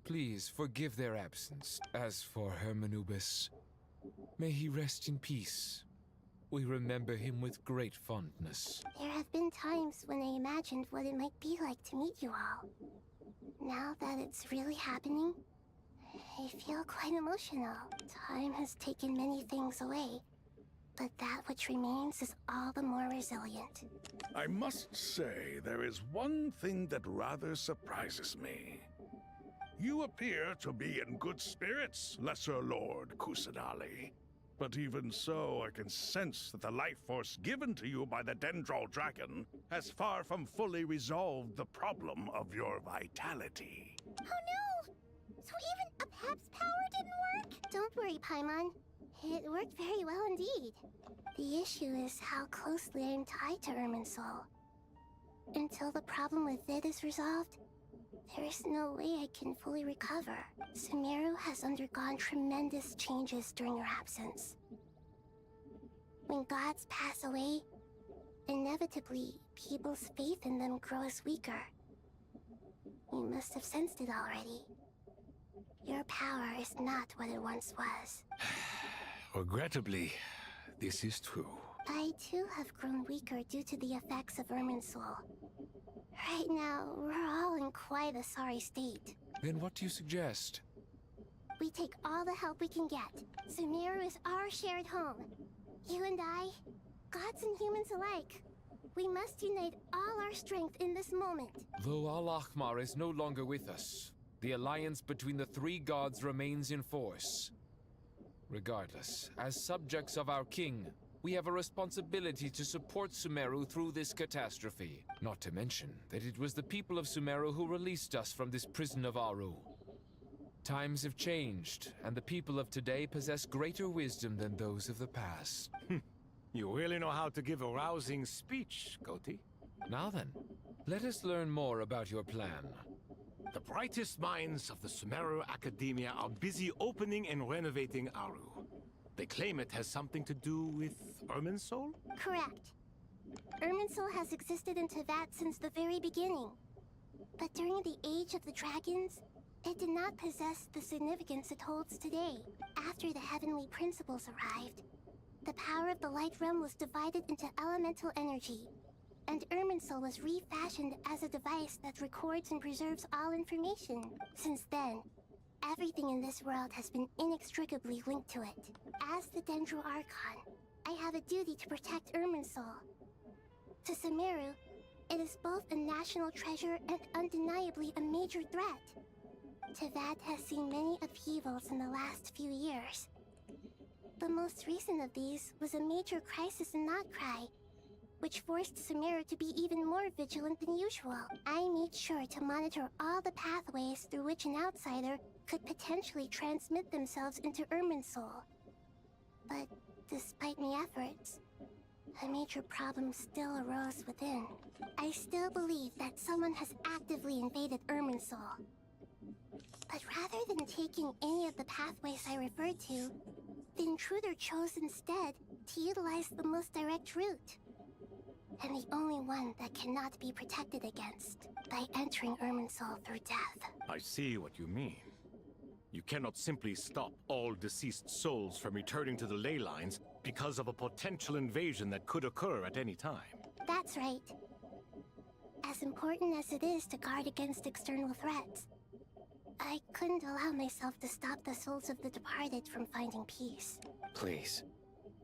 Please forgive their absence. As for Hermanubis, may he rest in peace. We remember him with great fondness. There have been times when I imagined what it might be like to meet you all. Now that it's really happening, I feel quite emotional. Time has taken many things away, but that which remains is all the more resilient. I must say, there is one thing that rather surprises me. You appear to be in good spirits, Lesser Lord Kusanali. But even so, I can sense that the life force given to you by the Dendral Dragon has far from fully resolved the problem of your vitality. Oh no! So even a Pep's power didn't work? Don't worry, Paimon. It worked very well indeed. The issue is how closely I'm tied to Irminsul. Until the problem with it is resolved, there is no way I can fully recover. Sumeru has undergone tremendous changes during your absence. When gods pass away, inevitably, people's faith in them grows weaker. You must have sensed it already. Your power is not what it once was. Regrettably, this is true. I too have grown weaker due to the effects of Irminsul. Right now, we're all in quite a sorry state. Then what do you suggest? We take all the help we can get. Sumeru is our shared home. You and I, gods and humans alike. We must unite all our strength in this moment. Though Al-Ahmar is no longer with us, the alliance between the three gods remains in force. Regardless, as subjects of our king, we have a responsibility to support Sumeru through this catastrophe. Not to mention that it was the people of Sumeru who released us from this prison of Aru. Times have changed, and the people of today possess greater wisdom than those of the past. You really know how to give a rousing speech, Goti. Now then, let us learn more about your plan. The brightest minds of the Sumeru Academia are busy opening and renovating Aru. They claim it has something to do with Irminsul? Correct. Irminsul has existed in Teyvat since the very beginning. But during the Age of the Dragons, it did not possess the significance it holds today. After the heavenly principles arrived, the power of the Light Realm was divided into elemental energy, and Irminsul was refashioned as a device that records and preserves all information. Since then, everything in this world has been inextricably linked to it. As the Dendro Archon, I have a duty to protect Irminsul. To Sumeru, it is both a national treasure and undeniably a major threat. Teyvat has seen many upheavals in the last few years. The most recent of these was a major crisis in Nodcry, which forced Sumeru to be even more vigilant than usual. I made sure to monitor all the pathways through which an outsider could potentially transmit themselves into Irminsul. But despite my efforts, a major problem still arose within. I still believe that someone has actively invaded Irminsul. But rather than taking any of the pathways I referred to, the intruder chose instead to utilize the most direct route. And the only one that cannot be protected against, by entering Irminsul through death. I see what you mean. You cannot simply stop all deceased souls from returning to the ley lines because of a potential invasion that could occur at any time. That's right. As important as it is to guard against external threats, I couldn't allow myself to stop the souls of the departed from finding peace. Please,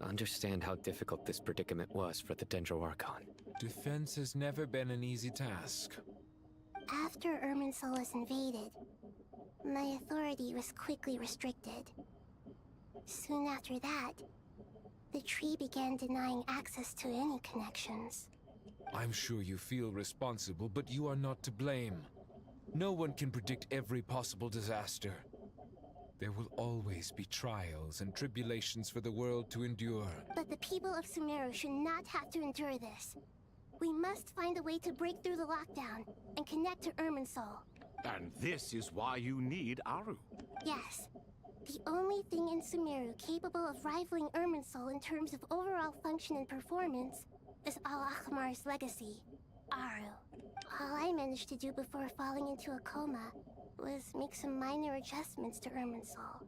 understand how difficult this predicament was for the Dendro Archon. Defense has never been an easy task. After Irminsul was invaded, my authority was quickly restricted. Soon after that, the tree began denying access to any connections. I'm sure you feel responsible, but you are not to blame. No one can predict every possible disaster. There will always be trials and tribulations for the world to endure. But the people of Sumeru should not have to endure this. We must find a way to break through the lockdown and connect to Irminsul. And this is why you need Aru. Yes. The only thing in Sumeru capable of rivaling Irminsul in terms of overall function and performance is Al-Ahmar's legacy, Aru. All I managed to do before falling into a coma was make some minor adjustments to Irminsul.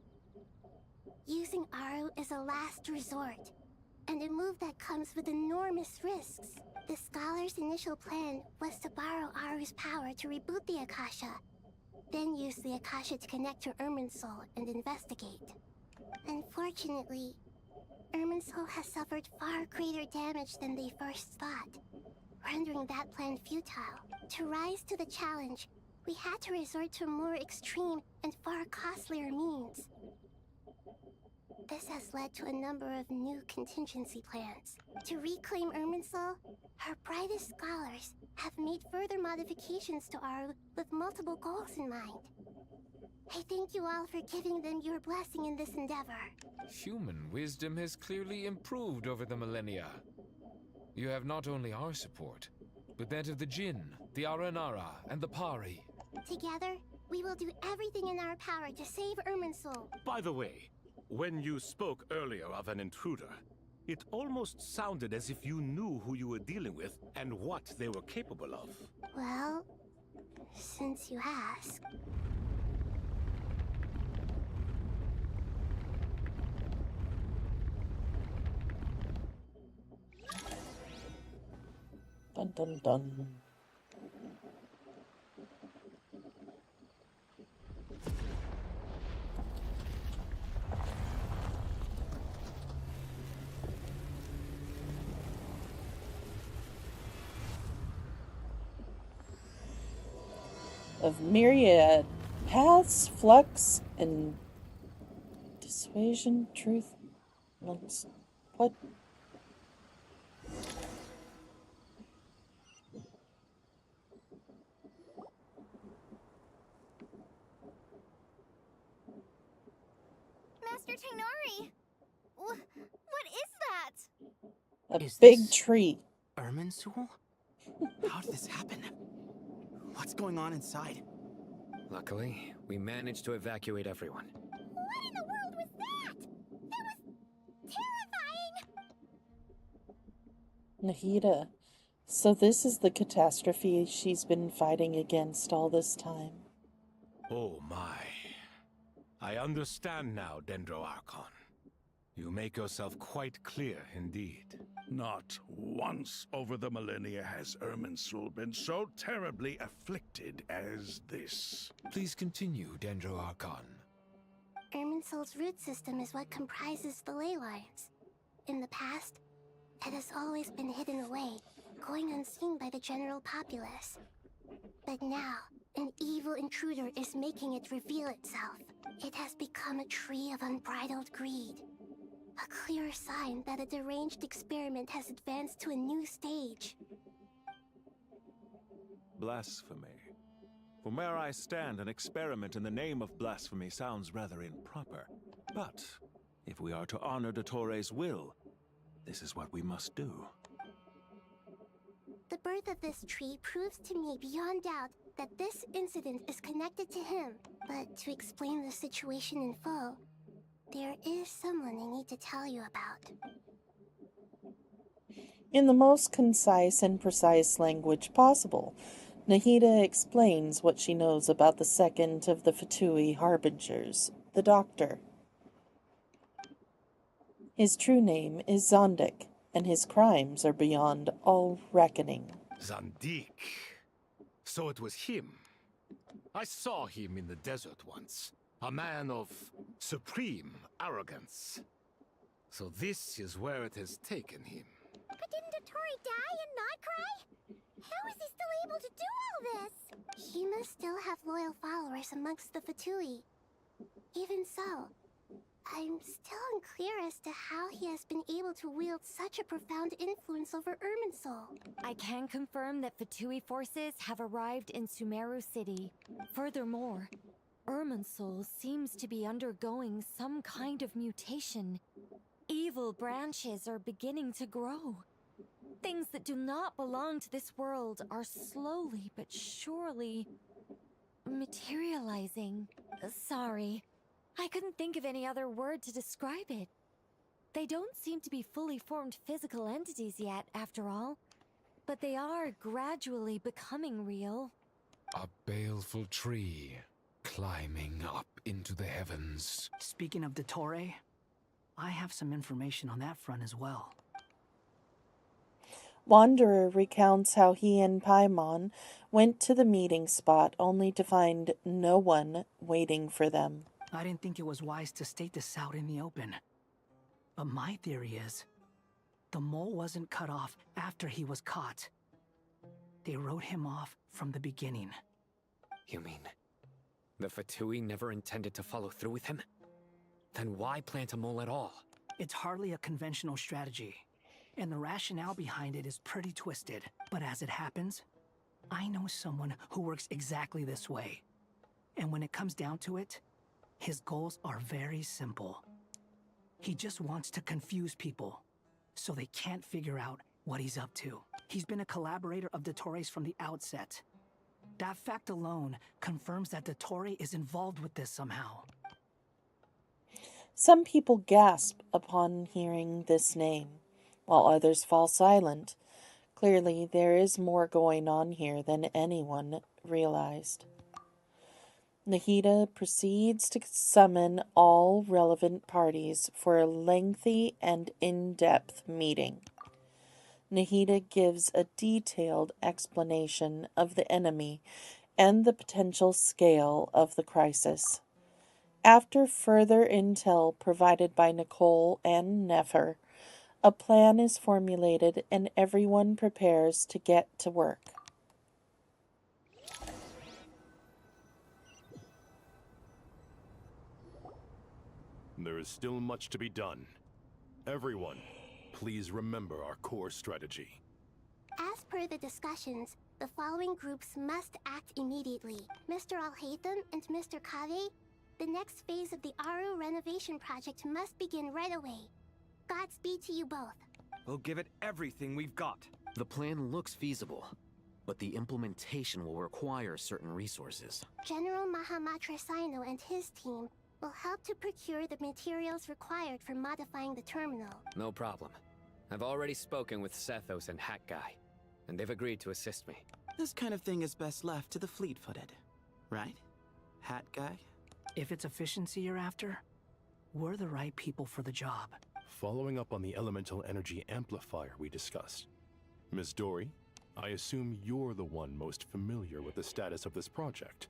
Using Aru is a last resort, and a move that comes with enormous risks. The Scholar's initial plan was to borrow Aru's power to reboot the Akasha, then use the Akasha to connect to Irminsul and investigate. Unfortunately, Irminsul has suffered far greater damage than they first thought, rendering that plan futile. To rise to the challenge, we had to resort to more extreme and far costlier means. This has led to a number of new contingency plans. To reclaim Irminsul, our brightest scholars have made further modifications to Aru with multiple goals in mind. I thank you all for giving them your blessing in this endeavor. Human wisdom has clearly improved over the millennia. You have not only our support, but that of the Jinn, the Aranara, and the Pari. Together, we will do everything in our power to save Irminsul. By the way, when you spoke earlier of an intruder, It almost sounded as if you knew who you were dealing with and what they were capable of. Well, since you ask. Dun dun dun. Of myriad paths, flux, and dissuasion, truth, looks. What? Master Tainari! What is that? A big tree. Irminsul? How did this happen? What's going on inside? Luckily, we managed to evacuate everyone. What in the world was that? That was terrifying! Nahida. So this is the catastrophe she's been fighting against all this time. Oh my. I understand now, Dendro Archon. You make yourself quite clear indeed. Not once over the millennia has Irminsul been so terribly afflicted as this. Please continue, Dendro Archon. Irminsul's root system is what comprises the ley lines. In the past, it has always been hidden away, going unseen by the general populace. But now, an evil intruder is making it reveal itself. It has become a tree of unbridled greed. A clear sign that a deranged experiment has advanced to a new stage. Blasphemy. From where I stand, an experiment in the name of blasphemy sounds rather improper. But if we are to honor Dottores' will, this is what we must do. The birth of this tree proves to me beyond doubt that this incident is connected to him. But to explain the situation in full, there is someone I need to tell you about. In the most concise and precise language possible, Nahida explains what she knows about the second of the Fatui Harbingers, the Doctor. His true name is Zondik, and his crimes are beyond all reckoning. Zandik. So it was him. I saw him in the desert once. A man of supreme arrogance. So this is where it has taken him. But didn't Dottore die and not cry? How is he still able to do all this? He must still have loyal followers amongst the Fatui. Even so, I'm still unclear as to how he has been able to wield such a profound influence over Irminsul. I can confirm that Fatui forces have arrived in Sumeru City. Furthermore, Irminsul seems to be undergoing some kind of mutation. Evil branches are beginning to grow. Things that do not belong to this world are slowly but surely materializing. Sorry, I couldn't think of any other word to describe it. They don't seem to be fully formed physical entities yet, after all, but they are gradually becoming real. A baleful tree climbing up into the heavens. Speaking of Dottore, I have some information on that front as well. Wanderer recounts how he and Paimon went to the meeting spot only to find no one waiting for them. I didn't think it was wise to state this out in the open. But my theory is, the mole wasn't cut off after he was caught. They wrote him off from the beginning. You mean, the Fatui never intended to follow through with him? Then why plant a mole at all? It's hardly a conventional strategy, and the rationale behind it is pretty twisted. But as it happens, I know someone who works exactly this way. And when it comes down to it, his goals are very simple. He just wants to confuse people, so they can't figure out what he's up to. He's been a collaborator of Dottore's from the outset. That fact alone confirms that Dottore is involved with this somehow. Some people gasp upon hearing this name. while others fall silent. Clearly, there is more going on here than anyone realized. Nahida proceeds to summon all relevant parties for a lengthy and in-depth meeting. Nahida gives a detailed explanation of the enemy and the potential scale of the crisis. After further intel provided by Nicole and Nefer, a plan is formulated and everyone prepares to get to work. There is still much to be done. Everyone, please remember our core strategy. As per the discussions, the following groups must act immediately. Mr. Al-Haytham and Mr. Kave, the next phase of the Aru renovation project must begin right away. Godspeed to you both. We'll give it everything we've got. The plan looks feasible, but the implementation will require certain resources. General Mahamatra Sino and his team will help to procure the materials required for modifying the terminal. No problem. I've already spoken with Sethos and Hat Guy, and they've agreed to assist me. This kind of thing is best left to the fleet-footed, right? Hat Guy? If it's efficiency you're after, we're the right people for the job. Following up on the elemental energy amplifier we discussed. Ms. Dory, I assume you're the one most familiar with the status of this project.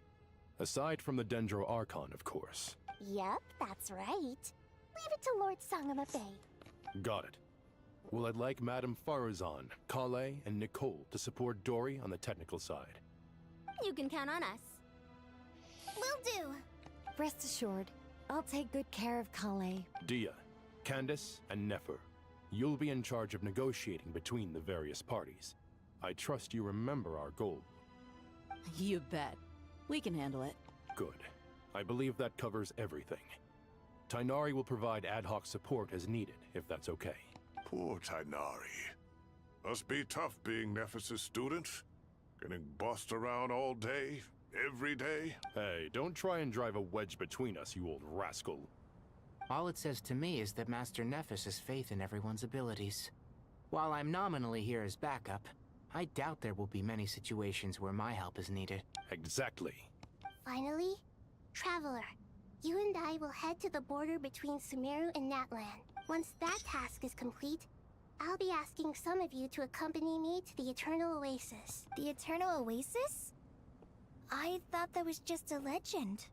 Aside from the Dendro Archon, of course. Yep, that's right. Leave it to Lord Sangama Bay. Got it. Well, I'd like Madame Farazan, Kale, and Nicole to support Dory on the technical side. You can count on us. Will do. Rest assured, I'll take good care of Kale. Dia, Candace, and Nefer, you'll be in charge of negotiating between the various parties. I trust you remember our goal. You bet. We can handle it. Good. I believe that covers everything. Tainari will provide ad hoc support as needed, if that's okay. Poor Tainari. Must be tough being Nephis' student. Getting bossed around all day, every day. Hey, don't try and drive a wedge between us, you old rascal. All it says to me is that Master Nephis has faith in everyone's abilities. While I'm nominally here as backup, I doubt there will be many situations where my help is needed. Exactly. Finally, Traveler, you and I will head to the border between Sumeru and Natlan. Once that task is complete, I'll be asking some of you to accompany me to the Eternal Oasis. The Eternal Oasis? I thought that was just a legend.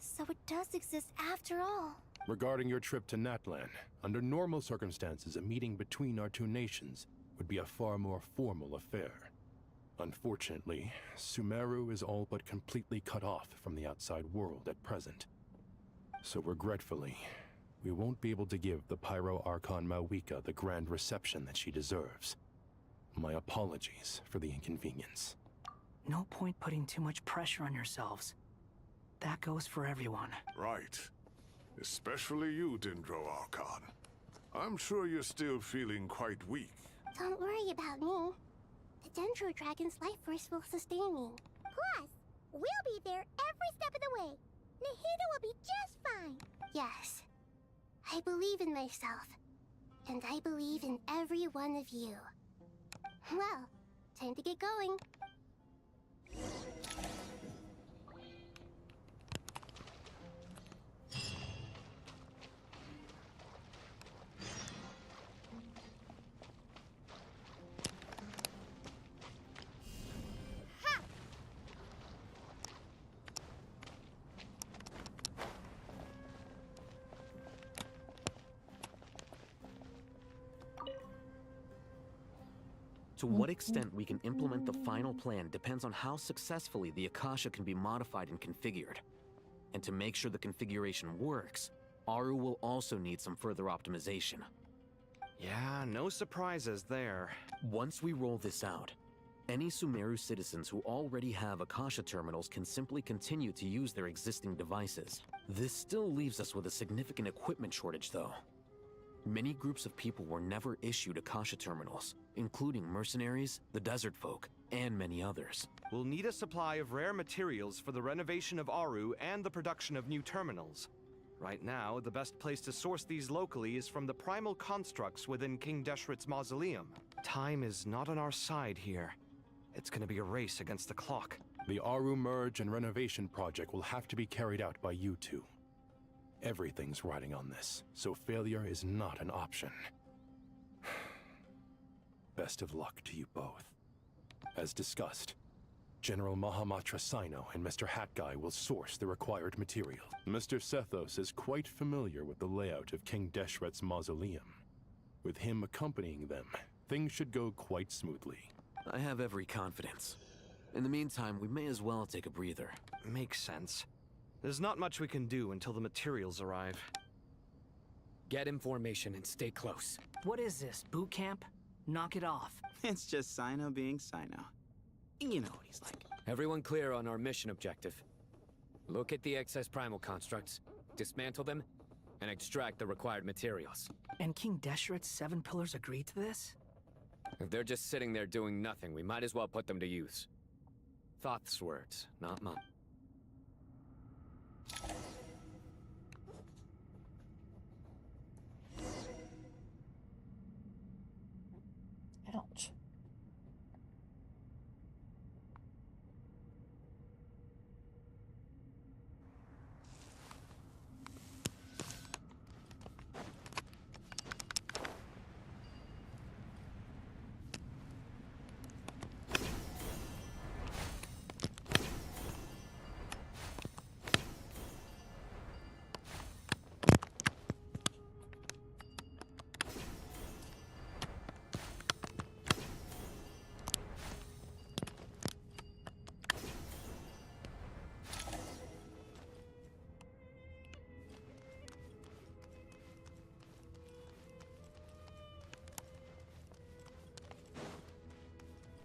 So it does exist after all. Regarding your trip to Natlan, under normal circumstances, a meeting between our two nations would be a far more formal affair. Unfortunately, Sumeru is all but completely cut off from the outside world at present. So regretfully, we won't be able to give the Pyro Archon Mawika the grand reception that she deserves. My apologies for the inconvenience. No point putting too much pressure on yourselves. That goes for everyone. Right. Especially you, Dendro Archon. I'm sure you're still feeling quite weak. Don't worry about me. The Dendro Dragon's life force will sustain me. Plus, we'll be there every step of the way. Nahida will be just fine. Yes. I believe in myself. And I believe in every one of you. Well, time to get going. To what extent we can implement the final plan depends on how successfully the Akasha can be modified and configured. And to make sure the configuration works, Aru will also need some further optimization. Yeah, no surprises there. Once we roll this out, any Sumeru citizens who already have Akasha terminals can simply continue to use their existing devices. This still leaves us with a significant equipment shortage, though. Many groups of people were never issued Akasha terminals, including mercenaries, the desert folk, and many others. We'll need a supply of rare materials for the renovation of Aru and the production of new terminals. Right now, the best place to source these locally is from the primal constructs within King Deshret's mausoleum. Time is not on our side here. It's gonna be a race against the clock. The Aru merge and renovation project will have to be carried out by you two. Everything's riding on this, so failure is not an option. Best of luck to you both. As discussed, General Mahamatra Sino and Mr. Hat Guy will source the required material. Mr. Sethos is quite familiar with the layout of King Deshret's mausoleum. With him accompanying them, things should go quite smoothly. I have every confidence. In the meantime, we may as well take a breather. Makes sense. There's not much we can do until the materials arrive. Get information and stay close. What is this, boot camp? Knock it off. It's just Sino being Sino. You know what he's like. Everyone clear on our mission objective. Look at the excess primal constructs, dismantle them, and extract the required materials. And King Deshret's 7 pillars agreed to this? If they're just sitting there doing nothing, we might as well put them to use. Thoth's words, not mine. Ouch.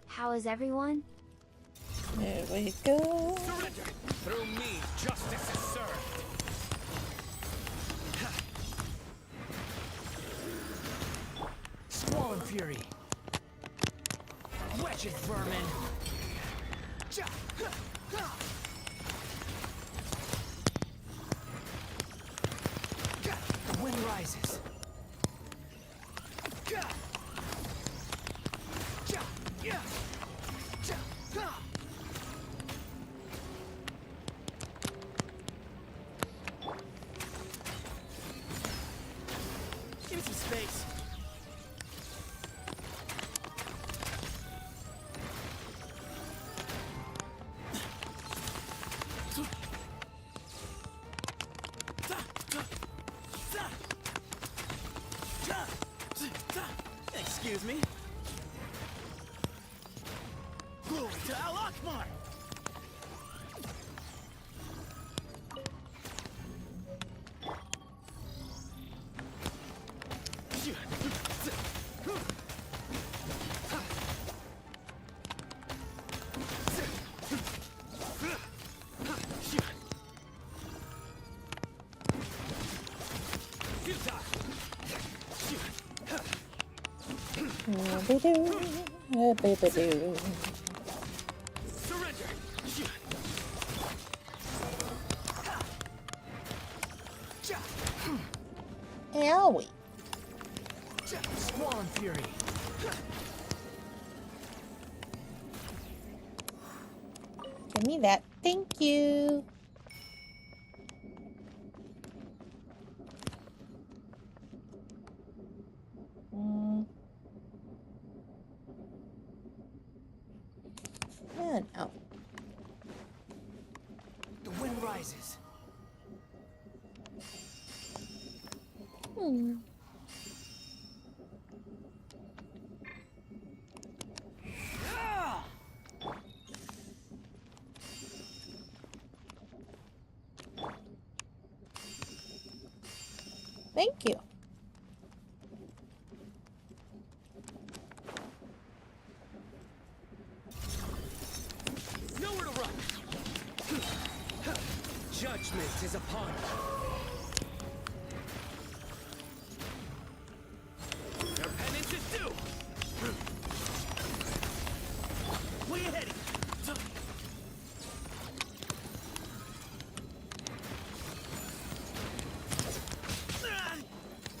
How is everyone? There we go. Surrender! Through me, justice is served! Squall and Fury! Wedge it, vermin! The wind rises. Give me some space. Excuse me. Glory to Al Akbar! Baby-doo. Surrender! Owie. Squall and Fury! Give me that. Thank you. And out. The wind rises. Thank you. Nowhere to run! Judgment is upon you. Your penance is due! Where you heading?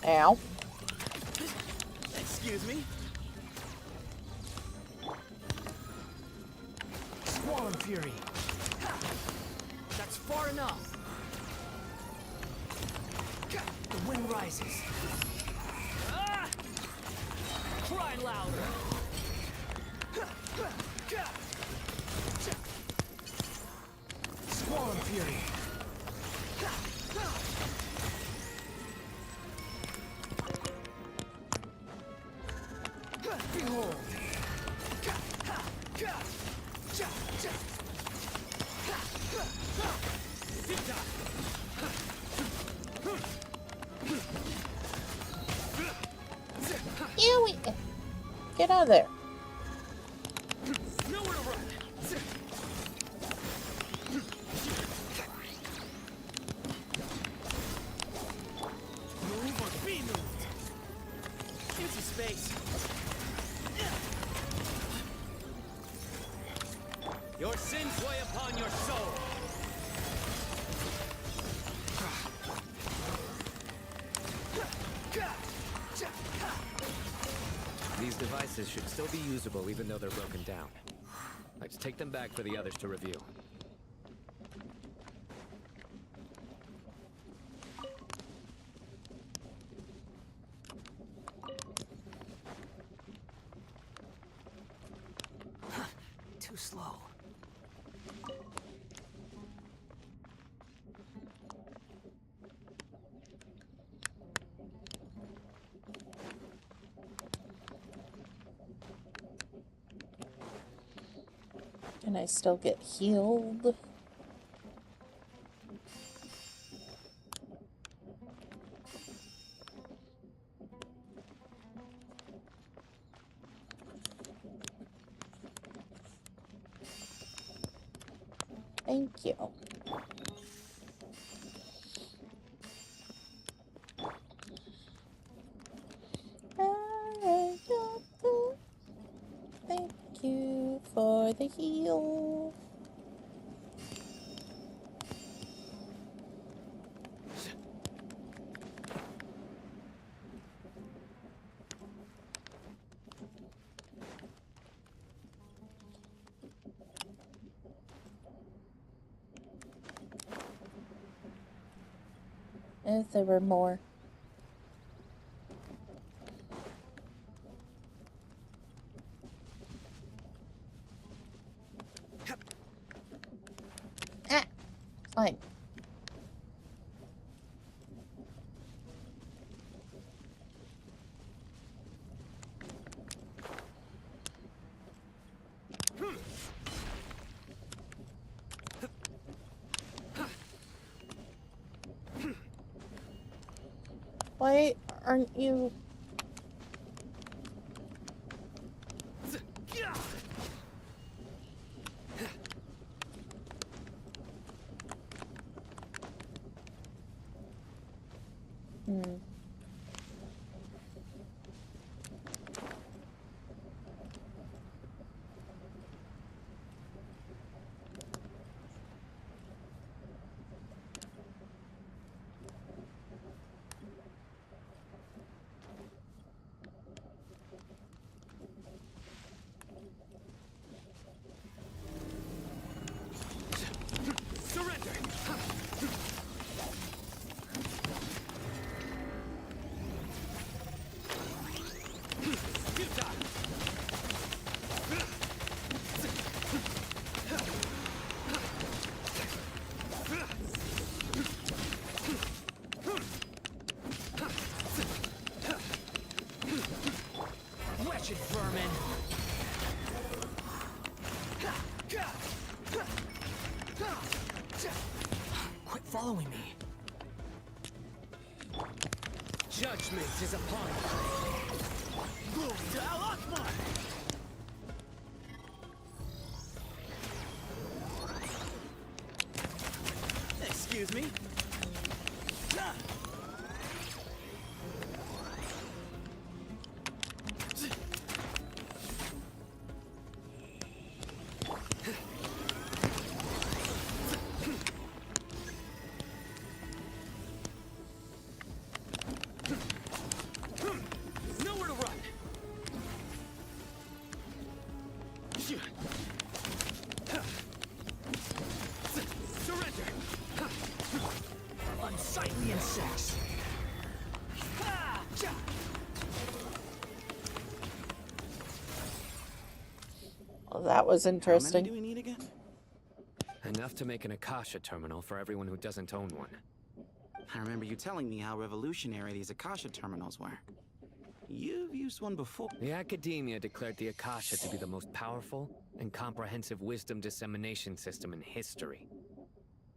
Ow. Excuse me? Squall and Fury. That's far enough. The wind rises. Ah! Cry louder. Squall and Fury. Behold. Ew! Get out of there. Nowhere to run. Move or be moved. Empty space. Your sins weigh upon your soul. These devices should still be usable even though they're broken down. Let's take them back for the others to review. Too slow. Can I still get healed? Thank you. Thank you for the heal. If there were more. Ah! Fine. Why aren't you... Wretched vermin. Quit following me. Judgment is upon you. Move to Al Akbar. Excuse me? that was interesting. How many do we need again? Enough to make an Akasha terminal for everyone who doesn't own one. I remember you telling me how revolutionary these Akasha terminals were. You've used one before. The Academia declared the Akasha to be the most powerful and comprehensive wisdom dissemination system in history.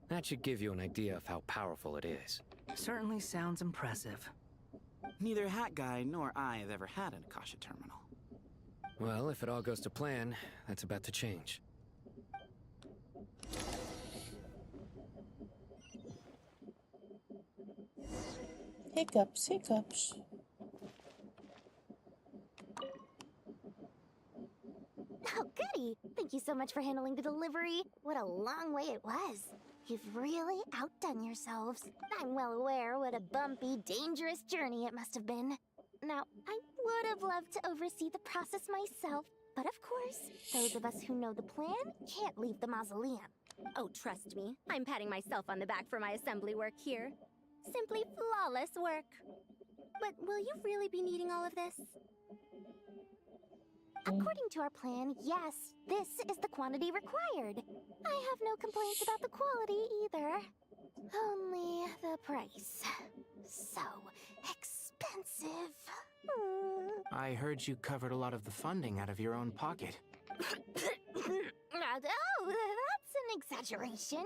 That should give you an idea of how powerful it is. Certainly sounds impressive. Neither Hat Guy nor I have ever had an Akasha terminal. Well, if it all goes to plan, that's about to change. Hiccups, hiccups. Oh, goody! Thank you so much for handling the delivery. What a long way it was. You've really outdone yourselves. I'm well aware what a bumpy, dangerous journey it must have been. Now, I would have loved to oversee the process myself, but of course, those of us who know the plan can't leave the mausoleum. Oh, trust me, I'm patting myself on the back for my assembly work here. Simply flawless work. But will you really be needing all of this? According to our plan, yes, this is the quantity required. I have no complaints about the quality either. Only the price. So expensive. I heard you covered a lot of the funding out of your own pocket. Oh, that's an exaggeration.